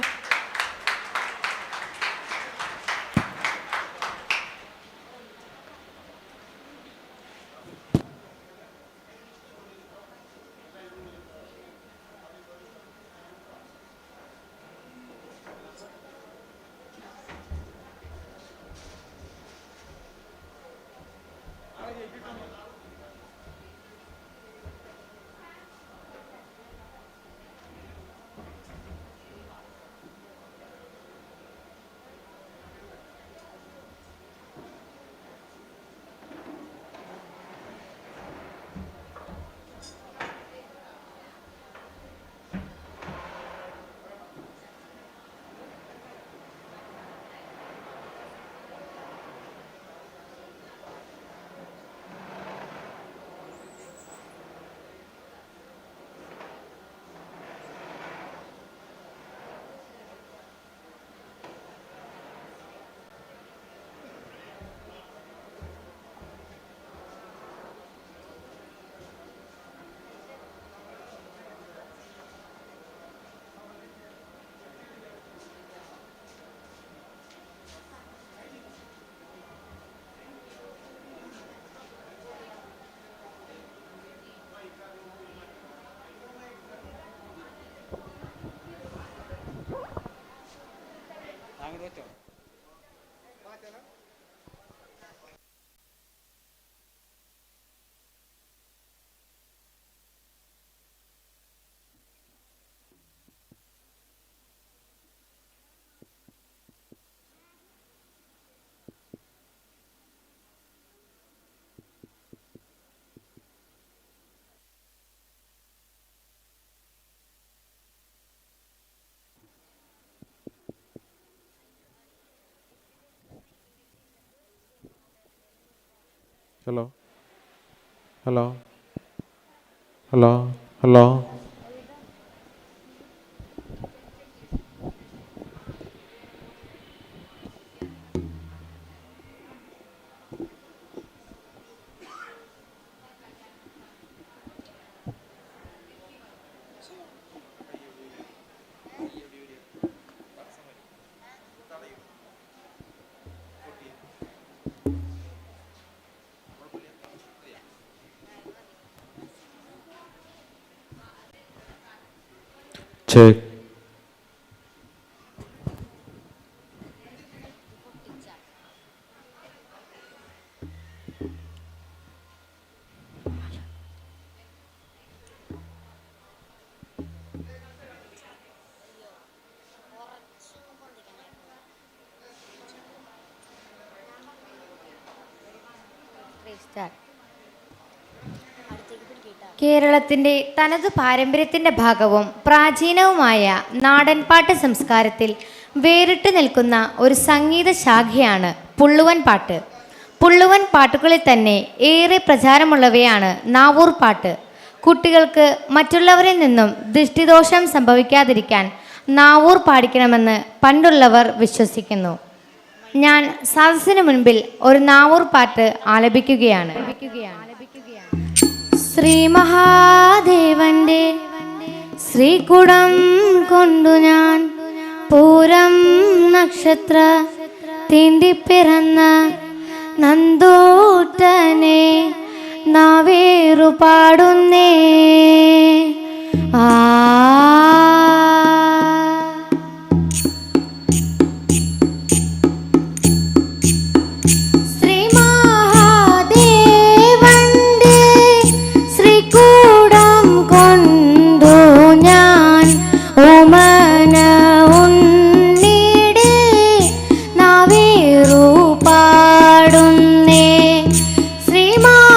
Hello. Hello. Hello. Hello. Check. കേരളത്തിൻ്റെ തനതു പാരമ്പര്യത്തിൻ്റെ ഭാഗവും പ്രാചീനവുമായ നാടൻപാട്ട് സംസ്കാരത്തിൽ വേറിട്ട് നിൽക്കുന്ന ഒരു സംഗീത ശാഖയാണ് പുള്ളുവൻ പാട്ട്. പുള്ളുവൻ പാട്ടുകളിൽ തന്നെ ഏറെ പ്രചാരമുള്ളവയാണ് നാവൂർ പാട്ട്. കുട്ടികൾക്ക് മറ്റുള്ളവരിൽ നിന്നും ദൃഷ്ടിദോഷം സംഭവിക്കാതിരിക്കാൻ നാവൂർ പാടിക്കണമെന്ന് പണ്ടുള്ളവർ വിശ്വസിക്കുന്നു. ഞാൻ സദസ്സിന് മുൻപിൽ ഒരു നാവൂർ പാട്ട് ആലപിക്കുകയാണ്. ശ്രീ മഹാദേവന്റെ ശ്രീകുടം കൊണ്ടു ഞാൻ പൂരം നക്ഷത്ര തീണ്ടിപ്പിറന്ന നന്ദൂട്ടനെ നാവേറു പാടുന്നേ. ശ്രീ മഹാദേവന്റെ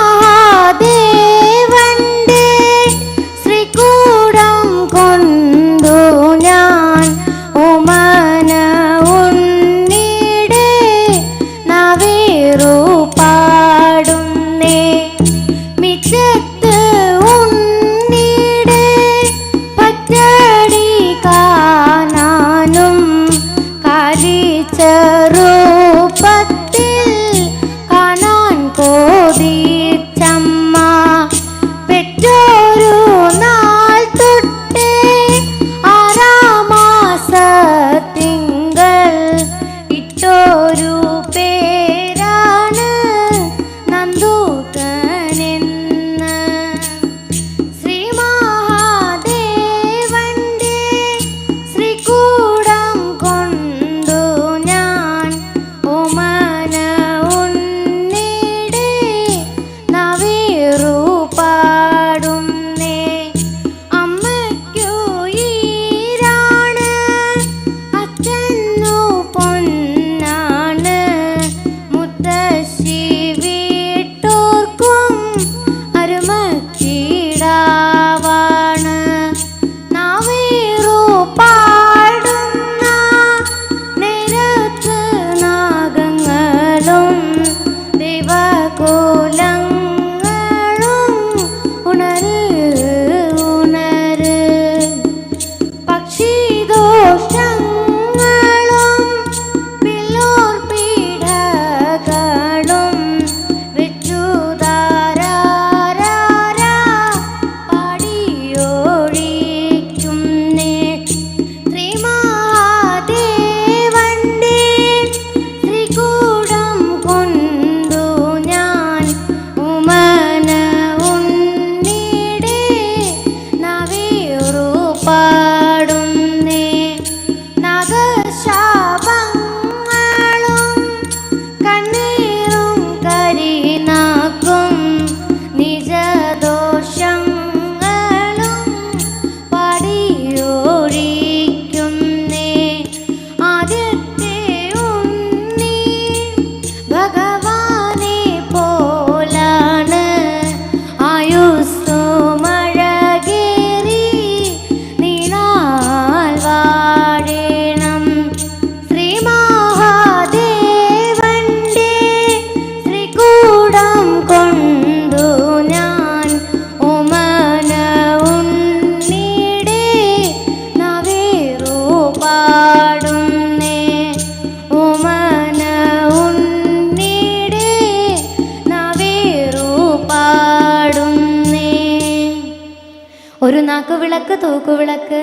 ഒരു നാക്കുവിളക്ക് തൂക്കുവിളക്ക്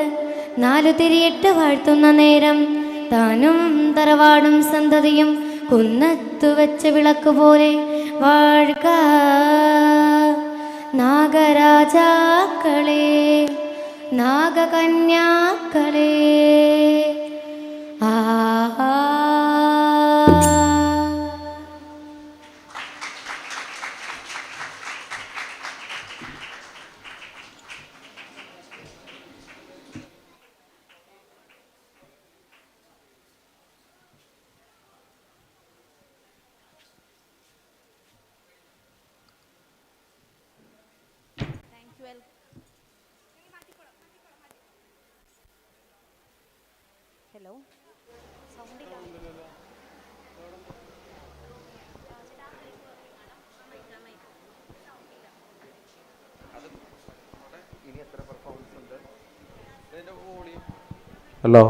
4 തിരിയിട്ട് വാഴ്ത്തുന്ന നേരം താനും തറവാടും സന്തതിയും കുന്നത്തു വെച്ച വിളക്ക് പോലെ വാഴുക. നാഗരാജാക്കളെ നാഗകന്യാക്കളെ ആ Hello. Hello.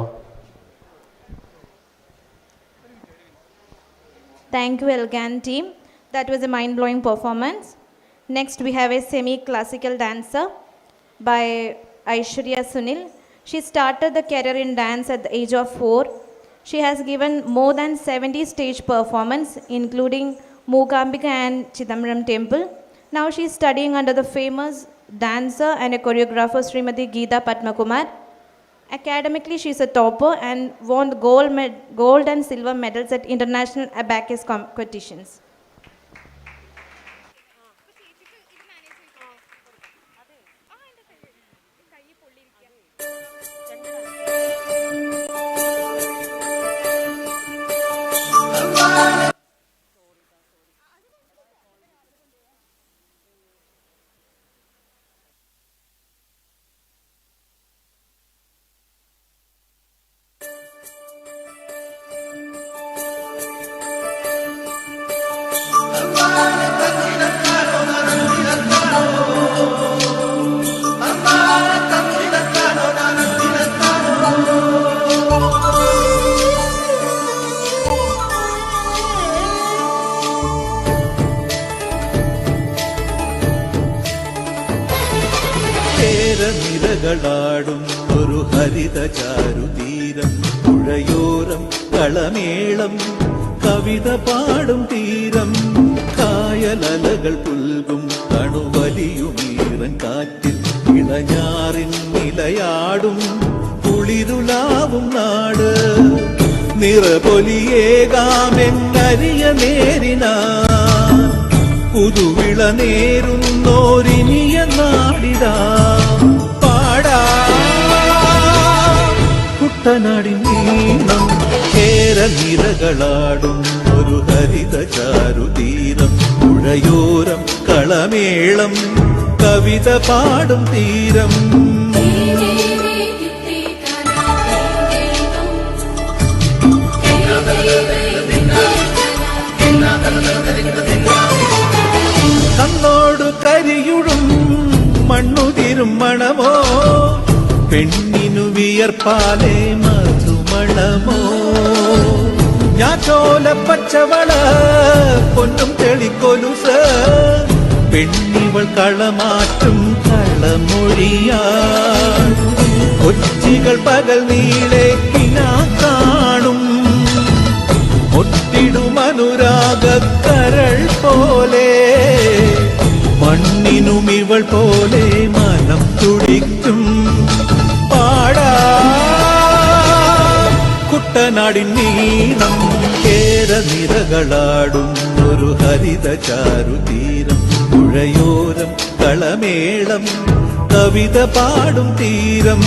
Thank you, Elgan team. That was a mind-blowing performance. Next, we have a semi-classical dancer by Aishwarya Sunil. She started the career in dance at the age of 4. She has given more than 70 stage performance, including Mookambika and Chidambaram Temple. Now she is studying under the famous dancer and a choreographer Srimati Geeta Padmakumar. Academically, she is a topper and won gold and silver medals at international abacus competitions. നിരകളാടും ഒരു ഹരിത ചാരുതീരം പുഴയോരം കളമേളം കവിത പാടും തീരം കായലലകൾ പുൽകും തണുവലിയുമീറൻ കാറ്റിൽ ഇളഞ്ഞാറിൻ നിലയാടും കുളിരുലാവും നാട് നിറപൊലിയേകാമെന്നരിയ നേരിനാ പുതുവിള നേരുന്നോരിനിയ നാടിതാ പാടാ കുട്ടനാടിൻ നീണം കേരനിരകളാടും ഒരു ഹരിത ചാരുതീരം പുഴയോരം കളമേളം കവിത പാടും തീരം കണ്ണോടു കരിയുടും മണ്ണുതിരും മണമോ പെണ്ണിനു വിയർപ്പാലേ മധുമണമോ ഞാറ്റോല പച്ചവള പൊന്നും തെളിക്കൊലുസ പെണ്ണിവൾ കളമാറ്റും കളമൊഴിയാ കൊച്ചികൾ പകൽ നീളെ കിനാ കാണും ഒട്ടിടും അനുരാഗക്കരൾ പോലെ മണ്ണിനും ഇവൾ പോലെ മനം തുടിക്കും പാടാ കുട്ടനാടിൻ നീണം കേരനിരകളാടും ഒരു ഹരിത ചാരുതീരം പുഴയോരം കളമേളം കവിത പാടും തീരം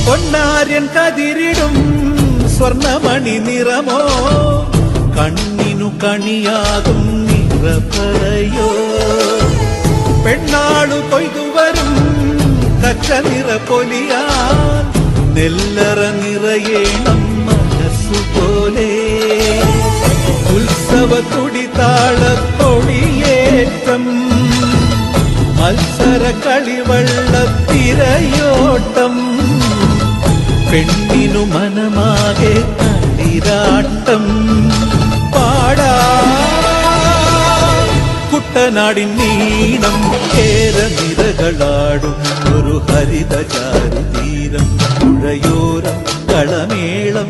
പൊന്നാര്യൻ കതിരിടും സ്വർണമണി നിറമോ കണ്ണിനു കണിയാകും നിറപറയോ പെണ്ണാളു കൊയ്തുവരും കച്ച നിറ പൊലിയാൻ നെല്ലറ നിറയേണം മനസ്സുപോലെ ഉത്സവ തുടി താളക്കൊടിയേറ്റം മത്സര കളിവള്ളത്തിരയോട്ടം പെണ്ണിനു മനമാകെ കളിരാട്ടം പാടാ കുട്ടനാടിൻ നീണം കേരനിരകളാടും ഒരു ഹരിതചാരുതീരം പുഴയോരം കളമേളം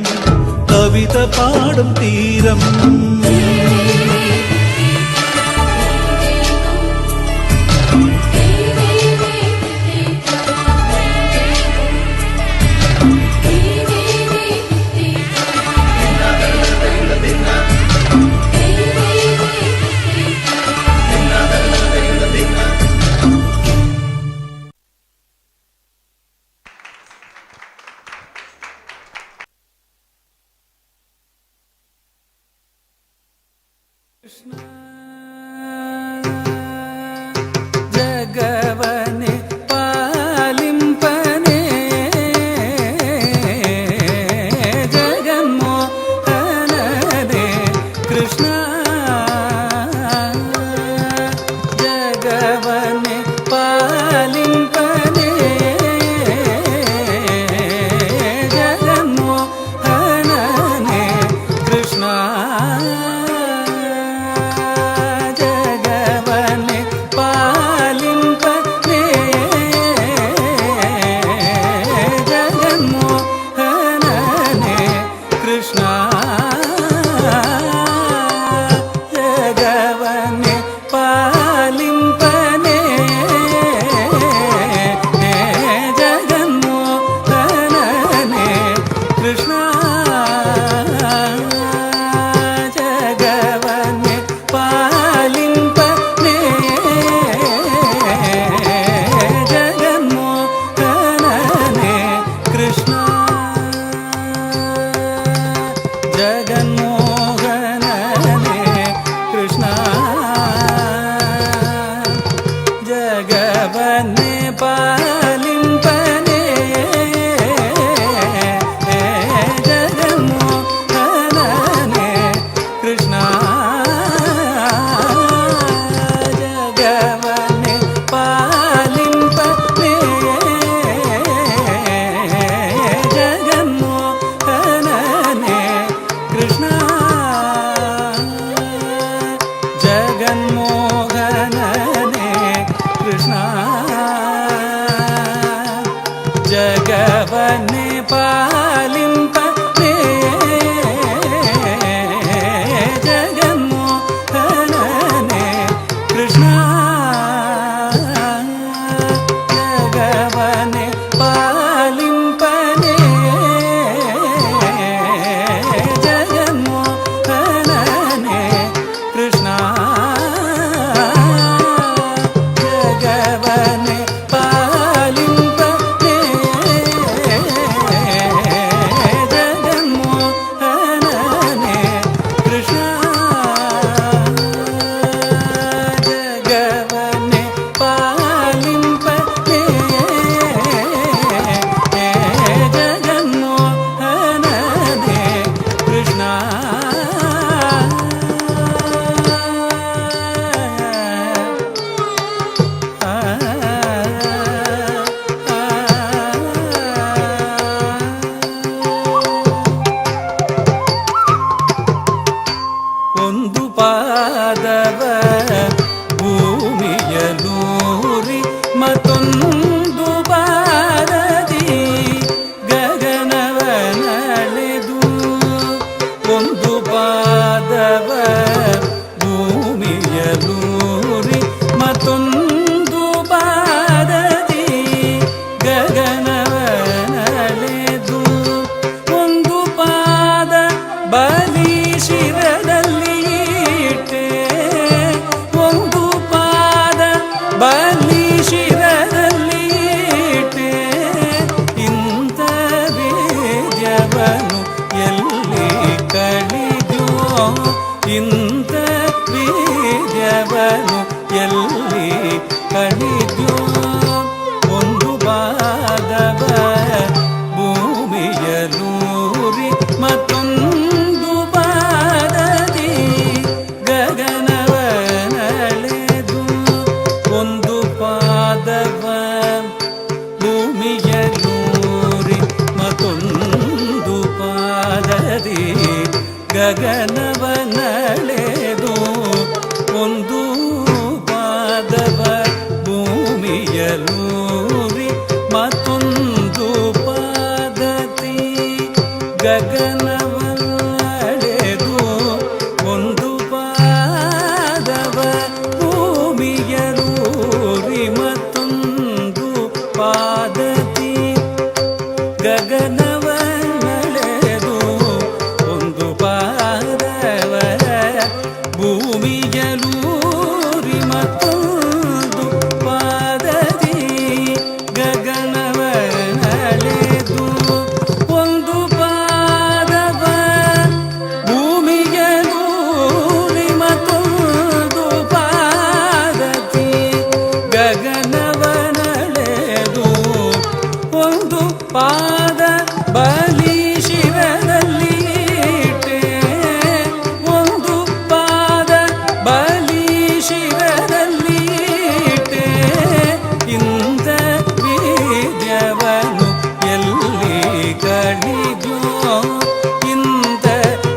കവിത പാടും തീരം ജഗവനെ പാലിംപനേ ജഗന്മോഹനനേ കൃഷ്ണ ജഗവനെ പാലിംപനേ ജഗന്മോഹനനേ കൃഷ്ണ ജഗവനെ പാലിംപനേ ജഗന്മോഹനനേ കൃഷ്ണ ജഗവനെ പാലിംപനേ ജഗന്മോഹനനേ കൃഷ്ണ ജഗവനെ ಪಾದವ ಭೂಮಿಯಲೂರಿ ಮತ್ತೊಂದು ಪಾದದಿ ಗಗನವನಳೆದು ಒಂದು ಪಾದವ ಭೂಮಿಯಲೂರಿ ಮತ್ತೊಂದು ಪಾದದಿ ಗಗನವನಳೆದು ಒಂದು ಪಾದ ಬಲಿ ಶಿರದಲ್ಲಿ ಬಲಿ ಶಿರದಲ್ಲಿ ಇಂಥ ಬೀಜವನು ಎಲ್ಲಿ ಕಳಿದೋ ಇಂಥ ಬೀಜವನು ಎಲ್ಲಿ ಕಳಿದೋ ಒಂದು ಪಾದವ ಭೂಮಿಯಲೂರಿ ಮತ್ತೊಂದು ಪಾದದಿ ಗಗನ ಮೇಲೂರಿ ಮತ್ತೊಂದು ಪಾದದಿ ಗಗನವನಳೆದು ಒಂದು ಪಾದವ ಭೂಮಿಗೆ ನೂರಿ ಮತ್ತೊಂದು ಪಾದದಿ ಗಗನವನಳೆದು ಒಂದು ಪಾದ ಬಲಿ ಶಿರದಲ್ಲಿ ಇಟ್ಟೆ ಒಂದು ಪಾದ ಬಲಿ ಶಿರದಲ್ಲಿ ಇಟ್ಟೆ ಇಂದ ಬೀಜವನು ಎಲ್ಲಿ ಕಳಿದೋ ಇಂದ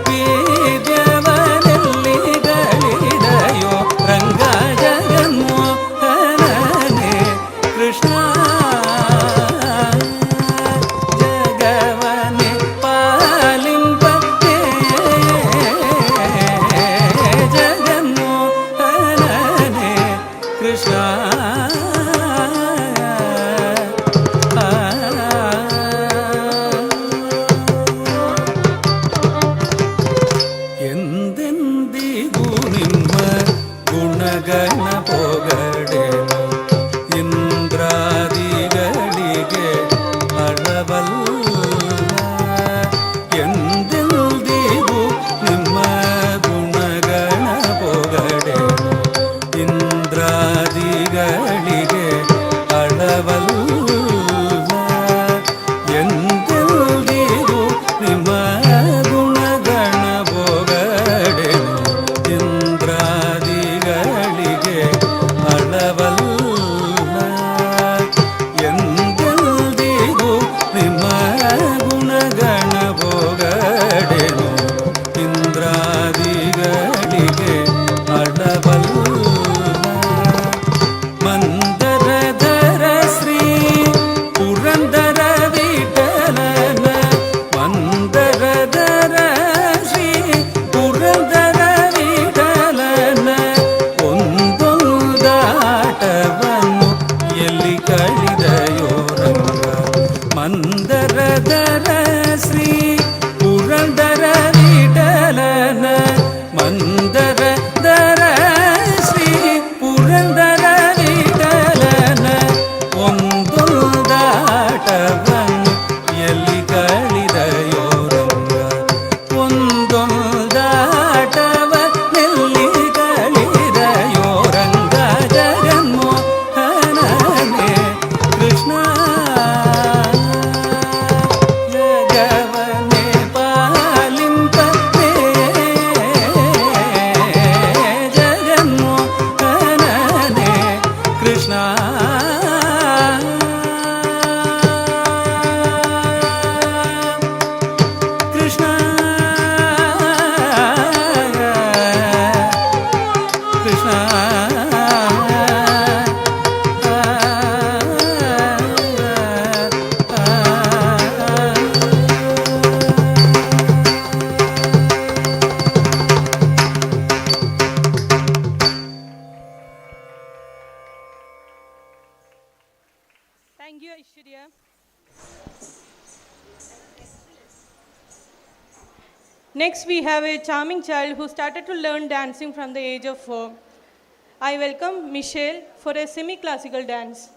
ಬೀಜವನೆಲ್ಲಿ ಗಳಿದಯೋ ರಂಗ ಜಗನ್ಮೋಹನನೇ ಕೃಷ್ಣ ಜಗವನೆ ಪಾಲಿಂಪತೆ ಜಗನ್ಮೋಹನನೇ ಕೃಷ್ಣ ಎಂದೆಂದಿಗೂ ನಿಮ್ಮ ಗುಣಗಣ ಪೊಗಡೆನು ಇಂದ್ರಾದಿಗಳಿಗೆ ಅಳವಲ್ಲ ಎಂದೆಂದಿಗೂ ನಿಮ್ಮ ಗುಣಗಣ ಪೊಗಡೆನು ಇಂದ್ರಾದಿಗಳಿಗೆ ಅಳವಲ್ಲ ಎಂದೆಂದಿಗೂ ನಿಮ್ಮ ಗುಣಗಣ ಪೊಗಡೆನು ಇಂದ್ರಾದಿಗಳಿಗೆ ಅಳವಲ್ಲ ಎಂದೆಂದಿಗೂ ನಿಮ್ಮ ಗುಣಗಣ ಪೊಗಡೆನು ಇಂದ್ರಾದಿಗಳಿಗೆ ಅಳವಲ್ಲ ಮಂದರಧರ ಶ್ರೀ ಪುರಂದರ ವಿಠಲನ ಮಂದರಧರ ಶ್ರೀ ಪುರಂದರ ವಿಠಲನ ಒಂದೊಂದಾಟವನ್ನು ಎಲ್ಲಿ ಕಳಿದಯೋ ರಂಗ ಮಂದರಧರ ಶ್ರೀ ಪುರಂದರ ವಿಠಲನ ಮಂದರಧರ ಶ್ರೀ ಪುರಂದರ ವಿಠಲನ ಒಂದೊಂದಾಟವನ್ನು ಎಲ್ಲಿ ಕಳಿದಯೋ ರಂಗ ಒಂದೊಂದಾಟವನ್ನೆಲ್ಲಿ ಕಳಿದಯೋ ರಂಗ ಜಗನ್ಮೋಹನನೇ Krishna ಜಗವನೆ ಪಾಲಿಂಪತೆ ಜಗನ್ಮೋಹನನೇ Krishna Krishna Krishna Thank you, Aishwarya. Next, we have a charming child who started to learn dancing from the age of 4. I welcome Michelle for a semi-classical dance.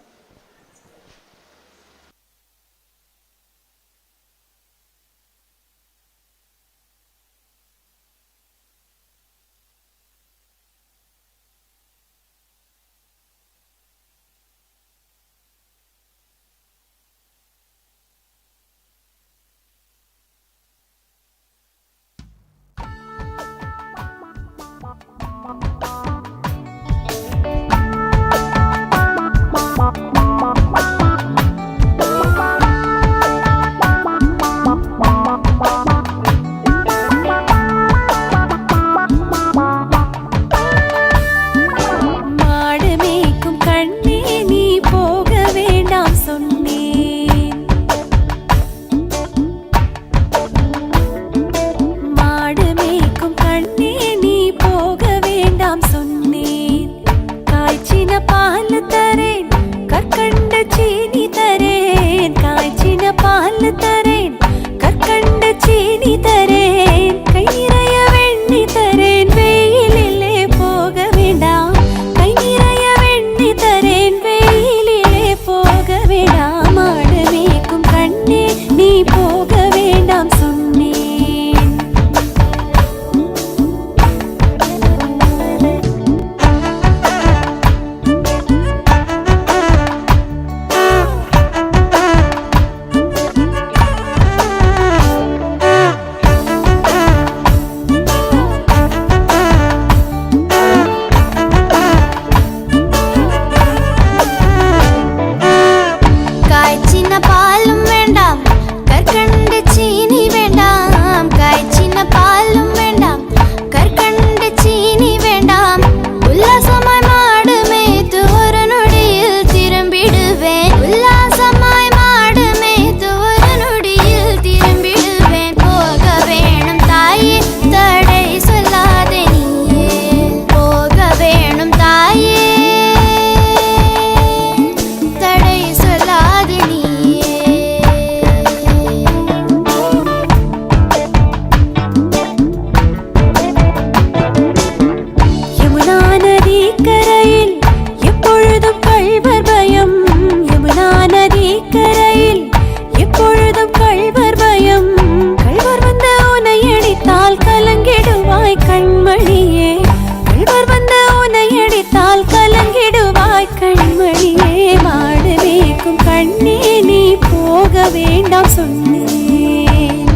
வேண்டாம் சொன்னேன்.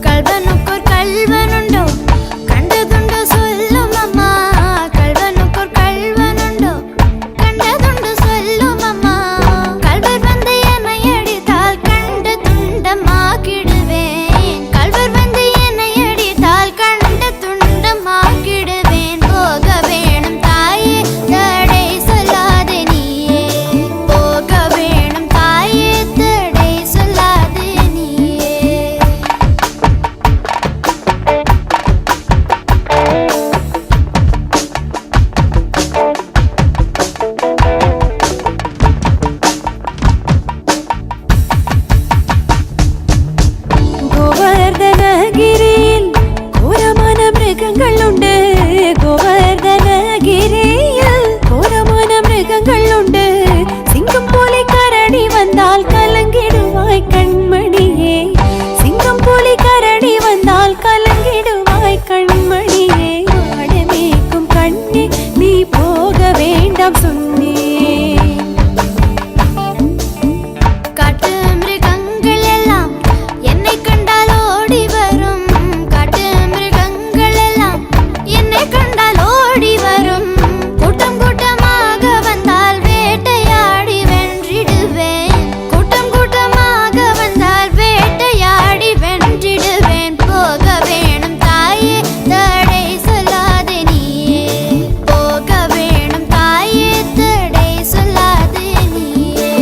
கல்வனுக்கோர் கல்வனுண்டோ கண்டதுண்டோ சொல்லும் அம்மா. கல்வனுக்கோர் கல்வனுண்டோ கண்டதுண்டு சொல்லும் அம்மா. கல்வர் வந்து என்னை அடித்தால் கண்ட துண்டமாக்கிடுவேன். கல்வர் வந்து என்னை அடித்தால் கண்ட துண்டமாக்கிடுவேன். போக வேணும் தாயே தடை சொல்லாதே நீயே. போக வேணும் தாயே தடை சொல்லாதே நீயே. கோவர்தனகிரியில் கோரமான மிருகங்கள் உண்டு. கோவர்தனகிரியில் கோரமான மிருகங்கள் உண்டு. சிங்கம் போலே கரடி வந்தால் கலங்கிடுவாய் கண்மணியே. சிங்கம் போலே கரடி வந்தால் கலங்கிடுவாய் கண்மணியே. ஆடு மேய்க்கும் கண்ணே நீ போக வேண்டாம் சொன்னேன். காட்டு மிருகங்கள் எல்லாம் என்னை கண்டால் ஓடி வரும். காட்டு மிருகங்கள் எல்லாம் என்னை கண்டால் ஓடி வரும். கூட்டம் கூட்டமாக வந்தால் வேட்டையாடி வென்றிடுவேன். கூட்டம் கூட்டமாக வந்தால் வேட்டையாடி வென்றிடுவேன். போக வேணும் தாயே தடை சொல்லாதே நீயே. போக வேணும் தாயே தடை சொல்லாதே நீயே.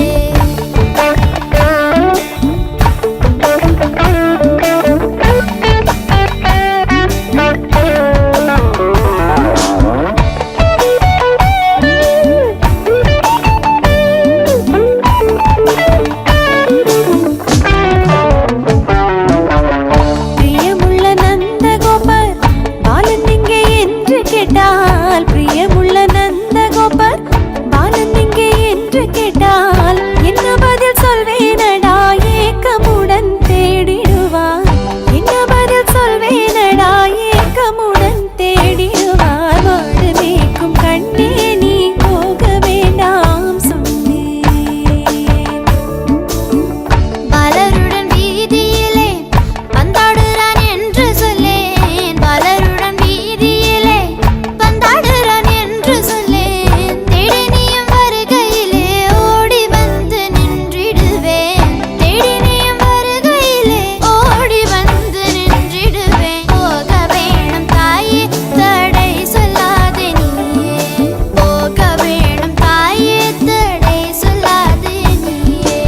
பிரியமுள்ள நந்தகோபர் பாலன் எங்கே என்று கேட்டால். பிரியமுள்ள நந்தகோபர் பாலன் எங்கே என்று கேட்டால் என்ன பதில் சொல்வேனடா ஏக்கமுடன் தேடிடுவார். என்ன பதில் சொல்வேனடா ஏக்கமுடன் தேடிடுவார். வாடு மேய்க்கும் கண்ணே நீ போக வேண்டாம் சொன்னேன். பலருடன் வீதியிலே பந்தாடுறான் என்று சொல்லேன். பலருடன் வீதியிலே பந்தாடுறான் என்று சொல்லேன். தேடி நீயும் வருகையிலே ஓடி வந்து நின்றிடுவேன். தேடி நீயும் வருகையிலே ஓடி வந்து நின்றிடுவேன். போக வேணும் தாயே தடை சொல்லாதே நீயே. போக வேணும் தாயே தடை சொல்லாதே நீயே.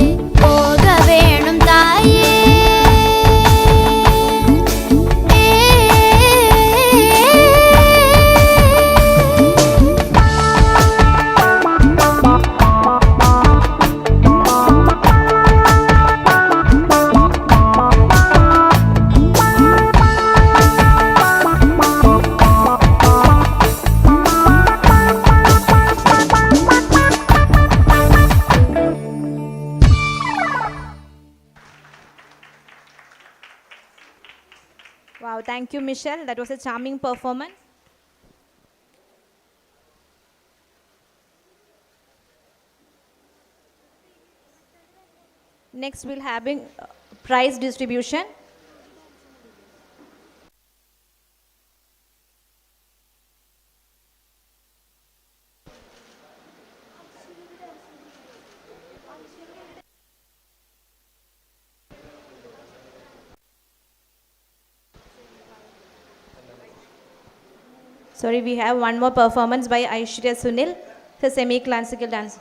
போக வேணும் தாயே. Wow, thank you, Michelle. That was a charming performance. Next, we'll having prize distribution. Sorry, we have one more performance by Aishwarya Sunil, the semi-classical dance.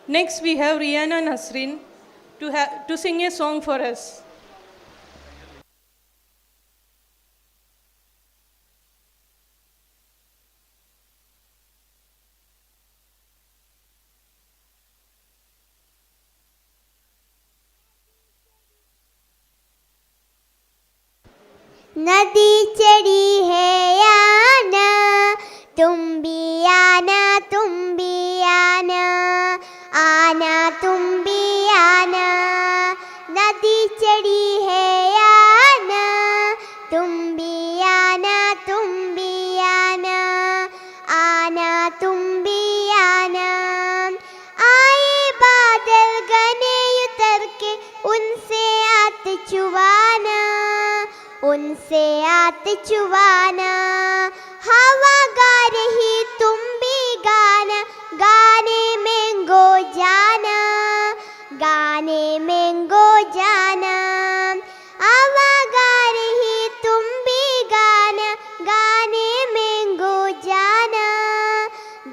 Next, we have Rihanna Nasrin to sing a song for us. नदी चढ़ी है आना, तुम भी आना, तुम भी आना, आना तुम भी आना। नदी चढ़ी है आना, तुम भी आना, तुम भी आना, आना तुम भी आना। आए बादल घने उतर के, उनसे आत चुवाना, उनसे आत चुवाना। हवा गा रही तुम भी गाना, गाने में गो जाना, गाने में गो जाना। हवा गा रही तुम भी गाना, गाने में गो जाना,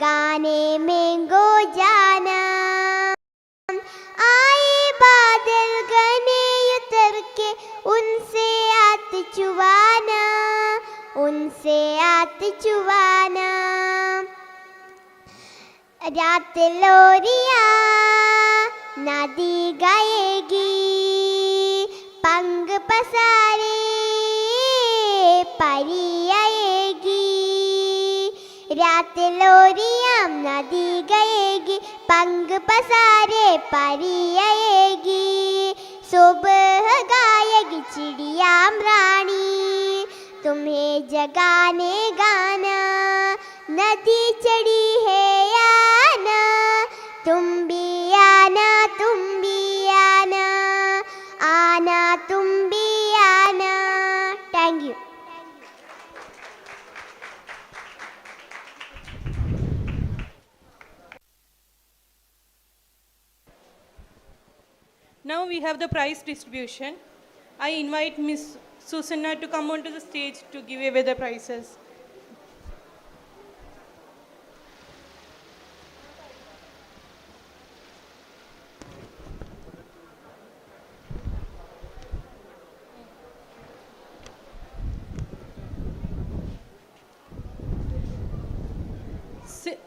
गाने में गो जाना। आए बादल घने उतर के, उनसे आत चुवाना, उनसे आत चुवाना। रात लोरिया नदी गाएगी, पंख पसारे परी आएगी। रात लोरिया नदी गाएगी, पंख पसारे परी आएगी। सुबह गाएगी चिड़िया रानी, तुम्हें जगाने गाना। नदी चढ़ी है आना, तुम भी आना, तुम भी आना, आना तुम भी आना। Thank you. Now we have the prize distribution. I invite Miss Susanna to come onto the stage to give away the prizes.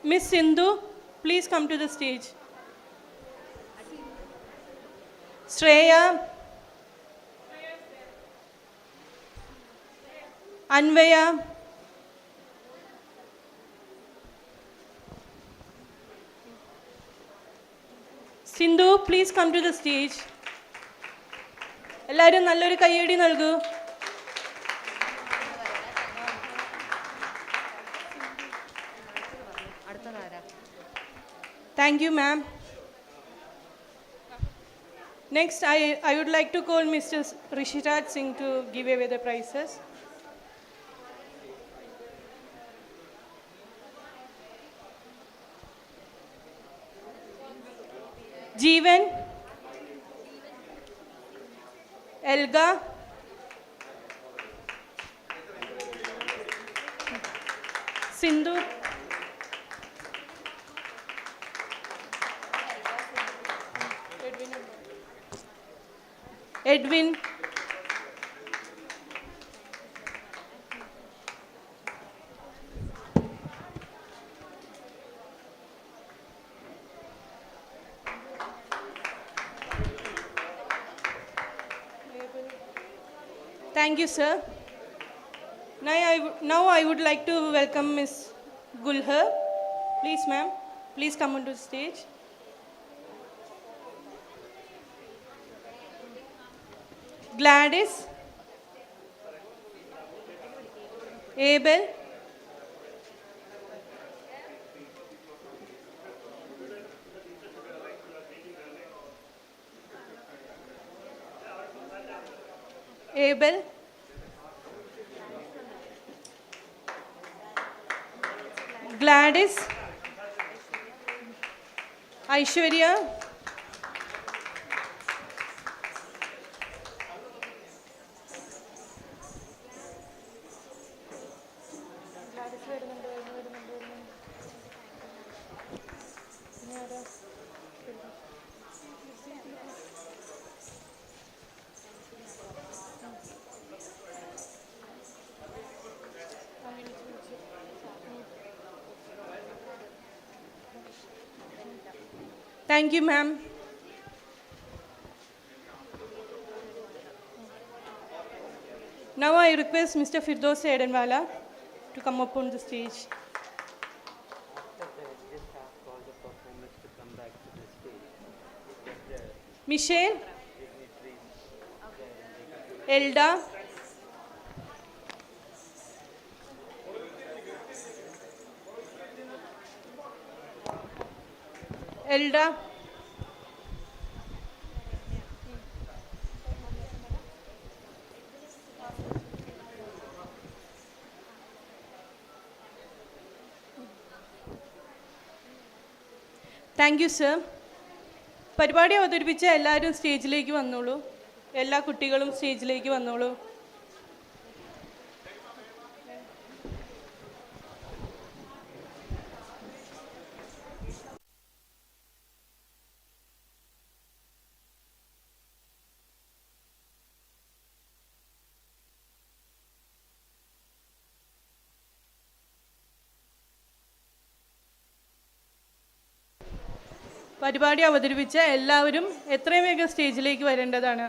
Miss Sindhu, please come to the stage. Shreya, Anvaya, Sindhu, please come to the stage. എല്ലാവരും നല്ലൊരു കയ്യടി നൽകൂ. Thank you, ma'am. Next, I would like to call Mr. Rishirat Singh to give away the prizes. Jeevan, Elga, Sindhu, Edwin, thank you, sir. Now I would like to welcome Miss Gulhar. Please, ma'am, please come onto the stage. Gladys, Abel, Abel, Gladys, Aishwarya, Thank you, ma'am. Now I request Mr. Firdaus Edenwala to come up on the stage. Michelle, Elda, Elda, thank you sir. പരിപാടി അവതരിപ്പിച്ച എല്ലാവരും സ്റ്റേജിലേക്ക് വന്നോളൂ. എല്ലാ കുട്ടികളും സ്റ്റേജിലേക്ക് വന്നോളൂ. പരിപാടി അവതരിപ്പിച്ച എല്ലാവരും എത്രയും വേഗം സ്റ്റേജിലേക്ക് വരേണ്ടതാണ്.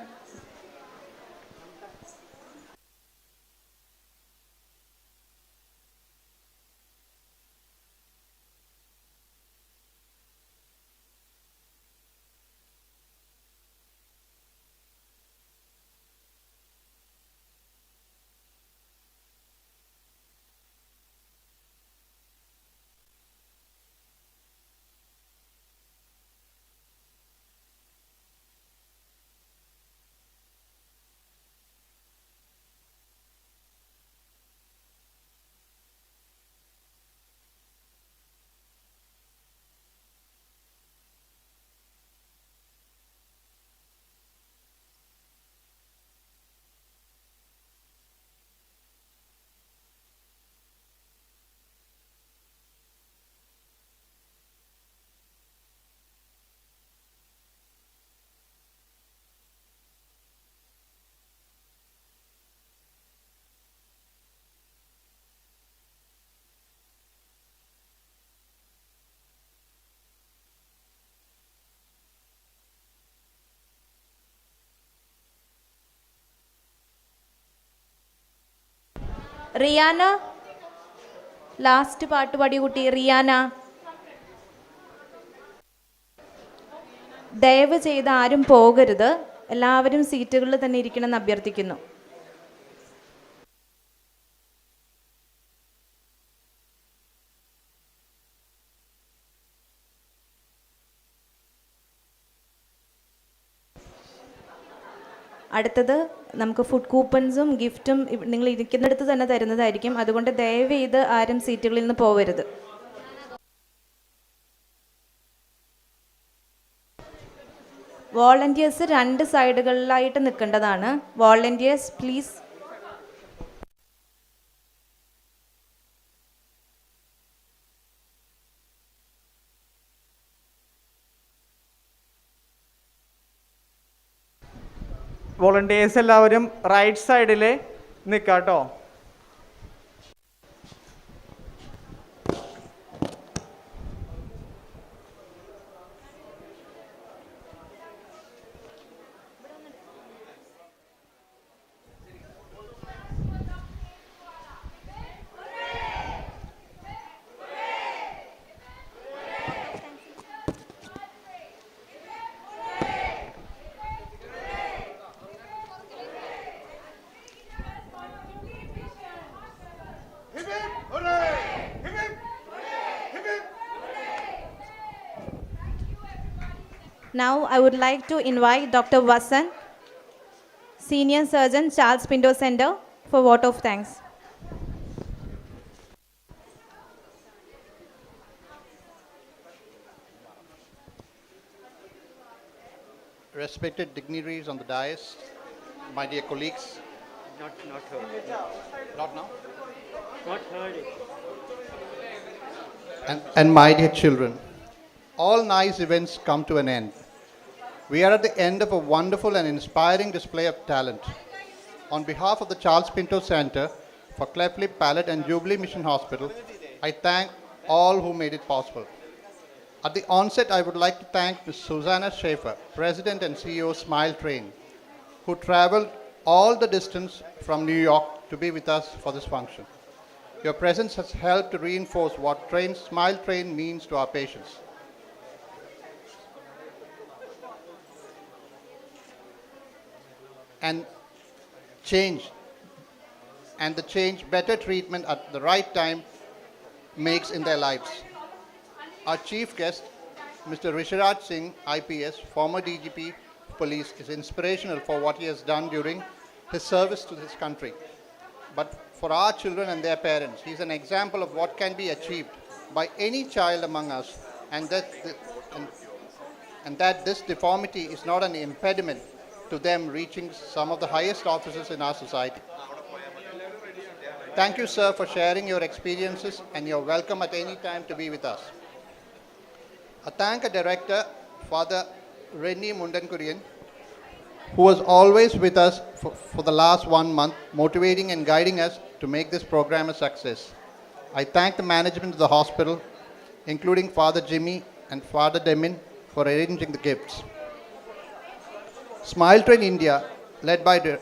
റിയാന, ലാസ്റ്റ് പാട്ട് പാടിയ കുട്ടി റിയാന. ദയവ് ചെയ്ത് ആരും പോകരുത്, എല്ലാവരും സീറ്റുകളിൽ തന്നെ ഇരിക്കണമെന്ന് അഭ്യർത്ഥിക്കുന്നു. അടുത്തത് നമുക്ക് ഫുഡ് കൂപ്പൺസും ഗിഫ്റ്റും നിങ്ങൾ ഇരിക്കുന്നിടത്ത് തന്നെ തരുന്നതായിരിക്കും. അതുകൊണ്ട് ദയവ് ചെയ്ത് ആരും സീറ്റുകളിൽ നിന്ന് പോകരുത്. വോളണ്ടിയേഴ്സ് 2 സൈഡുകളിലായിട്ട് നിൽക്കേണ്ടതാണ്. Volunteers please. വോളണ്ടിയേഴ്സ് എല്ലാവരും റൈറ്റ് സൈഡിൽ നിൽക്കാം കേട്ടോ. Now I would like to invite Dr. Vasan, Senior Surgeon, Charles Pinto Center, for vote of thanks. Respected dignitaries on the dais, my dear colleagues. Not heard. Not now? Not heard it. And my dear children, all nice events come to an end. We are at the end of a wonderful and inspiring display of talent. On behalf of the Charles Pinto Center for Cleft Lip Palate and Jubilee Mission Hospital, I thank all who made it possible. At the onset, I would like to thank Ms. Susanna Schaefer, President and CEO Smile Train, who traveled all the distance from New York to be with us for this function. Your presence has helped to reinforce what Smile Train means to our patients. And the change, better treatment at the right time makes in their lives. Our chief guest, Mr. Risharaj Singh, IPS, former DGP Police, is inspirational for what he has done during his service to this country. But for our children and their parents, he is an example of what can be achieved by any child among us, and that this deformity is not an impediment to them reaching some of the highest offices in our society. Thank you, sir, for sharing your experiences, and you're welcome at any time to be with us. I thank a director, Father Rennie Mundankurian, who was always with us for the last 1 month, motivating and guiding us to make this program a success. I thank the management of the hospital, including Father Jimmy and Father Demin, for arranging the gifts. Smile Train India, led by the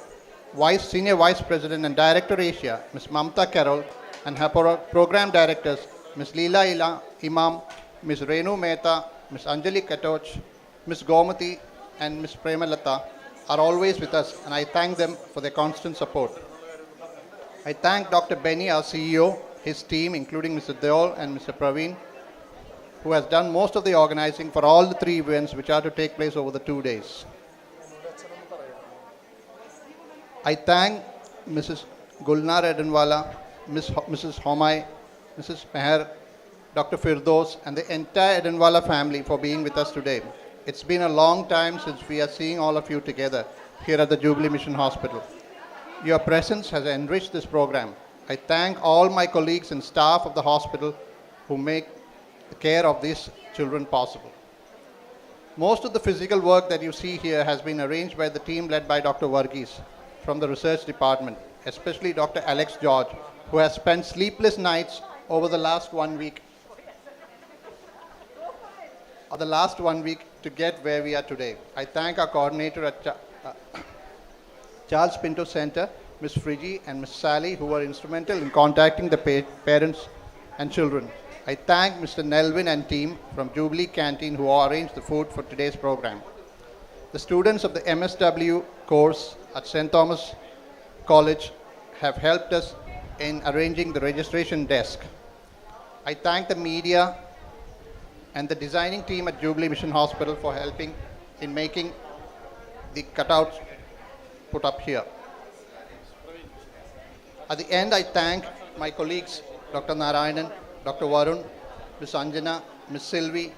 Senior Vice President and Director Asia, Ms. Mamta Carroll, and her program directors, Ms. Leela Imam, Ms. Renu Mehta, Ms. Anjali Katoch, Ms. Gomati, and Ms. Premalata, are always with us, and I thank them for their constant support. I thank Dr. Benny, our CEO, his team, including Mr. Deol and Mr. Praveen, who has done most of the organizing for all the 3 events which are to take place over the 2 days. I thank Mrs. Gulnar Edenwala, Mrs. Homai, Mrs. Meher, Dr. Firdos, and the entire Edenwala family for being with us today. It's been a long time since we are seeing all of you together here at the Jubilee Mission Hospital. Your presence has enriched this program. I thank all my colleagues and staff of the hospital who make the care of these children possible. Most of the physical work that you see here has been arranged by the team led by Dr. Varghese from the research department, especially Dr. Alex George, who has spent sleepless nights over the last 1 week to get where we are today. I thank our coordinator at Charles Pinto Center, Ms. Frigi and Ms. Sally, who were instrumental in contacting the parents and children. I thank Mr. Nelvin and team from Jubilee Canteen who arranged the food for today's program. The students of the MSW course at St. Thomas College have helped us in arranging the registration desk. I thank the media and the designing team at Jubilee Mission Hospital for helping in making the cutouts put up here. At the end, I thank my colleagues, Dr. Narayanan, Dr. Varun, Ms. Anjana, Ms. Sylvie,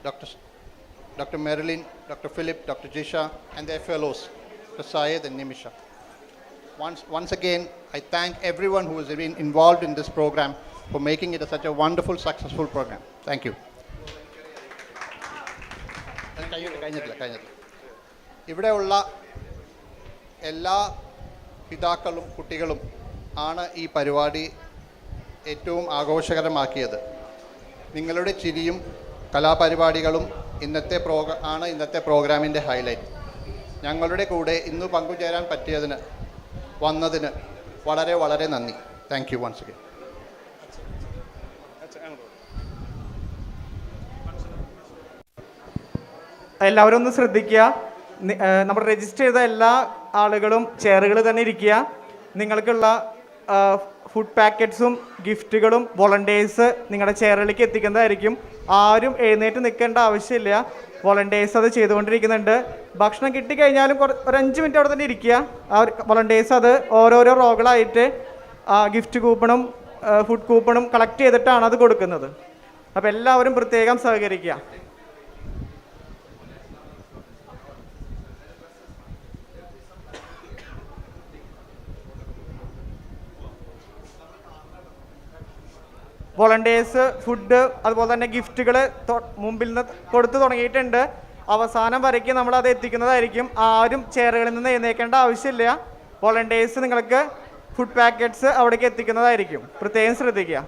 Dr. Marilyn, Dr. Philip, Dr. Jisha, and their fellows, Dr. Syed and Nimisha. Once again, I thank everyone who has been involved in this program for making it such a wonderful, successful program. Thank you. ഇവിടെയുള്ള എല്ലാ പിതാക്കളും കുട്ടികളും ആണ് ഈ പരിപാടി ഏറ്റവും ആഘോഷകരമാക്കിയത്. നിങ്ങളുടെ ചിരിയും കലാപരിപാടികളും ഇന്നത്തെ പ്രോഗ്രാമിൻ്റെ ഹൈലൈറ്റ്. ഞങ്ങളുടെ കൂടെ ഇന്ന് പങ്കുചേരാൻ വന്നതിന് വളരെ വളരെ നന്ദി. Thank you once again. എല്ലാവരും ഒന്ന് ശ്രദ്ധിക്കുക. നമ്മൾ രജിസ്റ്റർ ചെയ്ത എല്ലാ ആളുകളും ചെയറുകൾ തന്നെ ഇരിക്കുക. നിങ്ങൾക്കുള്ള ഫുഡ് പാക്കറ്റ്സും ഗിഫ്റ്റുകളും വോളണ്ടിയേഴ്സ് നിങ്ങളുടെ ചെയറുകളിലേക്ക് എത്തിക്കുന്നതായിരിക്കും. ആരും എഴുന്നേറ്റ് നിൽക്കേണ്ട ആവശ്യമില്ല. വോളണ്ടിയേഴ്സ് അത് ചെയ്തുകൊണ്ടിരിക്കുന്നുണ്ട്. ഭക്ഷണം കിട്ടിക്കഴിഞ്ഞാലും ഒരു 5 മിനിറ്റ് അവിടെ തന്നെ ഇരിക്കുക. ആ വോളണ്ടിയേഴ്സ് അത് ഓരോരോ റോകളായിട്ട് ഗിഫ്റ്റ് കൂപ്പണും ഫുഡ് കൂപ്പണും കളക്ട് ചെയ്തിട്ടാണ് അത് കൊടുക്കുന്നത്. അപ്പോൾ എല്ലാവരും പ്രത്യേകം സഹകരിക്കുക. വോളണ്ടിയേഴ്സ് ഫുഡ് അതുപോലെ തന്നെ ഗിഫ്റ്റുകൾ മുമ്പിൽ നിന്ന് കൊടുത്തു തുടങ്ങിയിട്ടുണ്ട്. അവസാനം വരയ്ക്ക് നമ്മളത് എത്തിക്കുന്നതായിരിക്കും. ആരും ചെയറുകളിൽ നിന്ന് എഴുന്നേൽക്കേണ്ട ആവശ്യമില്ല. വോളണ്ടിയേഴ്സ് നിങ്ങൾക്ക് ഫുഡ് പാക്കറ്റ്സ് അവിടേക്ക് എത്തിക്കുന്നതായിരിക്കും. പ്രത്യേകം ശ്രദ്ധിക്കുക.